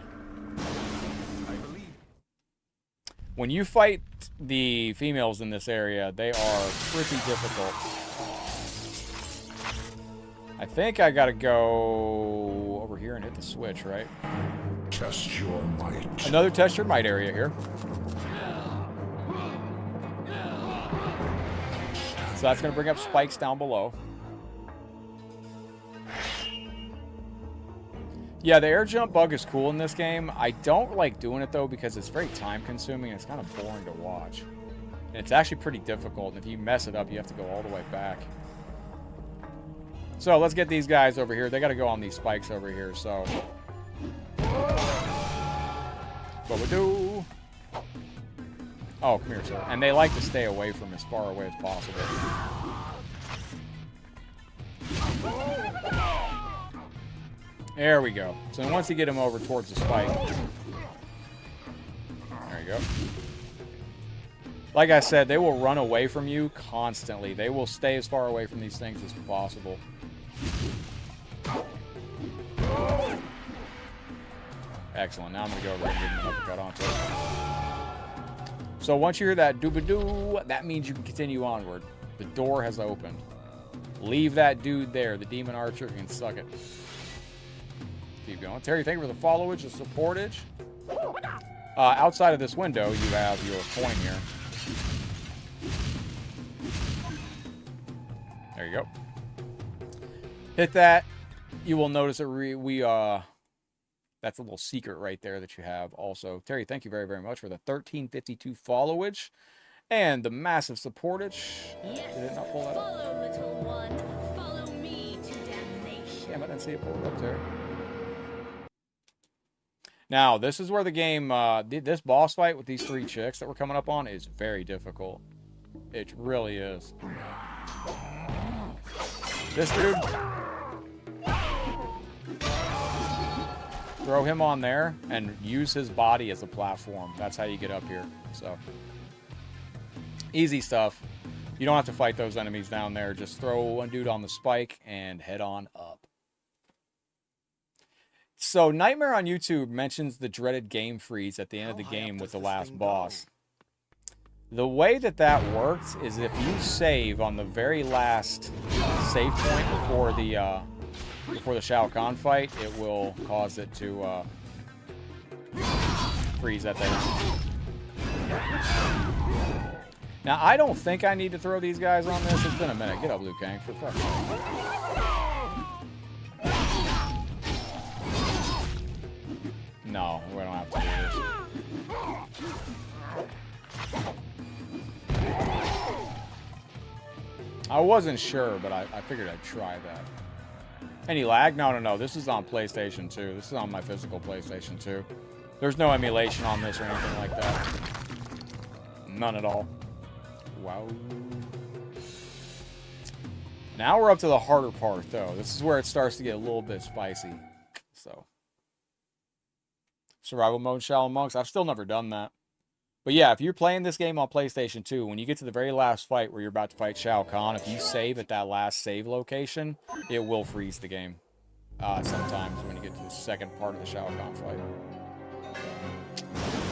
When you fight the females in this area, they are pretty difficult. I think I gotta go over here and hit the switch, right? Test your might. Another test your might area here. So that's gonna bring up spikes down below. Yeah, the air jump bug is cool in this game. I don't like doing it, though, because it's very time-consuming and it's kind of boring to watch. And it's actually pretty difficult, and if you mess it up, you have to go all the way back. So, let's get these guys over here. They got to go on these spikes over here, so... What we do? Oh, come here, sir. And they like to stay away from as far away as possible. There we go. So once you get him over towards the spike. There you go. Like I said, they will run away from you constantly. They will stay as far away from these things as possible. Excellent. Now I'm going to go over and give him an uppercut onto it. So once you hear that doo-ba-doo, that means you can continue onward. The door has opened. Leave that dude there. The demon archer can suck it. Keep going. Terry, thank you for the followage, the supportage. Outside of this window, you have your coin here. There you go. Hit that. You will notice that that's a little secret right there that you have also. Terry, thank you very, very much for the 1352 followage and the massive supportage. Yes. Did it not pull that up? Follow, little one. Follow me to damnation. Damn, I didn't see it pull it up there. Now, this is where the game, this boss fight with these 3 chicks that we're coming up on is very difficult. It really is. This dude... Throw him on there and use his body as a platform. That's how you get up here. So, easy stuff. You don't have to fight those enemies down there. Just throw one dude on the spike and head on up. So, Nightmare on YouTube mentions the dreaded game freeze at the end of the game with the last boss. The way that that works is if you save on the very last save point before the Shao Kahn fight, it will cause it to freeze at there. Now, I don't think I need to throw these guys on this. It's been a minute. Get up, Liu Kang, for fuck's sake. No, we don't have to do this. I wasn't sure, but I figured I'd try that. Any lag? No. This is on PlayStation 2. This is on my physical PlayStation 2. There's no emulation on this or anything like that. None at all. Wow. Now we're up to the harder part, though. This is where it starts to get a little bit spicy. So, survival mode, Shaolin Monks. I've still never done that. But yeah, if you're playing this game on PlayStation 2, when you get to the very last fight where you're about to fight Shao Kahn, if you save at that last save location, it will freeze the game. Sometimes when you get to the second part of the Shao Kahn fight.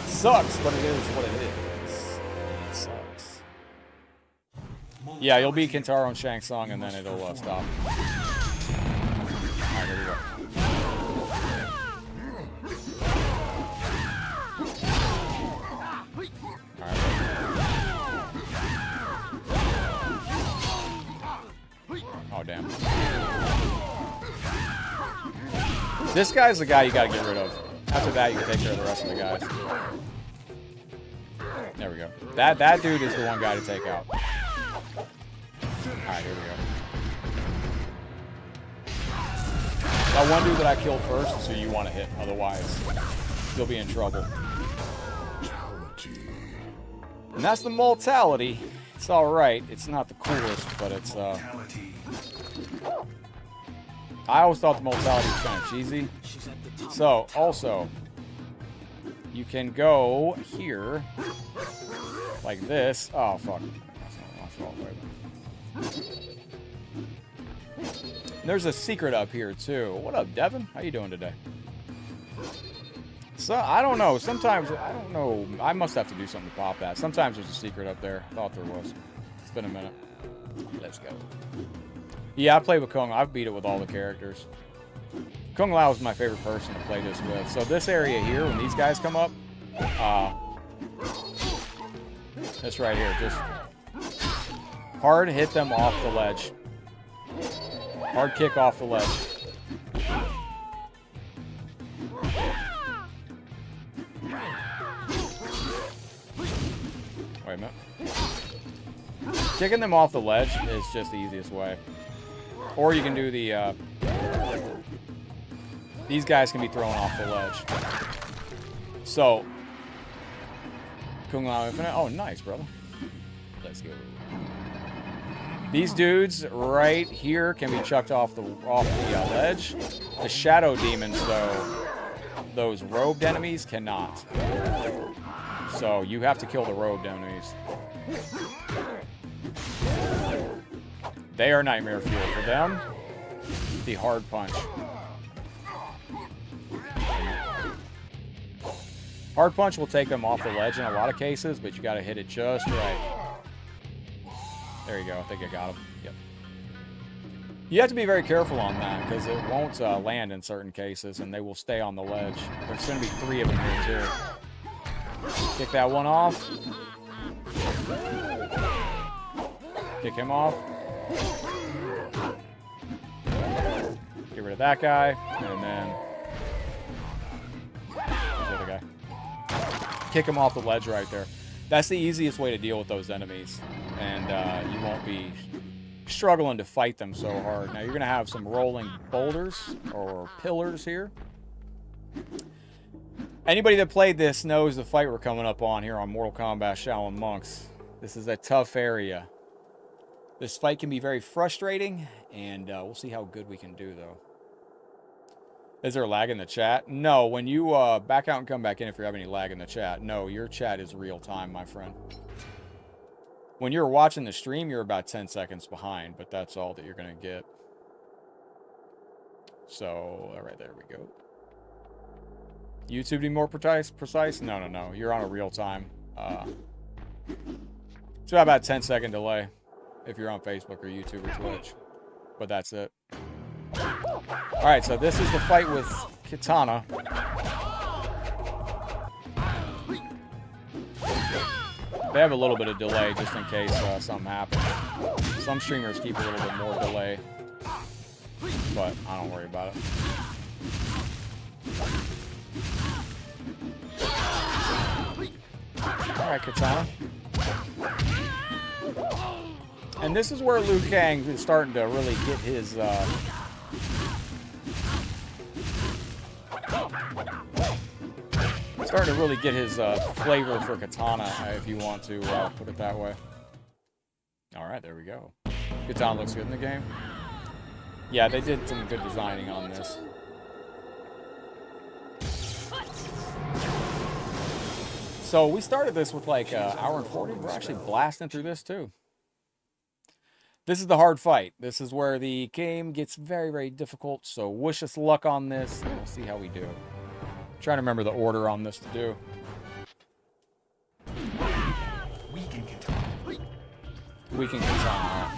Sucks, but it is what it is. It sucks. Yeah, you'll beat Kintaro and Shang Tsung, and then it'll stop. Alright, here we go. Oh, damn. This guy's the guy you gotta get rid of. After that, you can take care of the rest of the guys. There we go. That dude is the one guy to take out. Alright, here we go. That one dude that I killed first is who you want to hit. Otherwise, you'll be in trouble. And that's the mortality. It's alright. It's not the coolest, but it's, I always thought the mortality was kind of cheesy. So, also, you can go here, like this. Oh, fuck. That's not my fault. There's a secret up here, too. What up, Devin? How you doing today? So, I don't know. Sometimes, I don't know. I must have to do something to pop that. Sometimes there's a secret up there. I thought there was. It's been a minute. Let's go. Yeah, I play with Kung. I've beat it with all the characters. Kung Lao is my favorite person to play this with. So this area here, when these guys come up, this right here, just hard hit them off the ledge. Hard kick off the ledge. Kicking them off the ledge is just the easiest way. Or you can do the... these guys can be thrown off the ledge. So... Kung Lao Infinite. Oh, nice, brother. Let's go. These dudes right here can be chucked off the ledge. The Shadow Demons, though, those robed enemies cannot. So you have to kill the robed enemies. They are nightmare fuel for them. The hard punch. Hard punch will take them off the ledge in a lot of cases, but you got to hit it just right. There you go. I think I got him. Yep. You have to be very careful on that because it won't land in certain cases, and they will stay on the ledge. There's going to be 3 of them here too. Kick that one off. Kick him off. Get rid of that guy, and then where's the other guy? Kick him off the ledge right there. That's the easiest way to deal with those enemies, and you won't be struggling to fight them so hard. Now you're going to have some rolling boulders or pillars here. Anybody that played this knows the fight we're coming up on here on Mortal Kombat Shaolin Monks. This is a tough area. This fight can be very frustrating, and we'll see how good we can do, though. Is there lag in the chat? No, when you back out and come back in if you have any lag in the chat. No, your chat is real time, my friend. When you're watching the stream, you're about 10 seconds behind, but that's all that you're going to get. So, all right, there we go. YouTube to be more precise? No, no. You're on a real time. It's about a 10-second delay if you're on Facebook or YouTube or Twitch. But that's it. Alright, so this is the fight with Kitana. They have a little bit of delay just in case something happens. Some streamers keep a little bit more delay. But I don't worry about it. Alright, Kitana. And this is where Liu Kang is starting to really get his... starting to really get his flavor for Katana, if you want to put it that way. Alright, there we go. Katana looks good in the game. Yeah, they did some good designing on this. So we started this with like an hour and 40. We're actually blasting through this too. This is the hard fight. This is where the game gets very, very difficult. So wish us luck on this, and we'll see how we do. I'm trying to remember the order on this to do. Weaken Katana. Weaken Katana.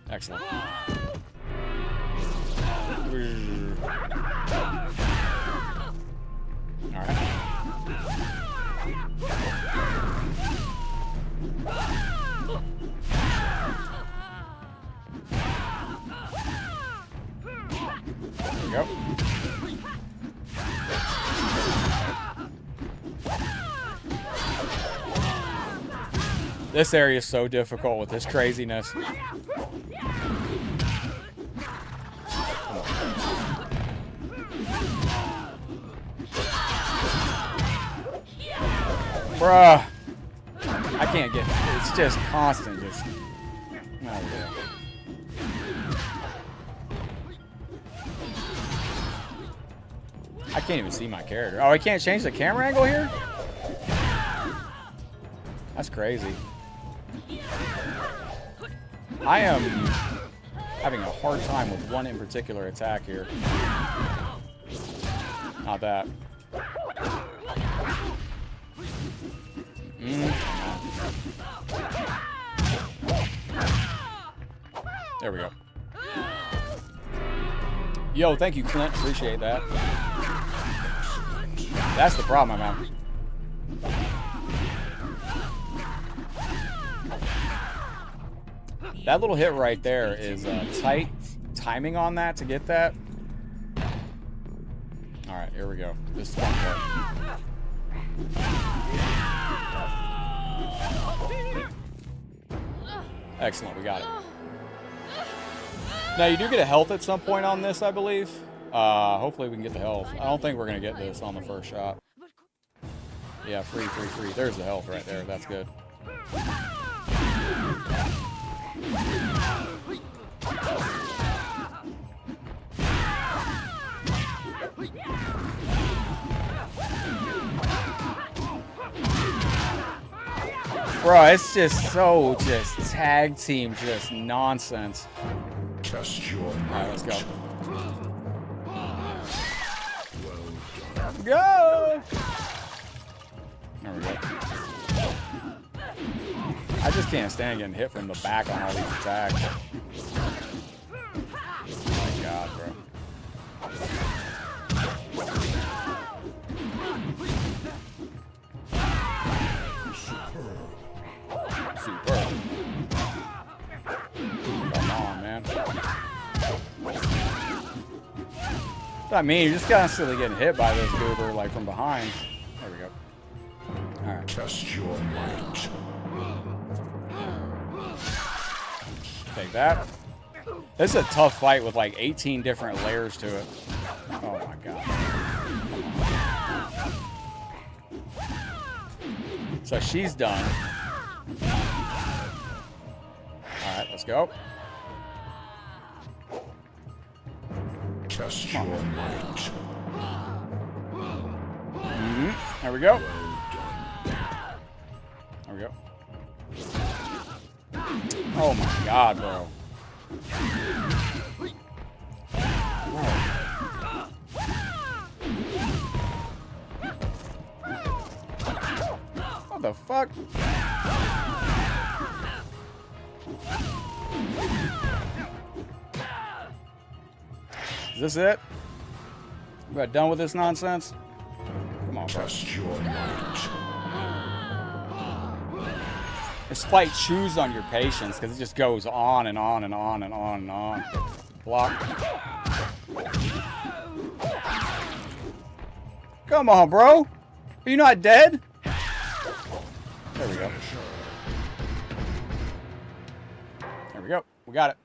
Excellent. Alright. There we go. This area is so difficult with this craziness. Bruh. I can't get it. It's just constant. Just. Oh, yeah. I can't even see my character. Oh, I can't change the camera angle here? That's crazy. I am having a hard time with one in particular attack here. Not that. There we go. Yo, thank you, Clint. Appreciate that. That's the problem I'm having. That little hit right there is tight timing on that to get that. All Alright, here we go. This is fun part. Excellent, we got it. Now, you do get a health at some point on this, I believe. Hopefully we can get the health. I don't think we're going to get this on the first shot. Yeah, free. There's the health right there. That's good. Bro, it's just so tag team, just nonsense. Test your might. Alright, let's go. Go! There we go. I just can't stand getting hit from the back on all these attacks. Oh my god, bro. Superb. Come on, man. I mean, you're just constantly getting hit by this goober, like, from behind. There we go. Alright. Test your might. Take that. This is a tough fight with, like, 18 different layers to it. Oh, my God. So she's done. Alright, let's go. Test your might. There we go. There we go. Oh my god, bro. What the fuck? Is this it? We got done with this nonsense? Come on, bro. Test your might. This fight chews on your patience because it just goes on and on and on and on and on. Block. Come on, bro. Are you not dead? There we go. There we go. We got it.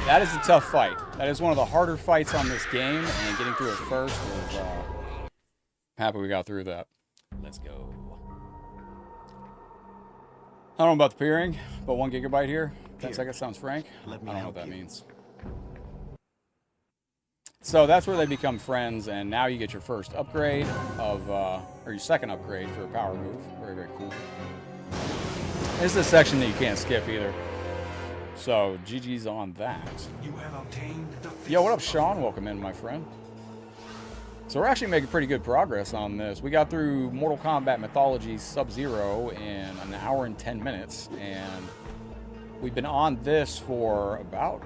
That is a tough fight. That is one of the harder fights on this game, and getting through it first is happy we got through that. Let's go. I don't know about the peering, but 1 gigabyte here. 10 seconds sounds frank. I don't know what that means. So that's where they become friends, and now you get your first upgrade of, or your second upgrade for a power move. Very, very cool. This is a section that you can't skip either. So, GG's on that. You have obtained the Yo, what up, Sean? Welcome in, my friend. So we're actually making pretty good progress on this. We got through Mortal Kombat Mythologies Sub-Zero in an hour and 10 minutes, and we've been on this for about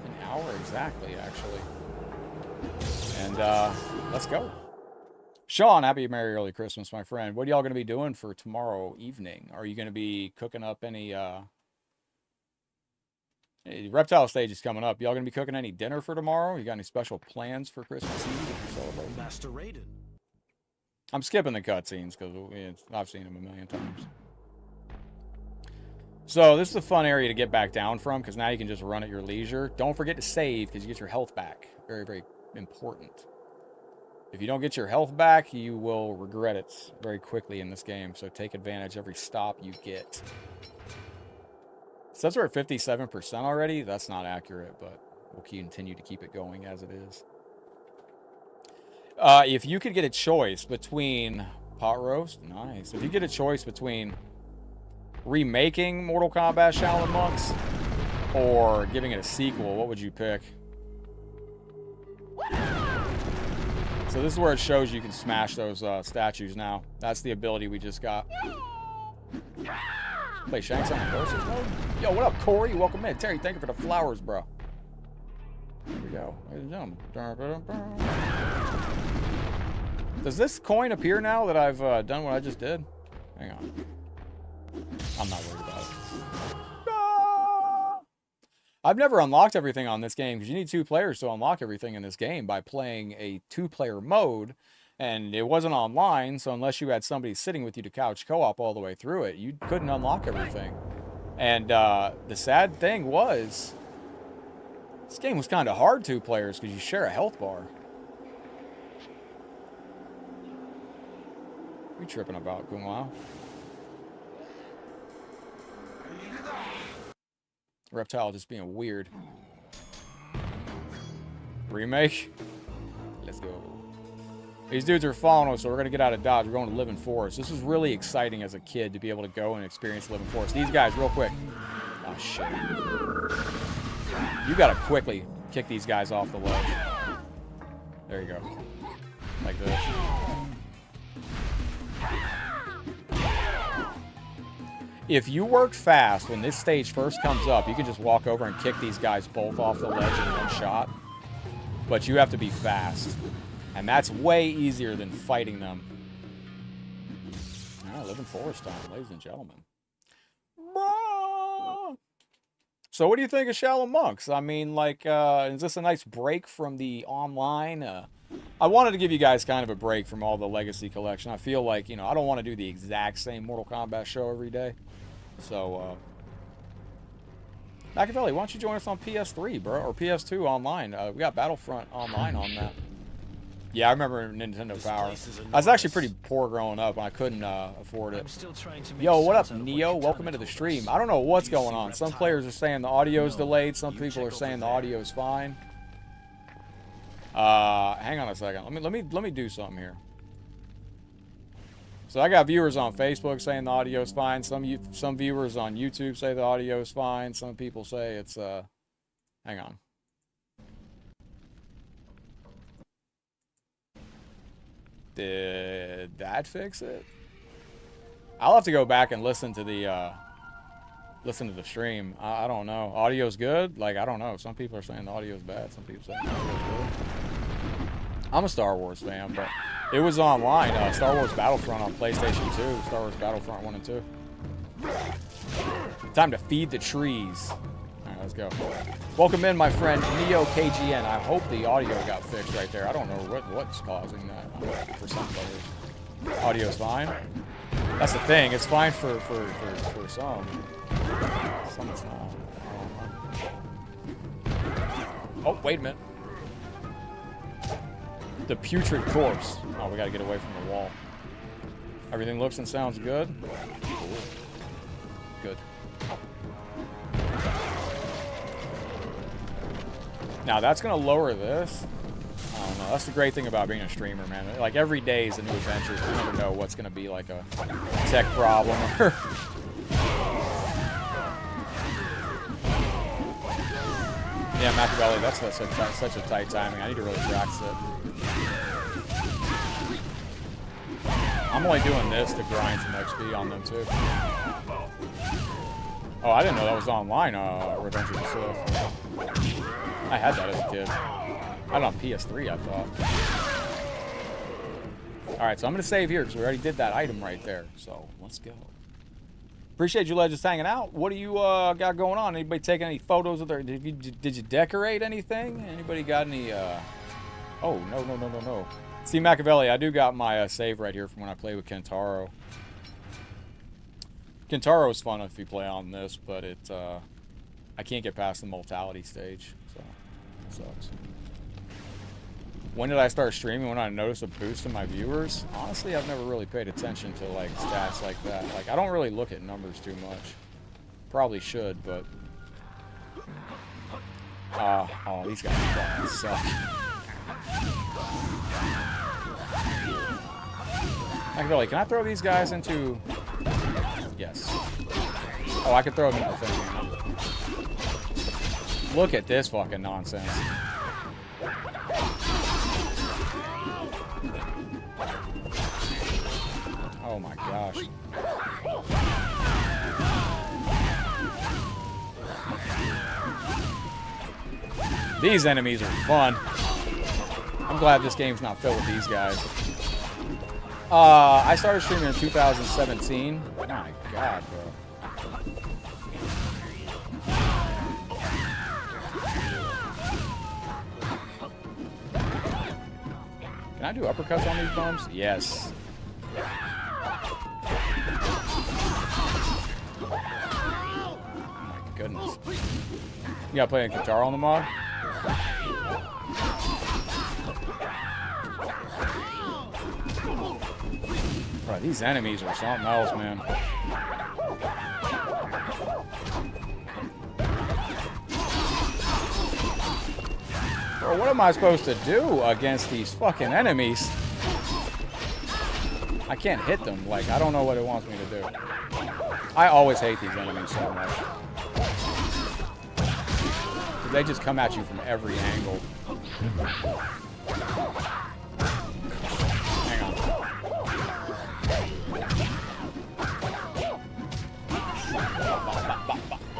an hour exactly, actually. And let's go. Sean, happy Merry Early Christmas, my friend. What are y'all going to be doing for tomorrow evening? Are you going to be cooking up any... Reptile stage is coming up. Y'all gonna be cooking any dinner for tomorrow? You got any special plans for Christmas Eve that you're celebrating? Master Raiden. I'm skipping the cutscenes because I've seen them a million times. So this is a fun area to get back down from because now you can just run at your leisure. Don't forget to save because you get your health back. Very, very important. If you don't get your health back, you will regret it very quickly in this game. So take advantage every stop you get. Since we're at 57% already, that's not accurate, but we'll continue to keep it going as it is. If you could get a choice between pot roast, nice. If you get a choice between remaking Mortal Kombat Shaolin Monks or giving it a sequel, what would you pick? So this is where it shows you can smash those statues now. That's the ability we just got. Play Shanks on the versus mode. Yo, what up, Corey? Welcome in. Terry, thank you for the flowers, bro. There we go. Ladies and gentlemen. Does this coin appear now that I've done what I just did? Hang on. I'm not worried about it. I've never unlocked everything on this game because you need 2 players to unlock everything in this game by playing a 2-player mode. And it wasn't online, so unless you had somebody sitting with you to couch co-op all the way through it, you couldn't unlock everything. And the sad thing was, this game was kind of hard 2 players because you share a health bar. What are you tripping about, Kung Lao? Reptile just being weird. Remake? Let's go. These dudes are following us, so we're going to get out of Dodge. We're going to Living Forest. This was really exciting as a kid to be able to go and experience Living Forest. These guys, real quick. Oh, shit. You got to quickly kick these guys off the ledge. There you go. Like this. If you work fast, when this stage first comes up, you can just walk over and kick these guys both off the ledge in one shot. But you have to be fast. And that's way easier than fighting them. Oh, Living Forest time, ladies and gentlemen. So what do you think of Shaolin Monks? I mean, like, is this a nice break from the online? I wanted to give you guys kind of a break from all the Legacy Collection. I feel like, you know, I don't want to do the exact same Mortal Kombat show every day. So, Machiavelli, why don't you join us on PS3, bro? Or PS2 online. We got Battlefront online on that. Yeah, I remember Nintendo Power. I was actually pretty poor growing up, and I couldn't afford it. Yo, what up, Neo? Welcome into the stream. I don't know what's going on. Some players are saying the audio's delayed. Some people are saying the audio's fine. Hang on a second. Let me do something here. So I got viewers on Facebook saying the audio's fine. Some viewers on YouTube say the audio's fine. Some people say it's hang on. Did that fix it? I'll have to go back and listen to the stream. I don't know. Audio's good? Like, I don't know. Some people are saying the audio's bad. Some people say the audio's good. I'm a Star Wars fan, but it was online. Star Wars Battlefront on PlayStation 2. Star Wars Battlefront 1 and 2. Time to feed the trees. Alright, let's go. Welcome in, my friend, Neo KGN. I hope the audio got fixed right there. I don't know what's causing that for some players. Audio's fine. That's the thing. It's fine for some. Some it's not. Oh, wait a minute. The putrid corpse. Oh, we gotta get away from the wall. Everything looks and sounds good. Cool. Good. Now that's gonna lower this. I don't know. That's the great thing about being a streamer, man. Like every day is a new adventure. You never know what's gonna be like a tech problem or. Yeah, Machiavelli, that's such a tight timing. I need to really practice it. I'm only doing this to grind some XP on them too. Oh, I didn't know that was online, Revenge of the Sith. I had that as a kid. I had it on PS3, I thought. Alright, so I'm going to save here because we already did that item right there. So, let's go. Appreciate you legends hanging out. What do you got going on? Anybody taking any photos of their... Did you decorate anything? Anybody got any... Oh, no. See, Machiavelli, I do got my save right here from when I played with Kentaro. Kentaro is fun if you play on this, but it... I can't get past the mortality stage, so it sucks. When did I start streaming? When I noticed a boost in my viewers? Honestly, I've never really paid attention to like stats like that. Like, I don't really look at numbers too much. Probably should, but... oh, these guys fucking suck. Actually, can I throw these guys into... Yes. Oh, I can throw them into the thing. Look at this fucking nonsense. Oh my gosh. These enemies are fun. I'm glad this game's not filled with these guys. I started streaming in 2017. My God, bro. Can I do uppercuts on these bums? Yes. Oh my goodness. You gotta play a guitar on the mod? Bro, these enemies are something else, man. Bro, what am I supposed to do against these fucking enemies? I can't hit them. Like, I don't know what it wants me to do. I always hate these enemies so much. They just come at you from every angle. Hang on.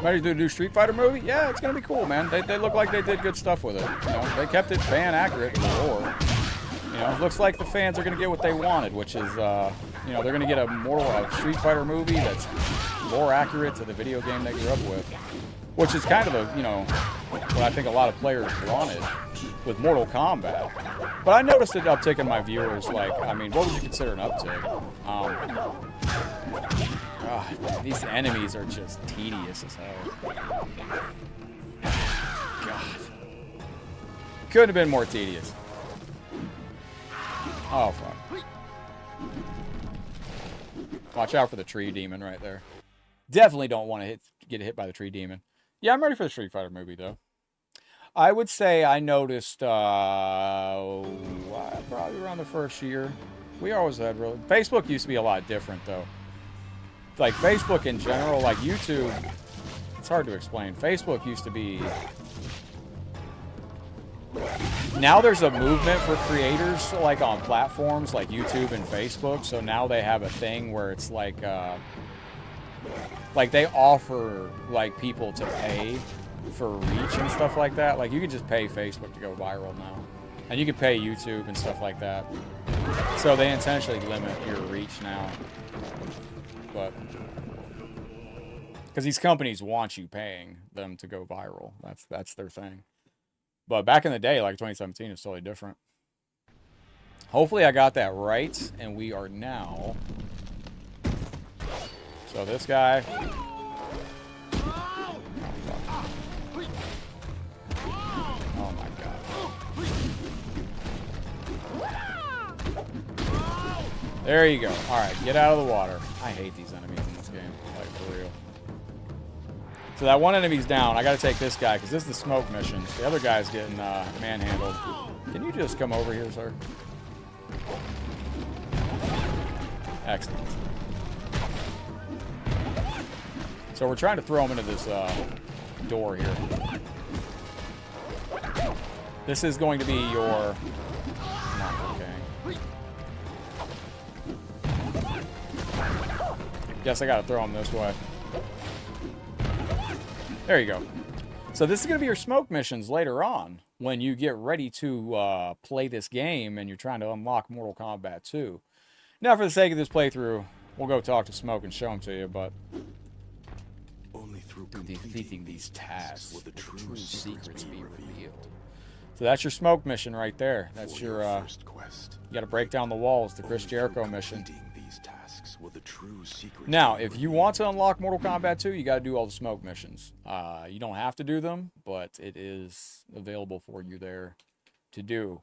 Ready to do a Street Fighter movie? Yeah, it's gonna be cool, man. They look like they did good stuff with it. You know, they kept it fan accurate with the lore. You know, looks like the fans are gonna get what they wanted, which is, you know, they're gonna get a Street Fighter movie that's more accurate to the video game they grew up with, which is kind of a, you know, what I think a lot of players wanted with Mortal Kombat. But I noticed an uptick in my viewers. Like, I mean, what would you consider an uptick? God, these enemies are just tedious as hell. God. Couldn't have been more tedious. Oh, fuck. Watch out for the tree demon right there. Definitely don't want to get hit by the tree demon. Yeah, I'm ready for the Street Fighter movie, though. I would say I noticed, probably around the first year. We always had really... Facebook used to be a lot different, though. Like, Facebook in general, like YouTube, it's hard to explain. Facebook used to be... Now there's a movement for creators, like, on platforms like YouTube and Facebook, so now they have a thing where it's like they offer, like, people to pay for reach and stuff like that. Like, you can just pay Facebook to go viral now. And you can pay YouTube and stuff like that. So they intentionally limit your reach now. But... because these companies want you paying them to go viral. That's their thing. But back in the day, like 2017, it's totally different. Hopefully I got that right. And we are now... So this guy... Oh my god. There you go. Alright, get out of the water. I hate these enemies in this game. Like, for real. So that one enemy's down. I gotta take this guy, because this is the smoke missions. The other guy's getting manhandled. Can you just come over here, sir? Excellent. So we're trying to throw him into this door here. This is going to be your... Okay. Guess I gotta throw him this way. There you go. So this is going to be your smoke missions later on when you get ready to play this game and you're trying to unlock Mortal Kombat 2. Now, for the sake of this playthrough, we'll go talk to Smoke and show him to you, but... Only through completing these tasks will the true secrets be revealed. So that's your Smoke mission right there. That's your first quest. You got to break down the walls, the Chris Jericho mission. These tasks will the true secrets now, if you want to unlock Mortal Kombat 2, you got to do all the Smoke missions. You don't have to do them, but it is available for you there to do.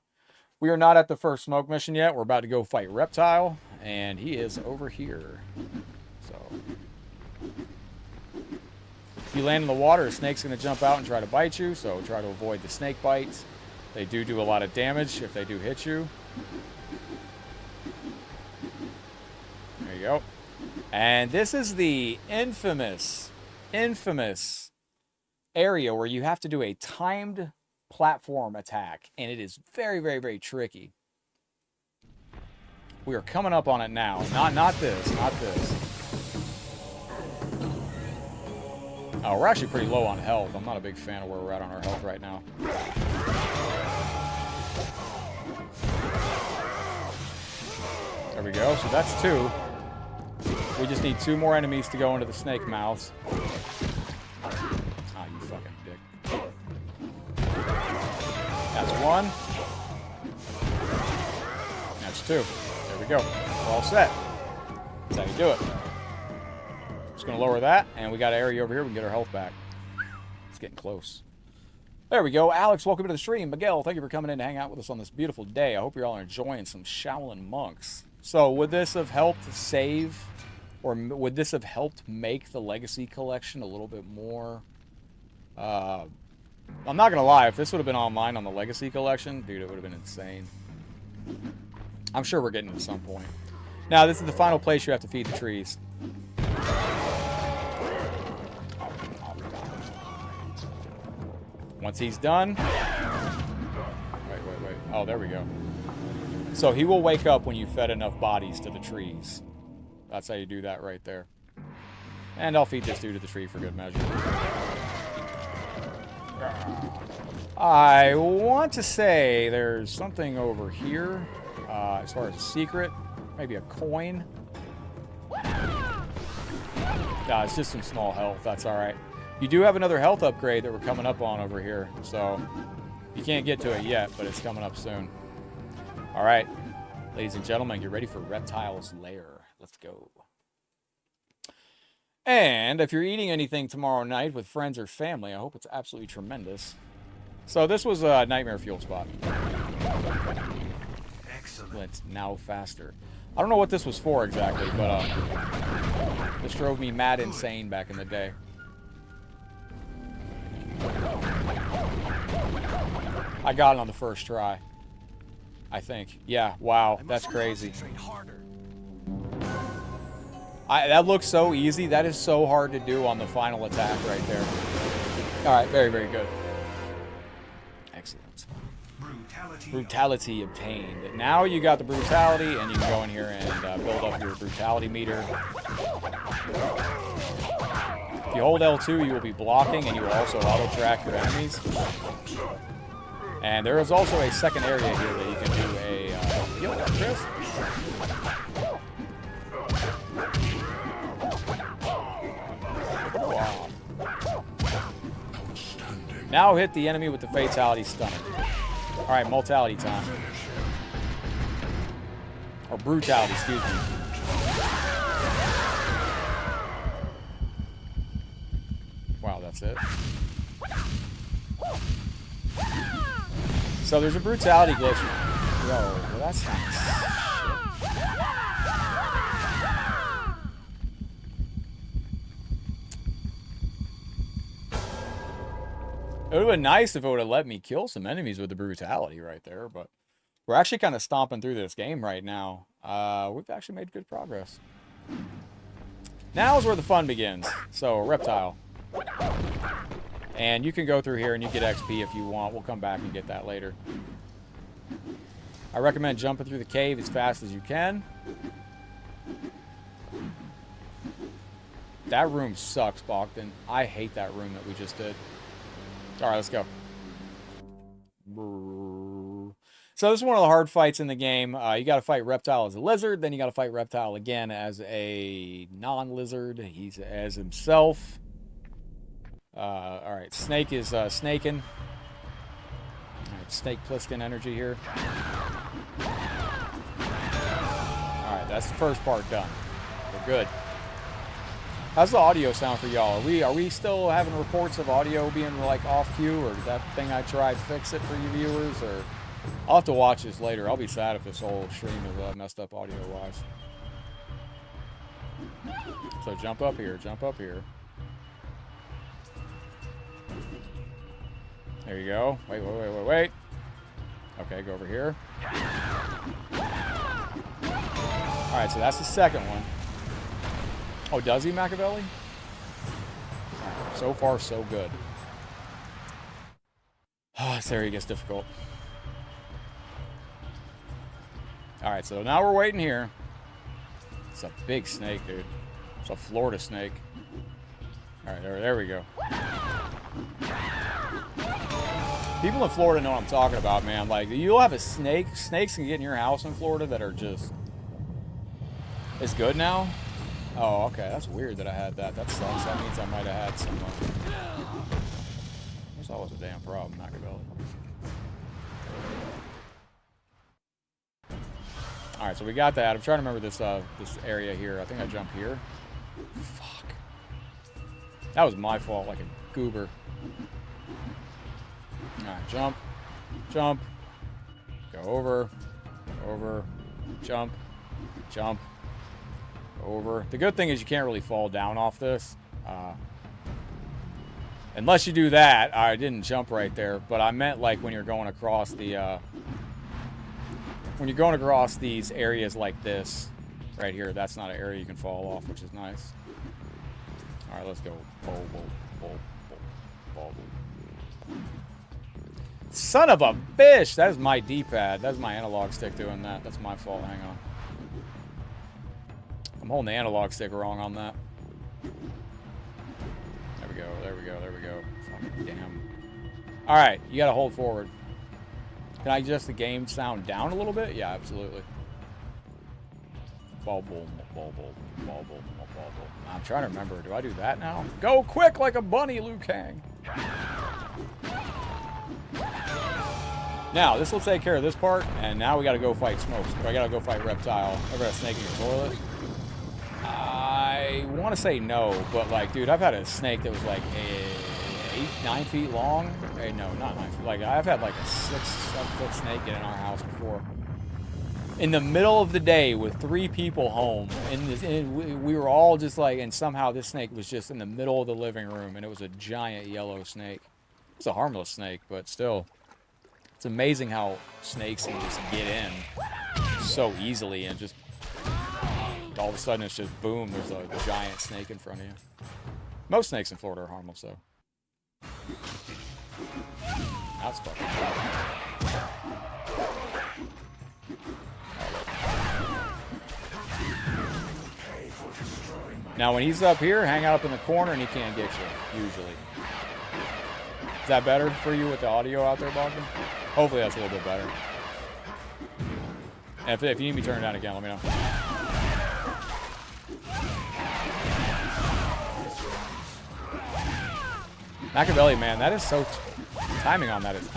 We are not at the first Smoke mission yet. We're about to go fight Reptile, and he is over here. So, if you land in the water, a snake's going to jump out and try to bite you, so try to avoid the snake bites. They do a lot of damage if they do hit you. There you go. And this is the infamous area where you have to do a timed platform attack, and it is very, very, very tricky. We are coming up on it now. Not this. Oh, we're actually pretty low on health. I'm not a big fan of where we're at on our health right now. There we go. So that's 2. We just need 2 more enemies to go into the snake mouths. Ah, you fucking dick. That's 1. too. There we go. We're all set. That's how you do it. Just going to lower that, and we got an area over here. We can get our health back. It's getting close. There we go. Alex, welcome to the stream. Miguel, thank you for coming in to hang out with us on this beautiful day. I hope you're all enjoying some Shaolin Monks. So, would this have helped save, or would this have helped make the Legacy Collection a little bit more... I'm not going to lie, if this would have been online on the Legacy Collection, dude, it would have been insane. I'm sure we're getting to some point. Now, this is the final place you have to feed the trees. Once he's done... Wait. Oh, there we go. So he will wake up when you fed enough bodies to the trees. That's how you do that right there. And I'll feed this dude to the tree for good measure. I want to say there's something over here. As far as a secret. Maybe a coin. Nah, it's just some small health. That's alright. You do have another health upgrade that we're coming up on over here. So, you can't get to it yet, but it's coming up soon. Alright. Ladies and gentlemen, get ready for Reptile's Lair. Let's go. And if you're eating anything tomorrow night with friends or family, I hope it's absolutely tremendous. So this was a nightmare fuel spot. Excellent. Now faster. I don't know what this was for exactly, but this drove me mad insane back in the day. I got it on the first try. I think. Yeah, wow, that's crazy. That looks so easy. That is so hard to do on the final attack right there. Alright, very, very good. Excellent. Brutality obtained. Now you got the brutality, and you can go in here and build up your brutality meter. If you hold L2, you will be blocking, and you will also auto-track your enemies. And there is also a second area here that you can do a... yo, Chris? Wow. Now hit the enemy with the Fatality Stunner. Alright, Mortality time. Or Brutality, excuse me. Wow, that's it. So there's a Brutality glitch. Yo, well, that's nice. It would have been nice if it would have let me kill some enemies with the brutality right there, but we're actually kind of stomping through this game right now. We've actually made good progress. Now is where the fun begins. So, Reptile. And you can go through here and you get XP if you want. We'll come back and get that later. I recommend jumping through the cave as fast as you can. That room sucks, Bogdan. I hate that room that we just did. Alright, let's go. So this is one of the hard fights in the game. You got to fight Reptile as a lizard, then you got to fight Reptile again as a non-lizard. He's as himself. Alright, Snake is snaking. Alright, Snake Pliskin energy here. Alright, that's the first part done. We're good. How's the audio sound for y'all? Are we still having reports of audio being like off cue, or did that thing I tried fix it for you viewers? Or I'll have to watch this later. I'll be sad if this whole stream is messed up audio wise. So jump up here, jump up here. There you go. Wait. Okay, go over here. Alright, so that's the second one. Oh, does he, Machiavelli? Right, so far, so good. Oh, this area gets difficult. Alright, so now we're waiting here. It's a big snake, dude. It's a Florida snake. Alright, there we go. People in Florida know what I'm talking about, man. Like, you'll have a snake. Snakes can get in your house in Florida that are just... It's good now? Oh, okay. That's weird that I had that. That sucks. That means I might have had some... That's always a damn problem, Machiavelli. All right, so we got that. I'm trying to remember this this area here. I think I jumped here. Fuck. That was my fault, like a goober. All right, jump, jump, go over, jump, jump, over. The good thing is you can't really fall down off this. Unless you do that. I didn't jump right there, but I meant like when you're going across the when you're going across these areas like this right here, that's not an area you can fall off, which is nice. All right, let's go. Bowl, bowl, bowl, bowl, bowl. Son of a bitch! That is my D-pad. That's my analog stick doing that. That's my fault. Hang on. I'm holding the analog stick wrong on that. There we go. There we go. There we go. Fucking damn. All right, you gotta hold forward. Can I adjust the game sound down a little bit? Yeah, absolutely. Bubble, bubble, bubble, bubble. I'm trying to remember. Do I do that now? Go quick like a bunny, Liu Kang. Now, this will take care of this part, and now we gotta go fight Smokes. I gotta go fight Reptile. Ever had a snake in your toilet? I want to say no, but like, dude, I've had a snake that was like 9 feet long. Hey, no, not 9 feet. Like, I've had like a 6-7 foot snake in our house before. In the middle of the day with 3 people home, and we were all just like, and somehow this snake was just in the middle of the living room, and it was a giant yellow snake. It's a harmless snake, but still, it's amazing how snakes can just get in so easily, and just all of a sudden it's just boom, there's a giant snake in front of you. Most snakes in Florida are harmless, though. That's fucking bad. Now, when he's up here, hang out up in the corner and he can't get you, usually. Is that better for you with the audio out there, Bogdan? Hopefully that's a little bit better. And if you need me to turn it down again, let me know. Machiavelli, man, that is so... timing on that is...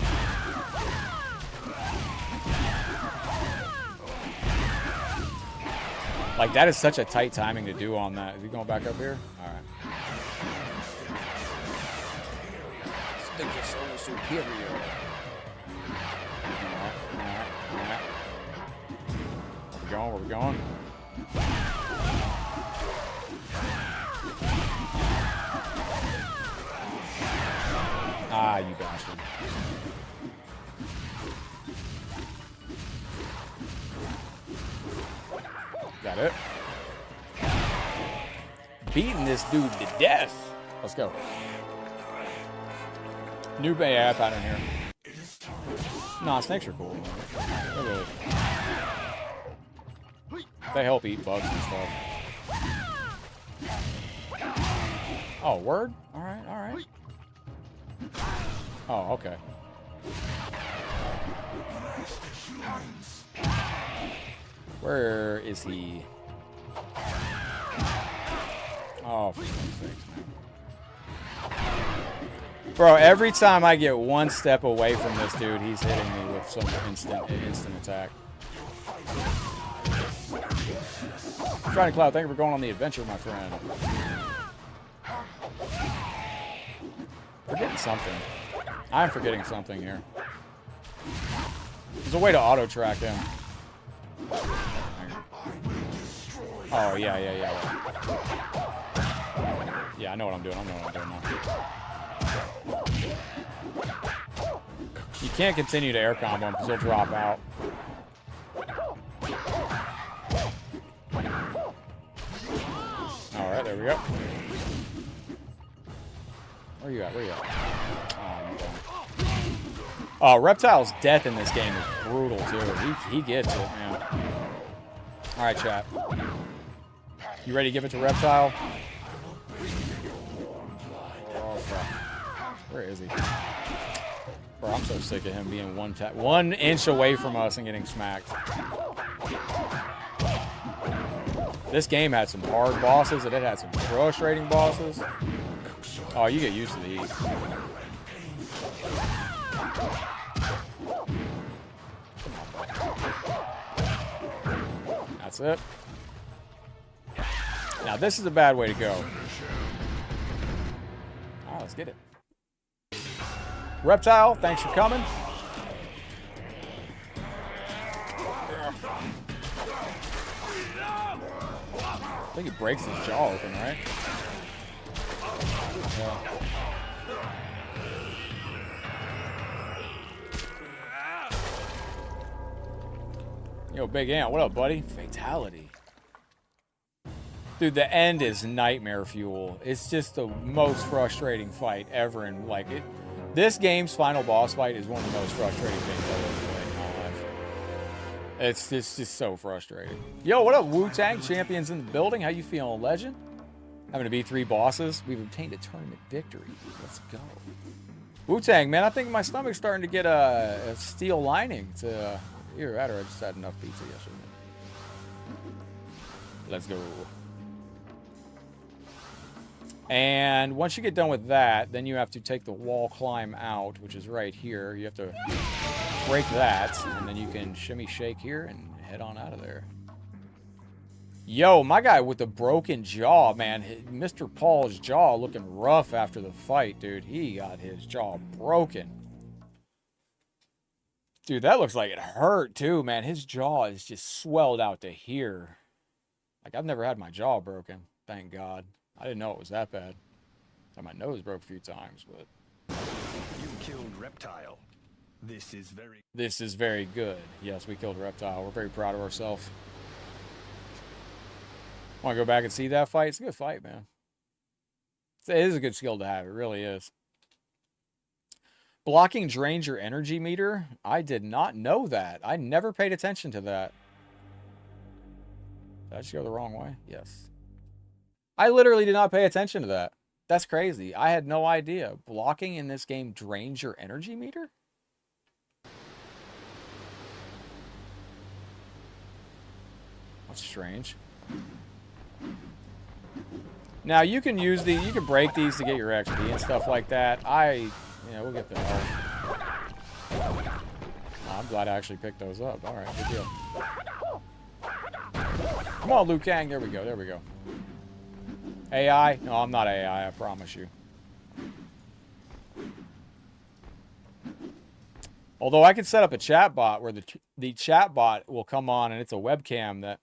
like, that is such a tight timing to do on that. Is he going back up here? Alright. Stick your soul superior. Alright. Where we going? Where we going? Ah, you bastard. Got it. Beating this dude to death. Let's go. New Bay app out in here. Nah, snakes are cool. They're really... they help eat bugs and stuff. Oh, word? Alright, alright. Oh, okay. Where is he? Oh, for fuck's sakes, man. Bro, every time I get one step away from this dude, he's hitting me with some instant attack. Shiny Cloud, thank you for going on the adventure, my friend. Forgetting something. I'm forgetting something here. There's a way to auto-track him. Oh, yeah. Yeah, I know what I'm doing. Now. You can't continue to air combo him because he'll drop out. Alright, there we go. Where you at? Oh, you don't. Oh, Reptile's death in this game is brutal, too. He gets it, man. Alright, chat. You ready to give it to Reptile? Oh, fuck. Where is he? Bro, I'm so sick of him being 1 inch away from us and getting smacked. This game had some hard bosses, and it had some frustrating bosses. Oh, you get used to these. That's it. Now, this is a bad way to go. All right, let's get it. Reptile, thanks for coming. I think he breaks his jaw open, right? Yeah. Yo, Big Ant, what up, buddy? Fatality. Dude, the end is nightmare fuel. It's just the most frustrating fight ever in, like, it. This game's final boss fight is one of the most frustrating things I've ever played in my life. It's just so frustrating. Yo, what up, Wu-Tang? Champions in the building. How you feeling, legend? Having to beat 3 bosses. We've obtained a tournament victory. Let's go. Wu-Tang, man, I think my stomach's starting to get a steel lining to... Here, I just had enough pizza yesterday. Let's go. And once you get done with that, then you have to take the wall climb out, which is right here. You have to break that, and then you can shimmy shake here and head on out of there. Yo, my guy with the broken jaw, man. Mr. Paul's jaw looking rough after the fight, dude. He got his jaw broken. Dude, that looks like it hurt, too, man. His jaw is just swelled out to here. Like, I've never had my jaw broken. Thank God. I didn't know it was that bad. My nose broke a few times, but... You killed Reptile. This is very good. Yes, we killed Reptile. We're very proud of ourselves. Want to go back and see that fight? It's a good fight, man. It is a good skill to have. It really is. Blocking drains your energy meter? I did not know that. I never paid attention to that. Did I just go the wrong way? Yes. I literally did not pay attention to that. That's crazy. I had no idea. Blocking in this game drains your energy meter? That's strange. Now, you can use you can break these to get your XP and stuff like that. Yeah, we'll get the hell. Oh, I'm glad I actually picked those up. All right, good deal. Come on, Liu Kang. There we go. There we go. AI? No, I'm not AI. I promise you. Although I could set up a chat bot where the chat bot will come on and it's a webcam that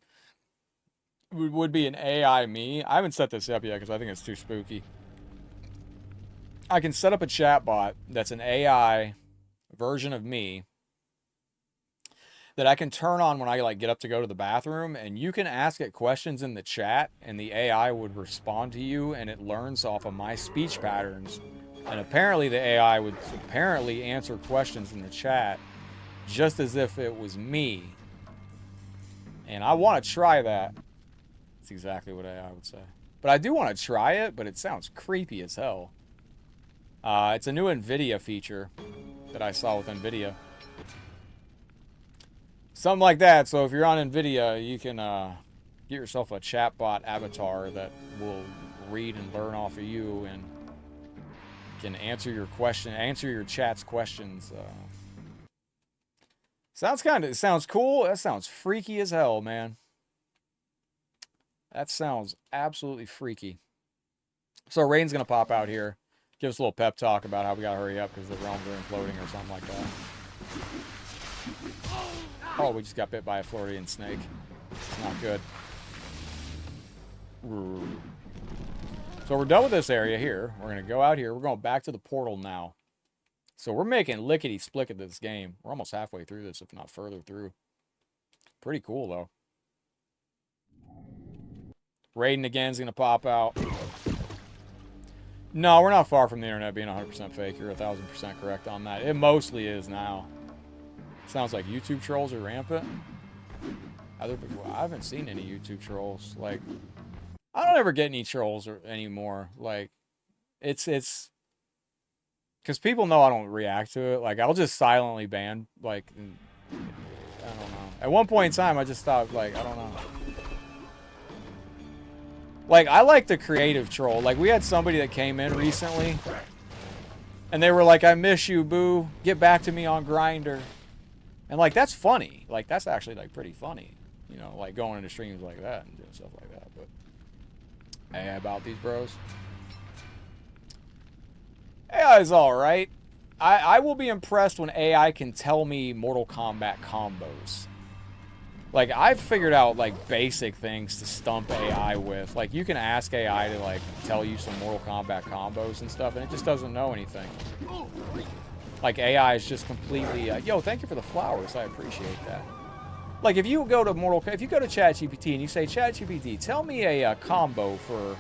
would be an AI me. I haven't set this up yet because I think it's too spooky. I can set up a chat bot that's an AI version of me that I can turn on when I like get up to go to the bathroom, and you can ask it questions in the chat and the AI would respond to you, and it learns off of my speech patterns. And apparently the AI would answer questions in the chat just as if it was me. And I want to try that. That's exactly what AI would say. But I do want to try it, but it sounds creepy as hell. It's a new NVIDIA feature that I saw with NVIDIA. Something like that. So if you're on NVIDIA, you can get yourself a chatbot avatar that will read and learn off of you and can answer your chat's questions. Sounds cool. That sounds freaky as hell, man. That sounds absolutely freaky. So Rain's gonna pop out here. Give us a little pep talk about how we gotta hurry up because the realms are imploding or something like that. Oh, we just got bit by a Floridian snake. It's not good. So we're done with this area here. We're gonna go out here. We're going back to the portal now. So we're making lickety-split at this game. We're almost halfway through this, if not further through. Pretty cool, though. Raiden again is gonna pop out. No, we're not far from the internet being 100% fake. You're 1,000% correct on that. It mostly is now. Sounds like YouTube trolls are rampant. I haven't seen any YouTube trolls. Like, I don't ever get any trolls anymore. Like, it's because people know I don't react to it. Like, I'll just silently ban. Like, I don't know. At one point in time, I just thought, like, I don't know. Like, I like the creative troll. Like, we had somebody that came in recently, and they were like, I miss you, boo. Get back to me on Grindr. And, like, that's funny. Like, that's actually, like, pretty funny. you know, like going into streams like that and doing stuff like that. But AI about these bros. AI is all right. I will be impressed when AI can tell me Mortal Kombat combos. Like, I've figured out, like, basic things to stump AI with. Like, you can ask AI to, like, tell you some Mortal Kombat combos and stuff, and it just doesn't know anything. Like, AI is just completely, yo, thank you for the flowers. I appreciate that. Like, if you go to ChatGPT and you say, ChatGPT, tell me a combo for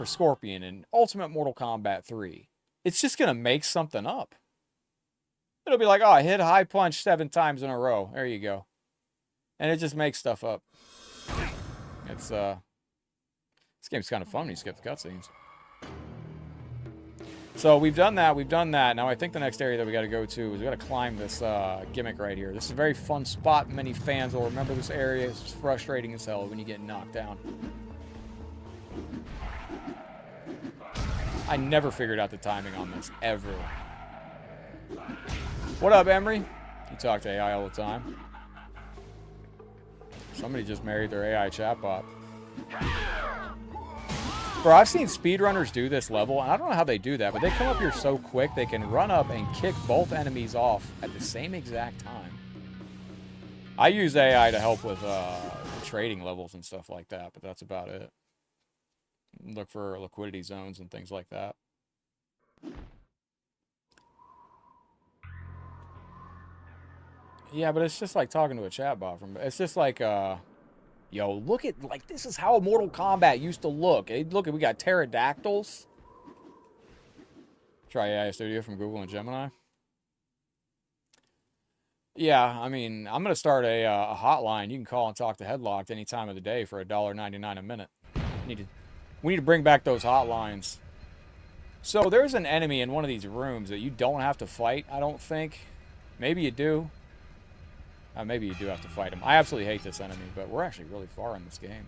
Scorpion in Ultimate Mortal Kombat 3. It's just going to make something up. It'll be like, oh, I hit high punch 7 times in a row. There you go. And it just makes stuff up. It's, this game's kind of fun when you skip the cutscenes. So we've done that. Now I think the next area that we got to go to is we got to climb this gimmick right here. This is a very fun spot. Many fans will remember this area. It's frustrating as hell when you get knocked down. I never figured out the timing on this, ever. What up, Emery? You talk to AI all the time. Somebody just married their AI chatbot. Bro, I've seen speedrunners do this level, and I don't know how they do that, but they come up here so quick, they can run up and kick both enemies off at the same exact time. I use AI to help with trading levels and stuff like that, but that's about it. Look for liquidity zones and things like that. Yeah, but it's just like talking to a chatbot. It's just like, yo, look at, like, this is how Mortal Kombat used to look. Hey, look, we got pterodactyls. Try AI Studio from Google and Gemini. Yeah, I mean, I'm going to start a hotline. You can call and talk to Headlocked any time of the day for $1.99 a minute. We need to bring back those hotlines. So there's an enemy in one of these rooms that you don't have to fight, I don't think. Maybe you do. Maybe you do have to fight him. I absolutely hate this enemy, but we're actually really far in this game.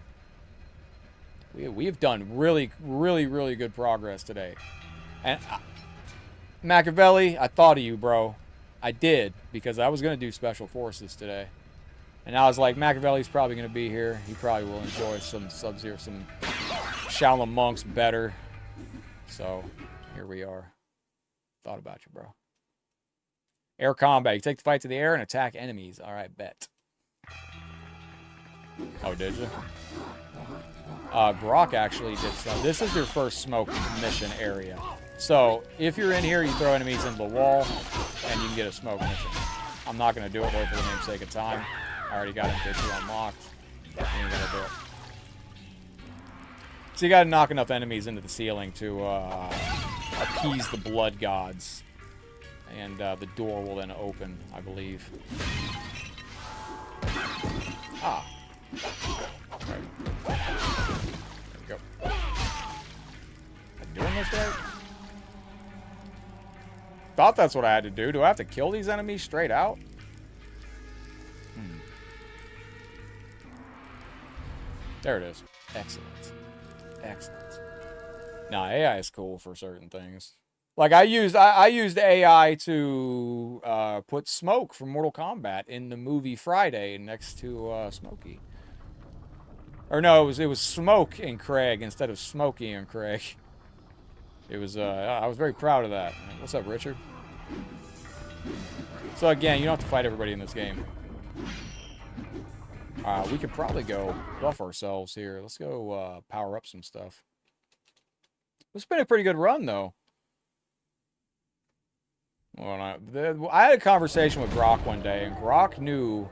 We have done really, really, really good progress today. And Machiavelli, I thought of you, bro. I did, because I was going to do Special Forces today. And I was like, Machiavelli's probably going to be here. He probably will enjoy some Sub-Zero, some Shaolin Monks better. So, here we are. Thought about you, bro. Air combat. You take the fight to the air and attack enemies. All right, bet. Oh, did you? Brock actually did so. This is your first smoke mission area. So, if you're in here, you throw enemies into the wall, and you can get a smoke mission. I'm not going to do it, though, for the namesake of time. I already got M2 unlocked. I ain't gonna do it. So you got to knock enough enemies into the ceiling to appease the blood gods. And the door will then open, I believe. Ah. Right. There we go. Am I doing this right? Thought that's what I had to do. Do I have to kill these enemies straight out? There it is. Excellent. Excellent. Nah, AI is cool for certain things. Like, I used AI to put Smoke from Mortal Kombat in the movie Friday next to Smokey. Or no, it was Smoke and Craig instead of Smokey and Craig. It was, I was very proud of that. What's up, Richard? So again, you don't have to fight everybody in this game. We could probably go buff ourselves here. Let's go power up some stuff. It's been a pretty good run, though. Well, I had a conversation with Grok one day, and Grok knew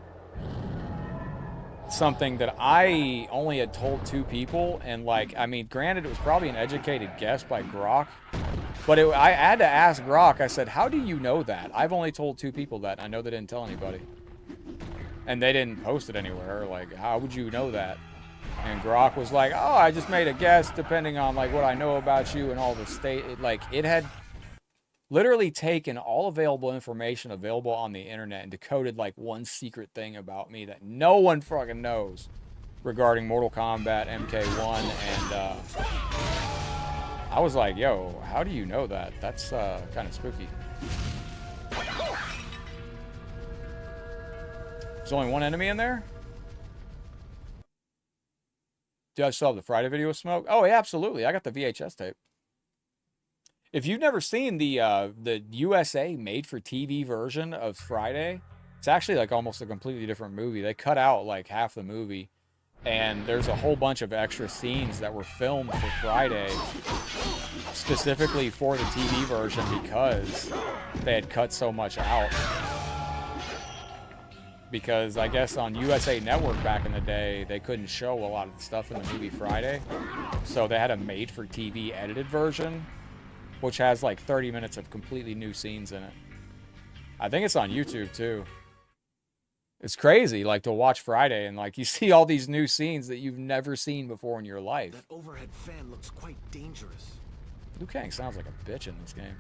something that I only had told 2 people. And, like, I mean, granted, it was probably an educated guess by Grok. But I had to ask Grok. I said, how do you know that? I've only told 2 people that. I know they didn't tell anybody. And they didn't post it anywhere. Like, how would you know that? And Grok was like, oh, I just made a guess depending on, like, what I know about you and all the state. It had literally taken all available information available on the internet and decoded, like, one secret thing about me that no one fucking knows regarding Mortal Kombat MK1. And I was like, yo, how do you know that? That's kind of spooky. There's only one enemy in there? Do I still have the Friday video with Smoke? Oh, yeah, absolutely. I got the VHS tape. If you've never seen the USA made-for-TV version of Friday, it's actually like almost a completely different movie. They cut out like half the movie, and there's a whole bunch of extra scenes that were filmed for Friday specifically for the TV version because they had cut so much out. Because I guess on USA Network back in the day, they couldn't show a lot of the stuff in the movie Friday. So they had a made-for-TV edited version, which has like 30 minutes of completely new scenes in it. I think it's on YouTube too. It's crazy, like, to watch Friday and like you see all these new scenes that you've never seen before in your life. That overhead fan looks quite dangerous. Liu Kang sounds like a bitch in this game.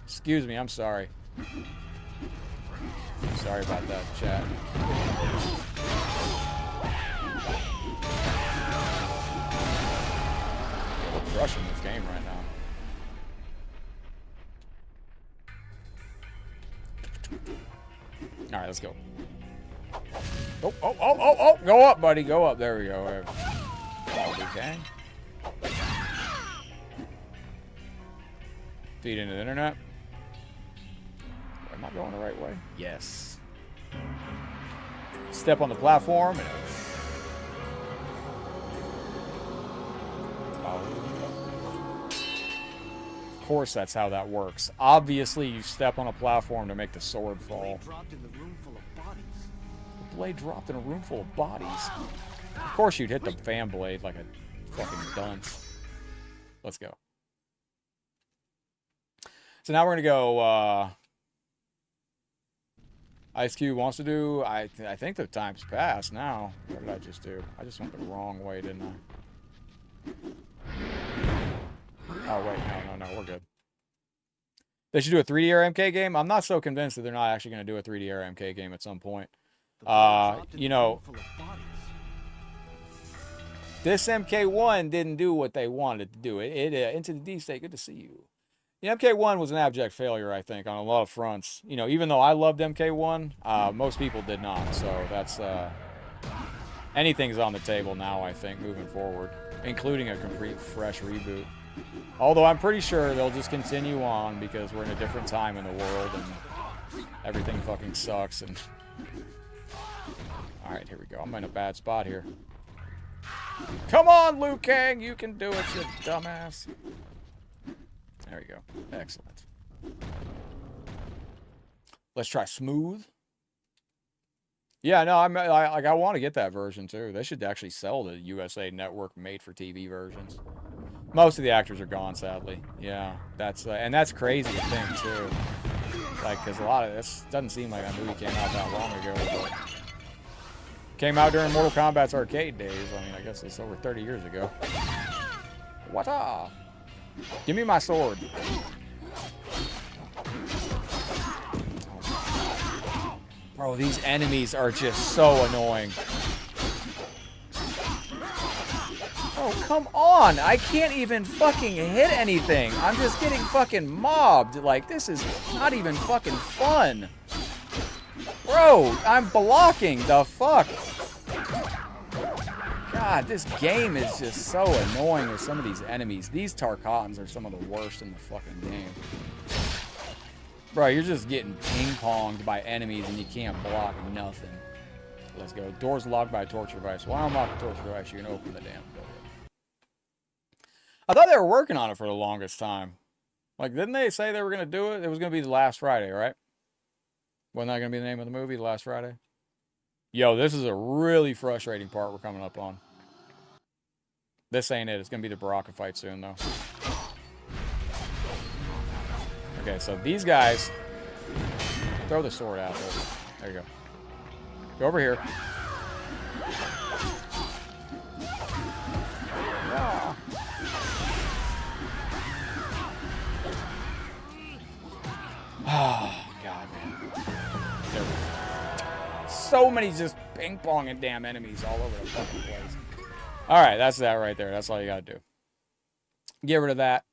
Excuse me, I'm sorry. Sorry about that, chat. We're crushing this game right now. All right, let's go. Oh, go up, buddy, go up. There we go. Okay. Feed into the internet. Am I going the right way? Yes. Step on the platform. Of course, that's how that works. Obviously, you step on a platform to make the sword fall. The blade dropped in a room full of bodies. Of course, you'd hit the fan blade like a fucking dunce. Let's go. So now we're gonna go. Ice Cube wants to do. I think the time's passed now. What did I just do? I just went the wrong way, didn't I? Oh wait, no, we're good. They should do a 3D RMK game. I'm not so convinced that they're not actually going to do a 3D RMK game at some point. You know, this MK1 didn't do what they wanted to do. Into the D state. Good to see you. The MK1 was an abject failure, I think, on a lot of fronts. You know, even though I loved MK1, most people did not. So that's anything's on the table now, I think, moving forward, including a complete fresh reboot. Although I'm pretty sure they'll just continue on because we're in a different time in the world and everything fucking sucks. And all right, here we go. I'm in a bad spot here. Come on, Liu Kang, you can do it, you dumbass. There we go. Excellent. Let's try smooth. Yeah, no, I want to get that version too. They should actually sell the USA Network made-for-TV versions. Most of the actors are gone, sadly. Yeah, that's and that's crazy to think too. Like, because a lot of this doesn't seem like that movie came out that long ago. But came out during Mortal Kombat's arcade days. I mean, I guess it's over 30 years ago. What-a? Give me my sword. Bro, these enemies are just so annoying. Oh, come on. I can't even fucking hit anything. I'm just getting fucking mobbed. Like, this is not even fucking fun. Bro, I'm blocking. The fuck? God, this game is just so annoying with some of these enemies. These Tarkatans are some of the worst in the fucking game. Bro, you're just getting ping-ponged by enemies and you can't block nothing. Let's go. Door's locked by a torture device. Well, unlock the torture device, you can open the damn door. I thought they were working on it for the longest time. Like, didn't they say they were going to do it? It was going to be the last Friday, right? Wasn't that going to be the name of the movie, The Last Friday? Yo, this is a really frustrating part we're coming up on. This ain't it. It's going to be the Baraka fight soon, though. Okay, so these guys... Throw the sword out there. There you go. Go over here. Yeah. Oh, God, man. There we go. So many just ping-ponging damn enemies all over the fucking place. All right, that's that right there. That's all you got to do. Get rid of that.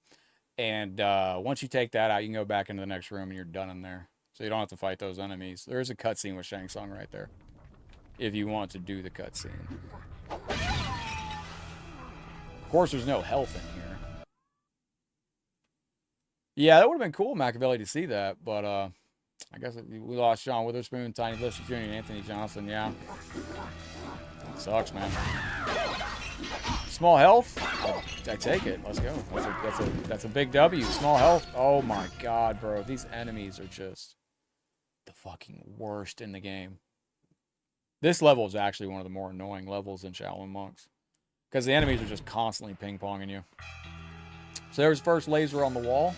And once you take that out, you can go back into the next room and you're done in there. So you don't have to fight those enemies. There is a cutscene with Shang Tsung right there. if you want to do the cutscene. Of course, there's no health in here. Yeah, that would have been cool, Machiavelli, to see that, but I guess we lost Sean Witherspoon, Tiny Blister Jr., and Anthony Johnson. Yeah, that sucks, man. Small health, I take it. Let's go. That's a big W. Small health. Oh my god, bro, these enemies are just the fucking worst in the game. This level is actually one of the more annoying levels in Shaolin Monks, because the enemies are just constantly ping-ponging you. So there's first laser on the wall.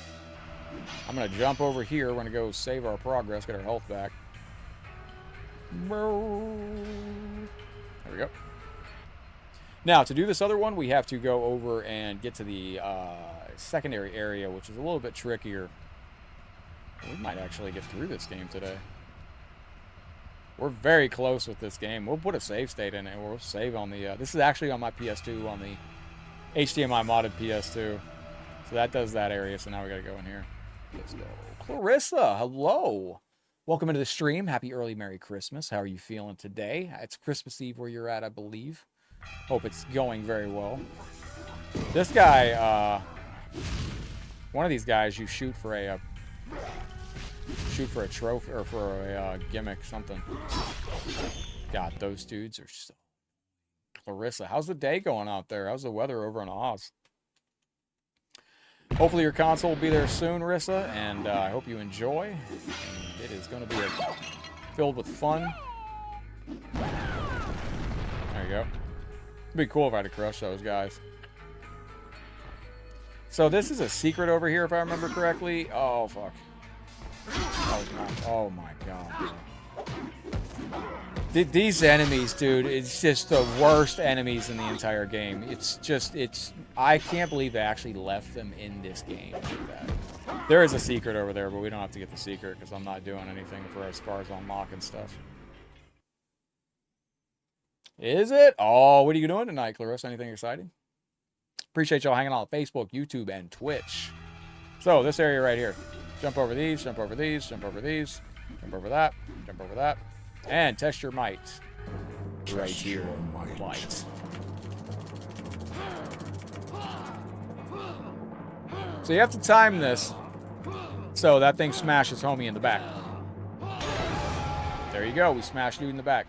I'm going to jump over here. We're going to go save our progress, get our health back. There we go. Now, to do this other one, we have to go over and get to the secondary area, which is a little bit trickier. We might actually get through this game today. We're very close with this game. We'll put a save state in it. We'll save on the... this is actually on my PS2, on the HDMI modded PS2. So that does that area, so now we got to go in here. Let's go. Clarissa, hello. Welcome into the stream. Happy early Merry Christmas. How are you feeling today? It's Christmas Eve where you're at, I believe. Hope it's going very well. This guy, one of these guys, you shoot for a trophy or for a gimmick, something. God, those dudes are so... Clarissa, how's the day going out there? How's the weather over in Oz? Hopefully your console will be there soon, Rissa, and I hope you enjoy. And it is going to be filled with fun. There you go. It'd be cool if I had to crush those guys. So this is a secret over here, if I remember correctly. Oh, fuck. Oh, my God, bro. These enemies, dude, it's just the worst enemies in the entire game. I can't believe they actually left them in this game like that. There is a secret over there, but we don't have to get the secret because I'm not doing anything for as far as unlocking stuff. Is it? Oh, what are you doing tonight, Clarissa? Anything exciting? Appreciate y'all hanging out on Facebook, YouTube, and Twitch. So, this area right here. Jump over these, jump over these, jump over these, jump over that, jump over that. And test your might. Right here. Might. So you have to time this so that thing smashes homie in the back. There you go. We smashed dude in the back.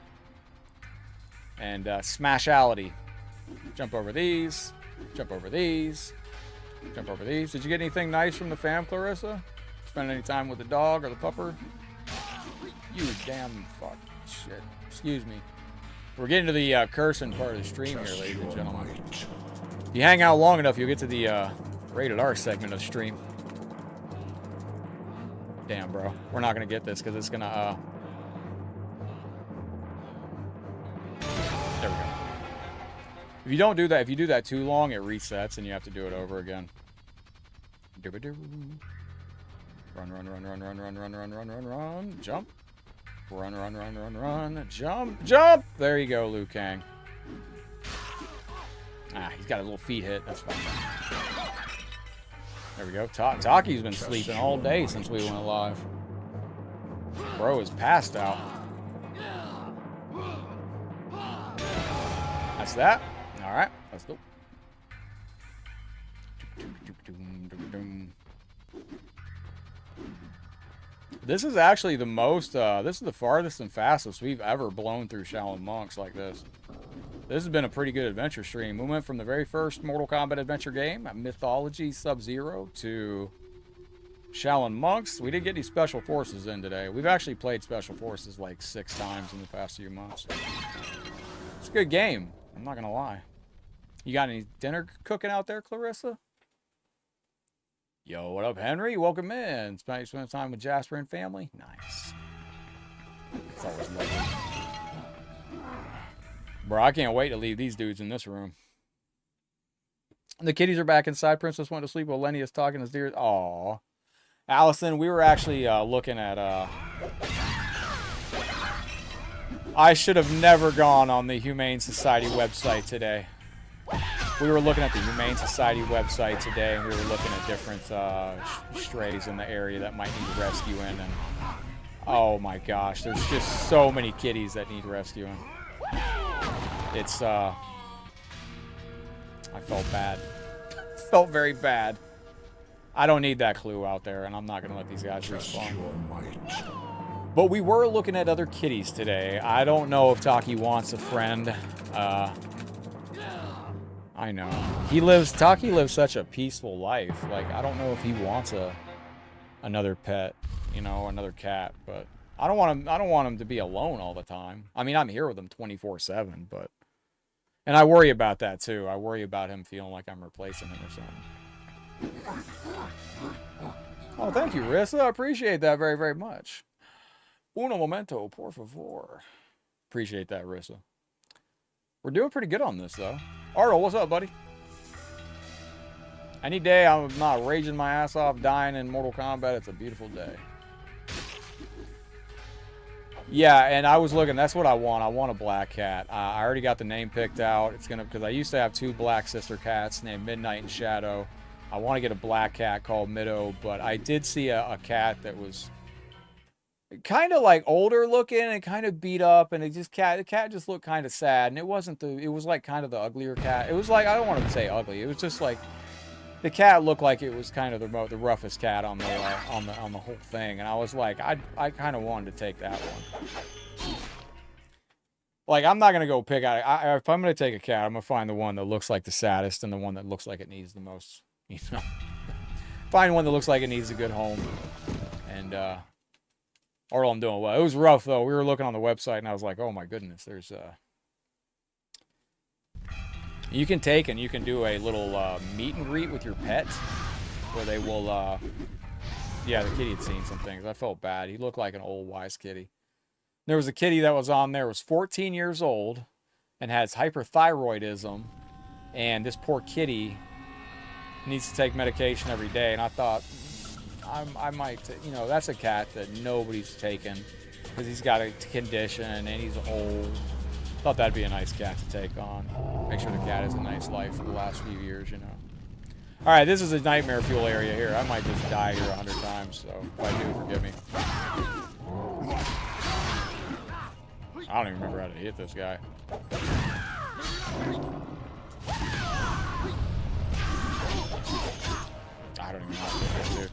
And smashality. Jump over these. Jump over these. Jump over these. Did you get anything nice from the fam, Clarissa? Spend any time with the dog or the pupper? You damn fuck shit. Excuse me. We're getting to the cursing part of the stream here, ladies and gentlemen. If you hang out long enough, you'll get to the rated R segment of the stream. Damn, bro. We're not going to get this because it's going to... There we go. If you don't do that, if you do that too long, it resets and you have to do it over again. Run, run, run, run, run, run, run, run, run, run, run. Jump. Run, run, run, run, run. Jump, jump. There you go, Liu Kang. Ah, he's got a little feet hit. That's fine. There we go. Taki's been sleeping all day since we went live. Bro is passed out. That's that. All right, let's go. This is actually the most, this is the farthest and fastest we've ever blown through Shaolin Monks like this. This has been a pretty good adventure stream. We went from the very first Mortal Kombat adventure game, Mythologies Sub-Zero, to Shaolin Monks. We didn't get any Special Forces in today. We've actually played Special Forces like 6 times in the past few months. It's a good game. I'm not going to lie. You got any dinner cooking out there, Clarissa? Yo, what up, Henry? Welcome in. Spend time with Jasper and family. Nice. It's always lovely. Bro, I can't wait to leave these dudes in this room. The kitties are back inside. Princess went to sleep while Lenny is talking his deer. Aw. Allison, we were actually looking at... I should have never gone on the Humane Society website today. We were looking at the Humane Society website today, and we were looking at different strays in the area that might need rescuing. And oh my gosh, there's just so many kitties that need rescuing. It's, I felt bad. Felt very bad. I don't need that clue out there, and I'm not going to let these guys respawn. But we were looking at other kitties today. I don't know if Taki wants a friend. I know. Taki lives such a peaceful life. Like, I don't know if he wants another pet, you know, another cat, but I don't want him to be alone all the time. I mean, I'm here with him 24/7, but and I worry about that too. I worry about him feeling like I'm replacing him or something. Oh, thank you, Rissa. I appreciate that very, very much. Uno momento, por favor. Appreciate that, Rissa. We're doing pretty good on this, though. Arnold, what's up, buddy? Any day I'm not raging my ass off, dying in Mortal Kombat, it's a beautiful day. Yeah, and I was looking, that's what I want. I want a black cat. I already got the name picked out. It's gonna, because I used to have 2 black sister cats named Midnight and Shadow. I want to get a black cat called Middo, but I did see a cat that was kind of like older looking and kind of beat up, and the cat just looked kind of sad, and it was like kind of the uglier cat. It was like, I don't want to say ugly, it was just like the cat looked like it was kind of the roughest cat on the whole thing, and I was like, I kind of wanted to take that one. Like, I'm not gonna go pick out. If I'm gonna take a cat, I'm gonna find the one that looks like the saddest and the one that looks like it needs the most. You know, find one that looks like it needs a good home, and all I'm doing well. It was rough though. We were looking on the website, and I was like, oh my goodness, there's you can take and you can do a little meet and greet with your pet, where they will yeah, the kitty had seen some things. I felt bad. He looked like an old wise kitty. There was a kitty that was on there, was 14 years old, and has hyperthyroidism, and this poor kitty needs to take medication every day. And I thought, I might, you know, that's a cat that nobody's taken because he's got a condition and he's old. Thought that'd be a nice cat to take on. Make sure the cat has a nice life for the last few years, you know. All right, this is a nightmare fuel area here. I might just die here 100 times, so if I do, forgive me. I don't even remember how to hit this guy. I don't even know how to hit this dude.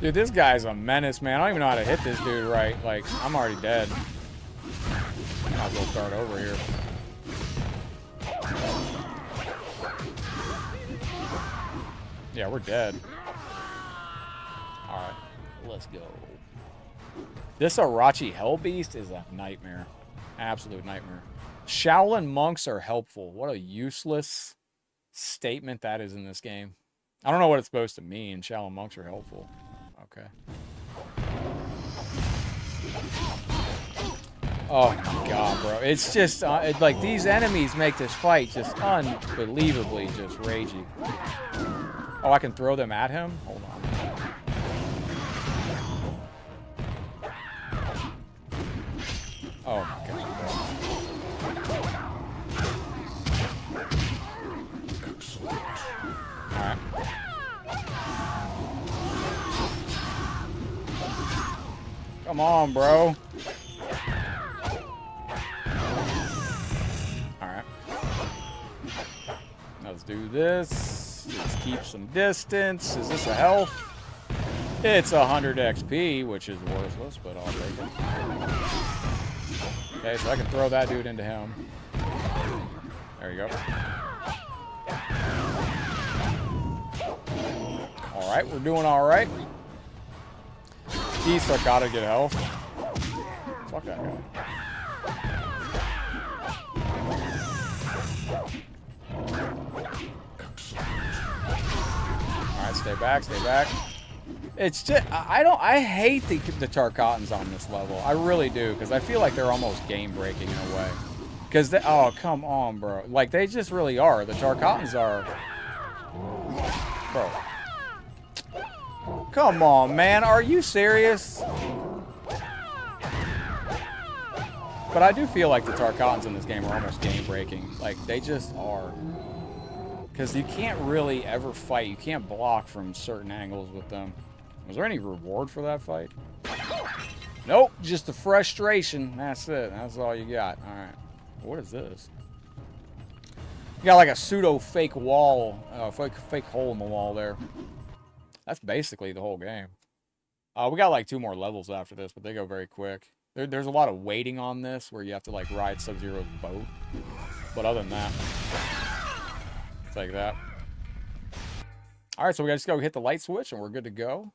Dude, this guy's a menace, man. I don't even know how to hit this dude right. Like, I'm already dead. Might as well start over here. Yeah, we're dead. Alright, let's go. This Arachi Hellbeast is a nightmare. Absolute nightmare. Shaolin Monks are helpful. What a useless statement that is in this game. I don't know what it's supposed to mean. Shaolin Monks are helpful. Okay. Oh my god, bro. It's just, like, these enemies make this fight just unbelievably just ragey. Oh, I can throw them at him? Hold on. Oh my god, bro. Alright. Come on, bro. Alright. Let's do this. Let's keep some distance. Is this a health? It's 100 XP, which is worthless, but I'll take it. Okay, so I can throw that dude into him. There you go. Alright, we're doing alright. East, I gotta get health. Fuck that guy. Alright, stay back, stay back. It's just, I hate the Tarkatans on this level. I really do, because I feel like they're almost game-breaking in a way. Because, oh, come on, bro. Like, they just really are. The Tarkatans are... Bro. Come on, man. Are you serious? But I do feel like the Tarkatans in this game are almost game-breaking. Like, they just are. Because you can't really ever fight. You can't block from certain angles with them. Was there any reward for that fight? Nope, just the frustration. That's it. That's all you got. All right. What is this? You got like a pseudo fake wall, fake hole in the wall there. That's basically the whole game. We got like 2 more levels after this, but they go very quick. There's a lot of waiting on this where you have to like ride Sub-Zero's boat. But other than that, it's like that. All right, so we gotta just go hit the light switch and we're good to go.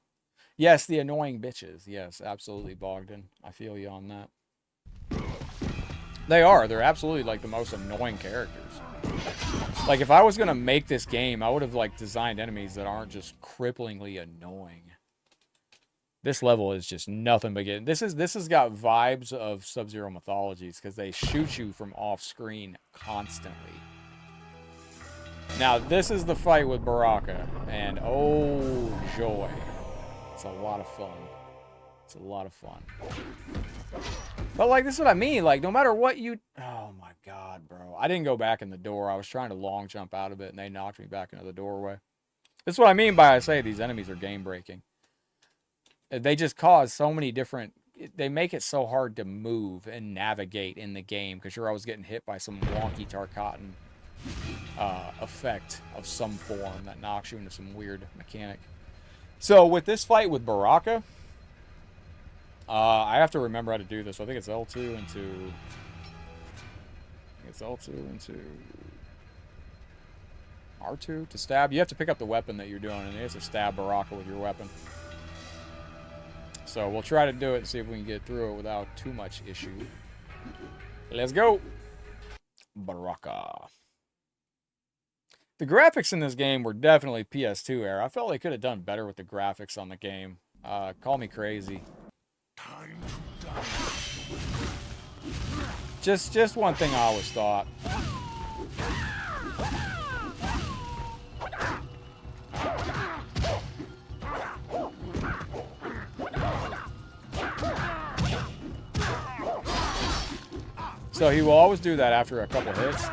Yes, the annoying bitches. Yes, absolutely, Bogdan. I feel you on that. They are. They're absolutely like the most annoying characters. Like if I was gonna make this game, I would have like designed enemies that aren't just cripplingly annoying. This level is just nothing but getting. This has got vibes of Sub-Zero Mythologies because they shoot you from off screen constantly. Now this is the fight with Baraka, and oh joy, it's a lot of fun. It's a lot of fun. But like this is what I mean. Like no matter what you, oh my god, bro, I didn't go back in the door. I was trying to long jump out of it, and they knocked me back into the doorway. This is what I mean by I say these enemies are game breaking. They just cause so many different... They make it so hard to move and navigate in the game because you're always getting hit by some wonky Tarkatan effect of some form that knocks you into some weird mechanic. So with this fight with Baraka, I have to remember how to do this. I think it's L2 into... It's L2 into... R2 to stab. You have to pick up the weapon that you're doing, and you have to stab Baraka with your weapon. So we'll try to do it and see if we can get through it without too much issue. Let's go. Baraka. The graphics in this game were definitely PS2 era. I felt they could have done better with the graphics on the game. Call me crazy. Just one thing I always thought. So he will always do that after a couple hits.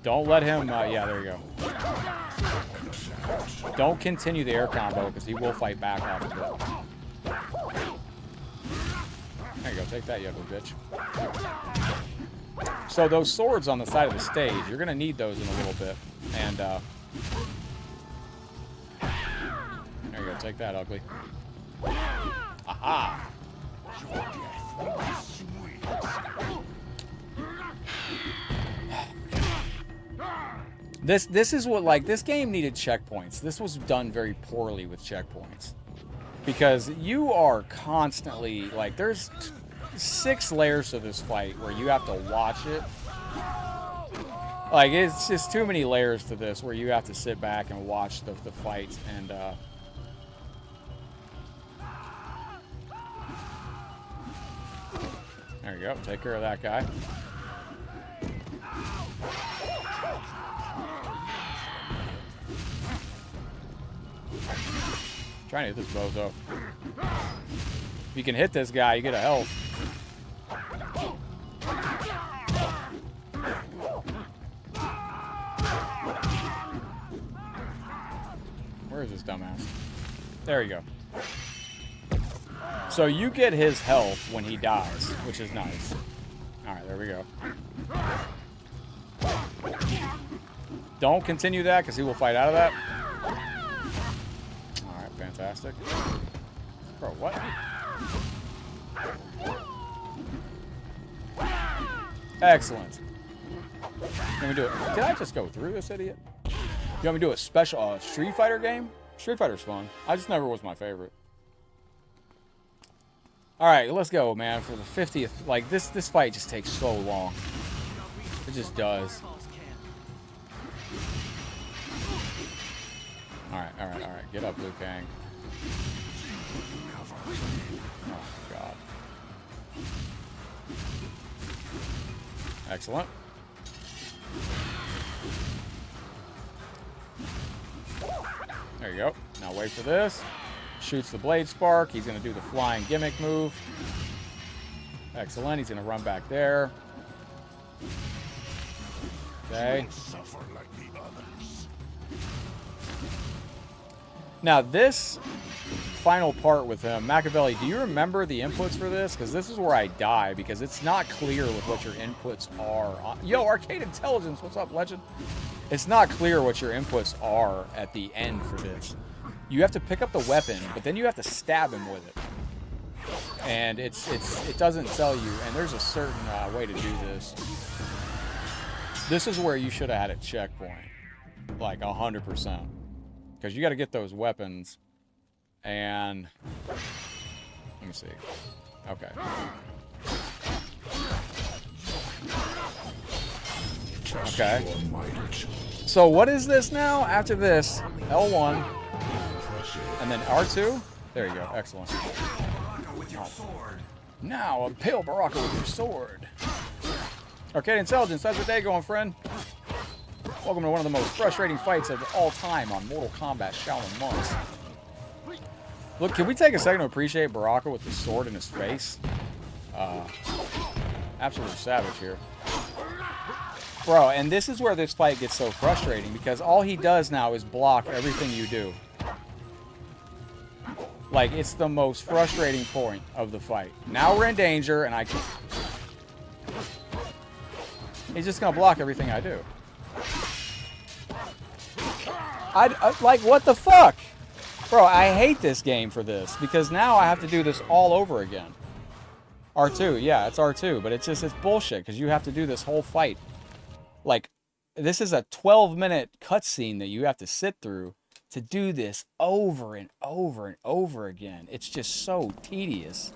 Don't let him, yeah, there you go. Don't continue the air combo because he will fight back off of it. There you go, take that, you ugly bitch. So those swords on the side of the stage, you're going to need those in a little bit. And, there you go, take that, ugly. Aha! This is what, like, this game needed checkpoints. This was done very poorly with checkpoints. Because you are constantly, like, there's 6 layers to this fight where you have to watch it. Like, it's just too many layers to this where you have to sit back and watch the fights and, there you go. Take care of that guy. Trying to hit this bozo. If you can hit this guy, you get a health. Where is this dumbass? There you go. So you get his health when he dies, which is nice. Alright, there we go. Don't continue that, because he will fight out of that. Alright, fantastic. Bro, what? Excellent. Let me do it. Did I just go through this idiot? You want me to do a special Street Fighter game? Street Fighter's fun. I just never was my favorite. Alright, let's go, man, for the 50th. Like, this fight just takes so long. It just does. Alright. Get up, Liu Kang. Oh, God. Excellent. There you go. Now wait for this. Shoots the blade spark. He's going to do the flying gimmick move. Excellent. He's going to run back there. Okay. Now this final part with him, Machiavelli, do you remember the inputs for this? Because this is where I die, because it's not clear with what your inputs are. Yo, Arcade Intelligence, what's up, legend? It's not clear what your inputs are at the end for this. You have to pick up the weapon, but then you have to stab him with it. And it doesn't tell you, and there's a certain way to do this. This is where you should have had a checkpoint. Like 100%. Because you got to get those weapons. And let me see. Okay. Okay. So what is this now? After this, L1, and then R2. There you go. Excellent. Now impale Baraka with your sword. Arcade Intelligence, how's your day going, friend? Welcome to one of the most frustrating fights of all time on Mortal Kombat Shaolin Monks. Look, can we take a second to appreciate Baraka with the sword in his face? Absolute savage here. Bro, and this is where this fight gets so frustrating, because all he does now is block everything you do. Like, it's the most frustrating point of the fight. Now we're in danger, and I can... He's just gonna block everything I do. Like, what the fuck? Bro, I hate this game for this, because now I have to do this all over again. R2, yeah, it's R2, but it's bullshit, because you have to do this whole fight. Like, this is a 12-minute cutscene that you have to sit through to do this over and over and over again. It's just so tedious.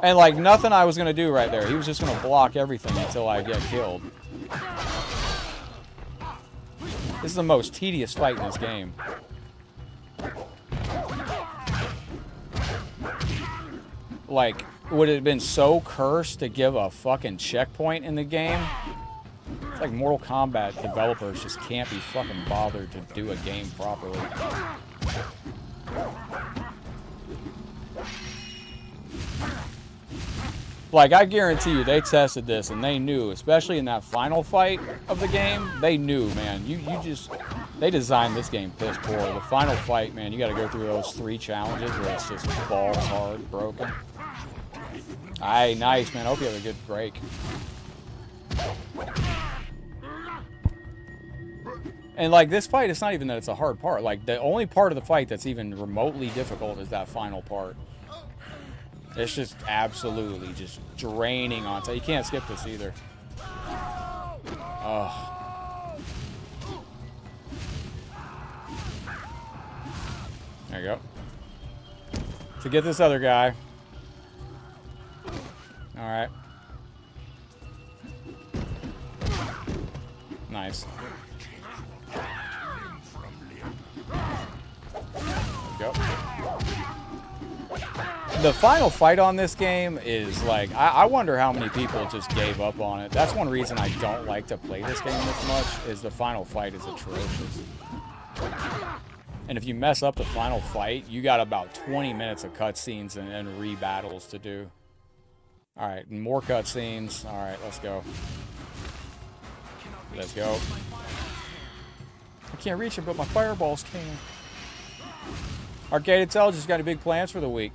And, like, nothing I was going to do right there. He was just going to block everything until I get killed. This is the most tedious fight in this game. Like, would it have been so cursed to give a fucking checkpoint in the game? It's like Mortal Kombat developers just can't be fucking bothered to do a game properly. Like, I guarantee you, they tested this and they knew, especially in that final fight of the game, they knew, man. They designed this game piss poor. The final fight, man, you got to go through those 3 challenges where it's just balls hard broken. Aye, nice, man. I hope you have a good break. And, like, this fight, it's not even that it's a hard part. Like, the only part of the fight that's even remotely difficult is that final part. It's just absolutely just draining on top. You can't skip this either. Oh. There you go. To get this other guy. Alright. Nice. There we go. The final fight on this game is like, I wonder how many people just gave up on it. That's one reason I don't like to play this game this much, is the final fight is atrocious. And if you mess up the final fight, you got about 20 minutes of cutscenes and re-battles to do. Alright, more cutscenes. Alright, let's go. Let's go. I can't reach him, but my fireballs can. Arcade Intelligence got any big plans for the week?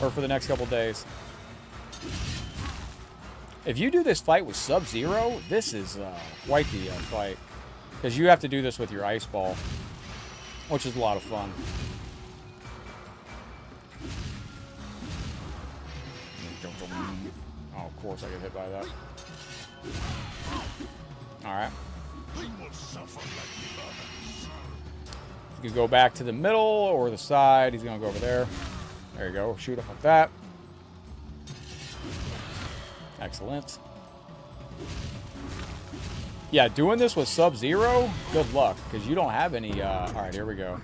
Or for the next couple days? If you do this fight with Sub-Zero, this is quite the fight. Because you have to do this with your ice ball, which is a lot of fun. Oh, of course I get hit by that. Alright. You can go back to the middle or the side. He's going to go over there. There you go. Shoot up like that. Excellent. Yeah, doing this with Sub-Zero, good luck, because you don't have any... Alright, here we go.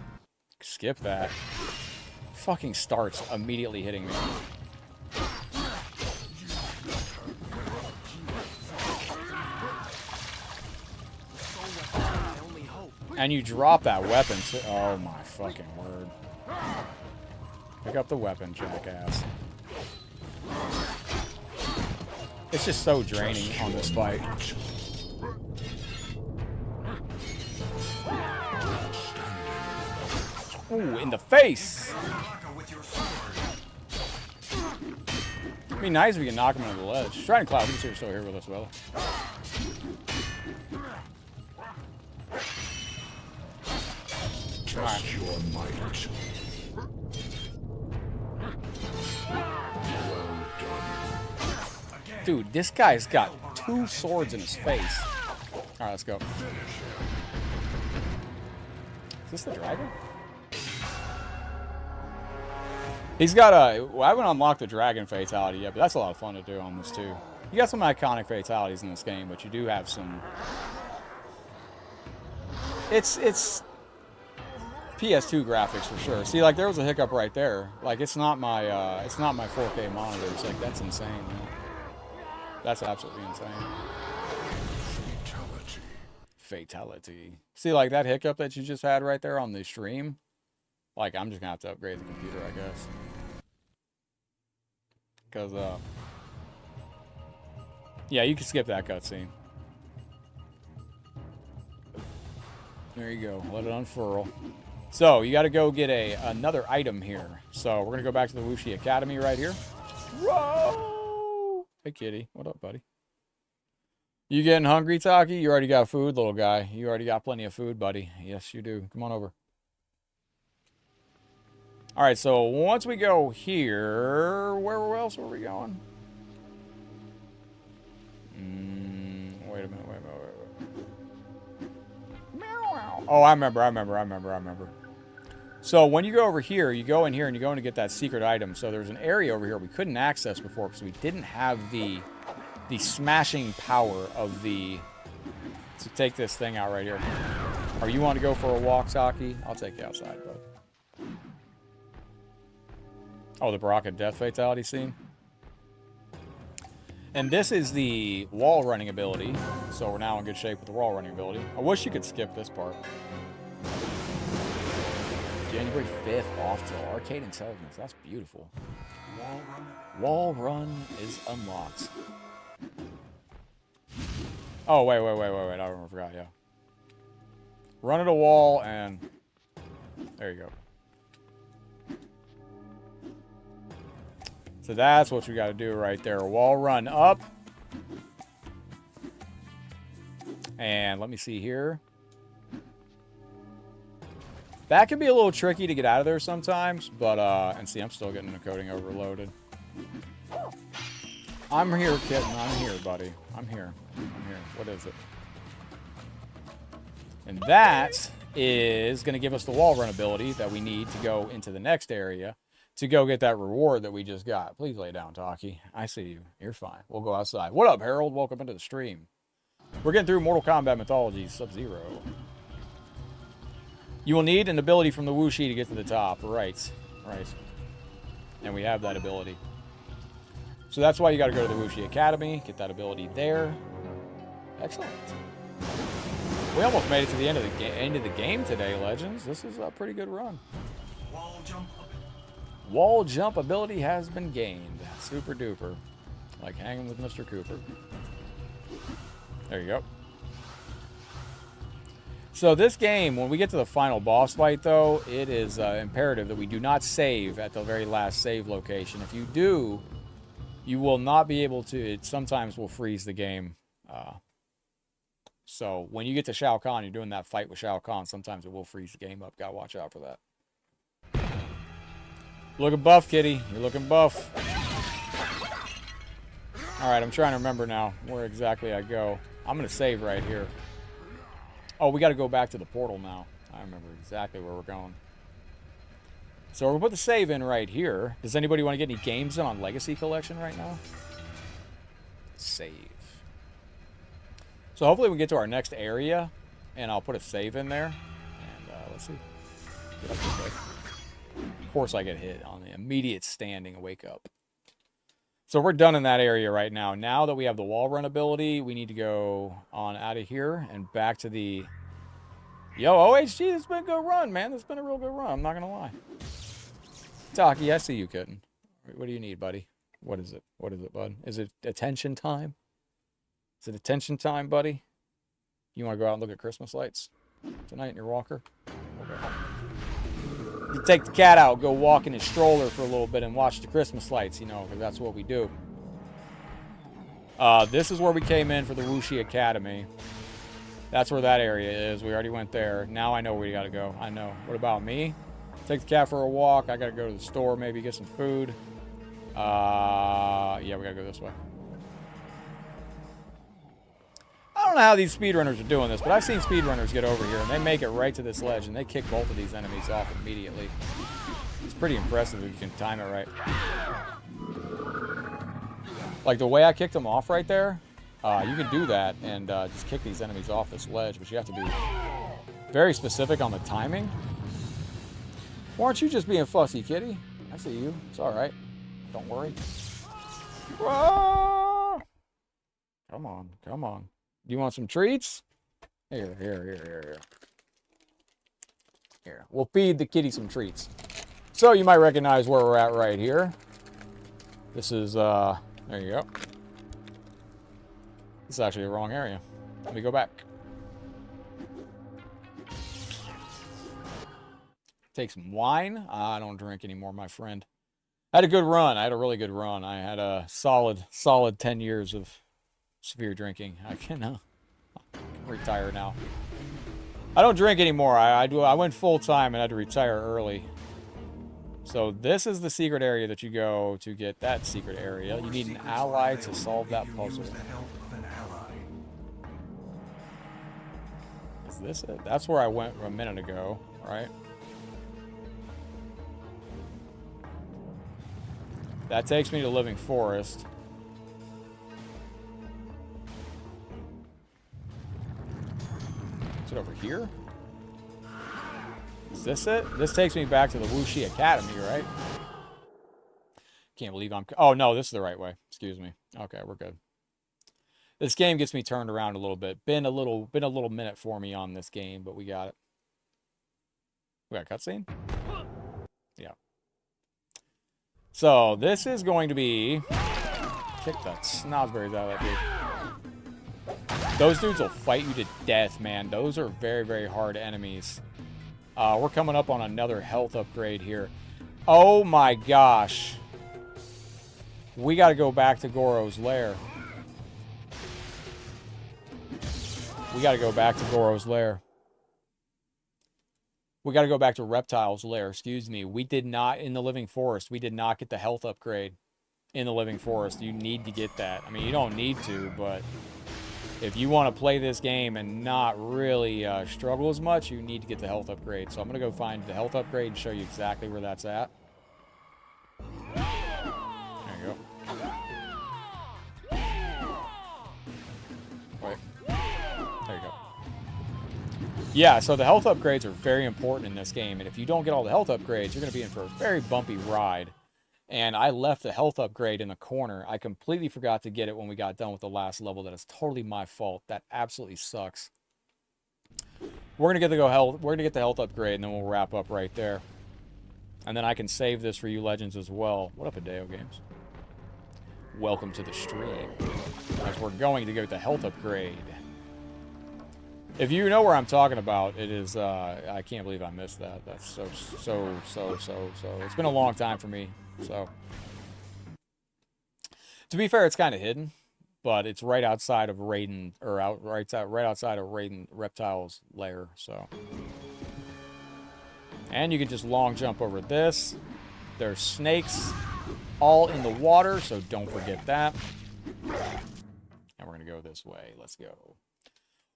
Skip that. Fucking starts immediately hitting me. And you drop that weapon too. Oh my fucking word. Pick up the weapon, jackass. It's just so draining on this fight. Ooh, in the face! It'd be nice if we can knock him into the ledge. Striding Cloud, we can see you're still here with us, well. Test your might. Dude, this guy's got 2 swords in his face. Alright, let's go. Is this the dragon? He's got a... Well, I haven't unlocked the dragon fatality yet, but that's a lot of fun to do on this, too. You got some iconic fatalities in this game, but you do have some... It's PS2 graphics for sure. See, like, there was a hiccup right there. Like, it's not my 4K monitor. It's like, that's insane, man. That's absolutely insane. Fatality. See, like, that hiccup that you just had right there on the stream? Like, I'm just gonna have to upgrade the computer, I guess. Because, yeah, you can skip that cutscene. There you go. Let it unfurl. So, you got to go get another item here. So, we're going to go back to the Wuxi Academy right here. Whoa! Hey, kitty. What up, buddy? You getting hungry, Taki? You already got food, little guy. You already got plenty of food, buddy. Yes, you do. Come on over. All right, so once we go here, where else were we going? Wait a minute. Oh, I remember. So when you go over here, you go in here and you're going to get that secret item. So there's an area over here we couldn't access before because we didn't have the smashing power of the... To take this thing out right here. Or you want to go for a walk, Saki? I'll take you outside, bud. Oh, the Baraka Death Fatality scene. And this is the wall running ability. So we're now in good shape with the wall running ability. I wish you could skip this part. January 5th off to Arcade Intelligence. That's beautiful. Wall run is unlocked. Oh, wait. I forgot, yeah. Run at a wall and... There you go. So that's what we got to do right there. Wall run up. And let me see here. That can be a little tricky to get out of there sometimes, but, and see, I'm still getting the coding overloaded. I'm here, kitten. I'm here, buddy. I'm here. What is it? And that is going to give us the wall run ability that we need to go into the next area to go get that reward that we just got. Please lay down, Taki. I see you. You're fine. We'll go outside. What up, Harold? Welcome into the stream. We're getting through Mortal Kombat Mythologies Sub-Zero. You will need an ability from the Wuxi to get to the top. Right. And we have that ability. So that's why you got to go to the Wuxi Academy, get that ability there. Excellent. We almost made it to the end of the game today, Legends. This is a pretty good run. Wall jump ability has been gained. Super duper. Like hanging with Mr. Cooper. There you go. So this game, when we get to the final boss fight, though, it is imperative that we do not save at the very last save location. If you do, you will not be able to. It sometimes will freeze the game. So when you get to Shao Kahn, you're doing that fight with Shao Kahn, sometimes it will freeze the game up. Gotta watch out for that. Looking buff, kitty. You're looking buff. Alright, I'm trying to remember now where exactly I go. I'm going to save right here. Oh, we got to go back to the portal now. I remember exactly where we're going. So we'll put the save in right here. Does anybody want to get any games in on Legacy Collection right now? Save. So hopefully we get to our next area, and I'll put a save in there. And let's see. Get up real quick. Of course I get hit on the immediate standing wake up. So we're done in that area right now. Now that we have the wall run ability, we need to go on out of here and back to the... Yo, OHG, it's been a good run, man. It's been a real good run. I'm not going to lie. Taki, I see you, kitten. What do you need, buddy? What is it? What is it, bud? Is it attention time? Is it attention time, buddy? You want to go out and look at Christmas lights tonight in your walker? Okay. You take the cat out, go walk in his stroller for a little bit and watch the Christmas lights, you know, because that's what we do. This is where we came in for the Wuxi Academy. That's where that area is. We already went there. Now I know where you got to go. I know. What about me? Take the cat for a walk. I got to go to the store, maybe get some food. Yeah, we got to go this way. I don't know how these speedrunners are doing this, but I've seen speedrunners get over here, and they make it right to this ledge, and they kick both of these enemies off immediately. It's pretty impressive if you can time it right. Like, the way I kicked them off right there, you can do that and just kick these enemies off this ledge, but you have to be very specific on the timing. Why aren't you just being fussy, kitty? I see you. It's all right. Don't worry. Whoa! Come on, come on. You want some treats? Here. Here, we'll feed the kitty some treats. So you might recognize where we're at right here. This is, there you go. This is actually the wrong area. Let me go back. Take some wine. I don't drink anymore, my friend. I had a good run. I had a really good run. I had a solid 10 years of severe drinking. I can retire now. I don't drink anymore. I went full time and had to retire early. So this is the secret area that you go to get that secret area. You need an ally to solve that puzzle. Is this it? That's where I went a minute ago, right? That takes me to Living Forest. Is it over here? Is this it? This takes me back to the Wuxi Academy, right? Can't believe I'm... Oh, no, this is the right way. Excuse me. Okay, we're good. This game gets me turned around a little bit. Been a little minute for me on this game, but we got it. We got a cutscene? Yeah. So, this is going to be... Kick the snozberries out of that dude. Those dudes will fight you to death, man. Those are very, very hard enemies. We're coming up on another health upgrade here. Oh my gosh. We got to go back to Goro's lair. We got to go back to Goro's lair. We got to go back to Reptile's lair, excuse me. We did not, in the Living Forest, we did not get the health upgrade in the Living Forest. You need to get that. I mean, you don't need to, but if you want to play this game and not really struggle as much, you need to get the health upgrade. So I'm going to go find the health upgrade and show you exactly where that's at. There you go. Wait. There you go. Yeah, so the health upgrades are very important in this game. And if you don't get all the health upgrades, you're going to be in for a very bumpy ride. And I left the health upgrade in the corner. I completely forgot to get it when we got done with the last level. That is totally my fault. That absolutely sucks. We're gonna get the health upgrade, and then we'll wrap up right there. And then I can save this for you legends as well. What up, Hideo Games? Welcome to the stream. As we're going to get the health upgrade. If you know where I'm talking about, it is. I can't believe I missed that. That's so. It's been a long time for me. So, to be fair, it's kind of hidden, but it's right outside of Raiden, or right outside of Raiden Reptile's lair. So, and you can just long jump over this. There's snakes all in the water, so don't forget that. And we're gonna go this way. Let's go.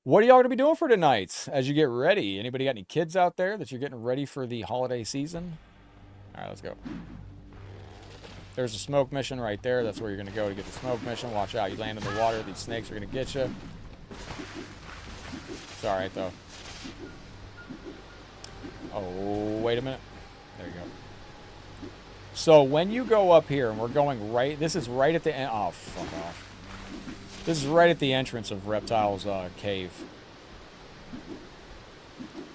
What are y'all gonna be doing for tonight as you get ready? Anybody got any kids out there that you're getting ready for the holiday season? All right, let's go. There's a smoke mission right there. That's where you're going to go to get the smoke mission. Watch out. You land in the water. These snakes are going to get you. It's all right, though. Oh, wait a minute. There you go. So when you go up here, and we're going right... This is right at the end... Oh, fuck off. This is right at the entrance of Reptile's cave.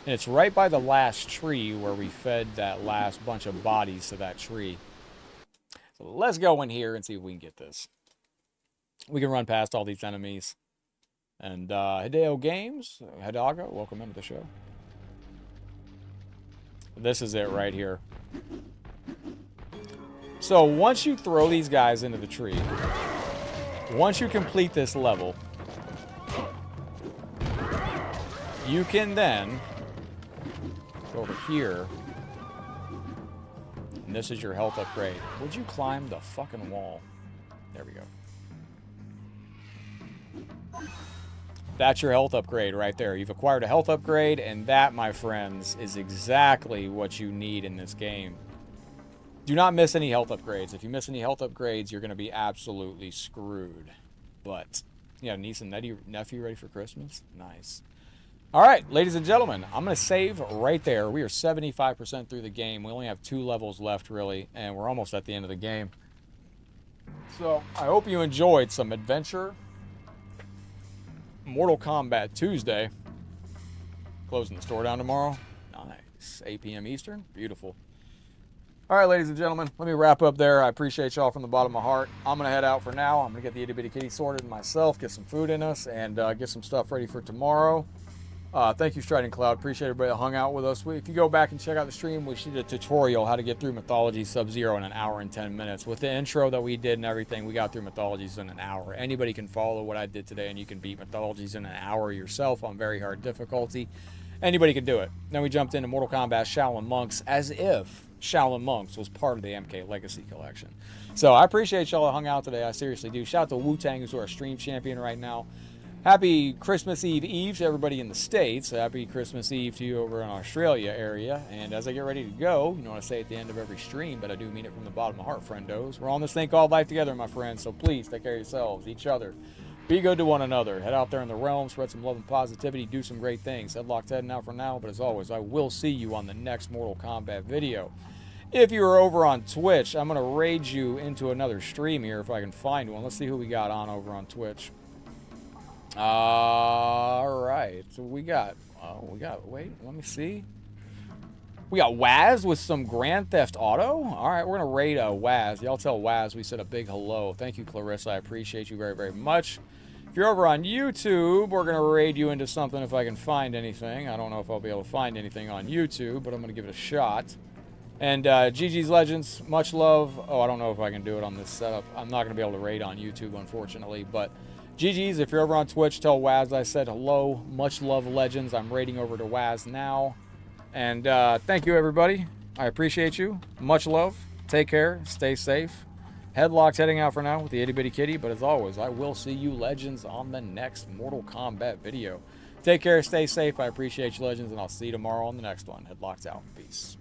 And it's right by the last tree where we fed that last bunch of bodies to that tree. So let's go in here and see if we can get this. We can run past all these enemies. And Hideo Games, Hidaga, welcome into the show. This is it right here. So once you throw these guys into the tree, once you complete this level, you can then go over here. And this is your health upgrade. Would you climb the fucking wall? There we go. That's your health upgrade right there. You've acquired a health upgrade, and that, my friends, is exactly what you need in this game. Do not miss any health upgrades. If you miss any health upgrades, you're going to be absolutely screwed. But, yeah, niece and nephew ready for Christmas? Nice. All right, ladies and gentlemen, I'm going to save right there. We are 75% through the game. We only have 2 levels left, really, and we're almost at the end of the game. So, I hope you enjoyed some adventure. Mortal Kombat Tuesday. Closing the store down tomorrow. Nice. 8 p.m. Eastern. Beautiful. All right, ladies and gentlemen, let me wrap up there. I appreciate y'all from the bottom of my heart. I'm going to head out for now. I'm going to get the itty bitty kitty sorted myself, get some food in us, and get some stuff ready for tomorrow. Thank you, Striding Cloud. Appreciate everybody that hung out with us. If you go back and check out the stream, we did a tutorial how to get through Mythologies Sub-Zero in 1 hour and 10 minutes. With the intro that we did and everything, we got through Mythologies in 1 hour. Anybody can follow what I did today, and you can beat Mythologies in 1 hour yourself on very hard difficulty. Anybody can do it. Then we jumped into Mortal Kombat Shaolin Monks as if Shaolin Monks was part of the MK Legacy Collection. So I appreciate y'all that hung out today. I seriously do. Shout out to Wu-Tang, who's our stream champion right now. Happy Christmas Eve to everybody in the States. Happy Christmas Eve to you over in Australia area. And as I get ready to go, you know what I say at the end of every stream, but I do mean it from the bottom of my heart, friendos. We're on this thing called life together, my friends. So please take care of yourselves, each other. Be good to one another. Head out there in the realm, spread some love and positivity, do some great things. Headlocked heading out for now, but as always, I will see you on the next Mortal Kombat video. If you are over on Twitch, I'm going to raid you into another stream here if I can find one. Let's see who we got on over on Twitch. All right, so we got, wait, let me see. We got Waz with some Grand Theft Auto. All right, we're going to raid Waz. Y'all tell Waz we said a big hello. Thank you, Clarissa. I appreciate you very, very much. If you're over on YouTube, we're going to raid you into something if I can find anything. I don't know if I'll be able to find anything on YouTube, but I'm going to give it a shot. And GG's Legends, much love. Oh, I don't know if I can do it on this setup. I'm not going to be able to raid on YouTube, unfortunately, but GG's, if you're over on Twitch, tell Waz I said hello. Much love, Legends. I'm raiding over to Waz now. And thank you, everybody. I appreciate you. Much love. Take care. Stay safe. Headlocked heading out for now with the itty bitty kitty. But as always, I will see you, Legends, on the next Mortal Kombat video. Take care. Stay safe. I appreciate you, Legends. And I'll see you tomorrow on the next one. Headlocked out. Peace.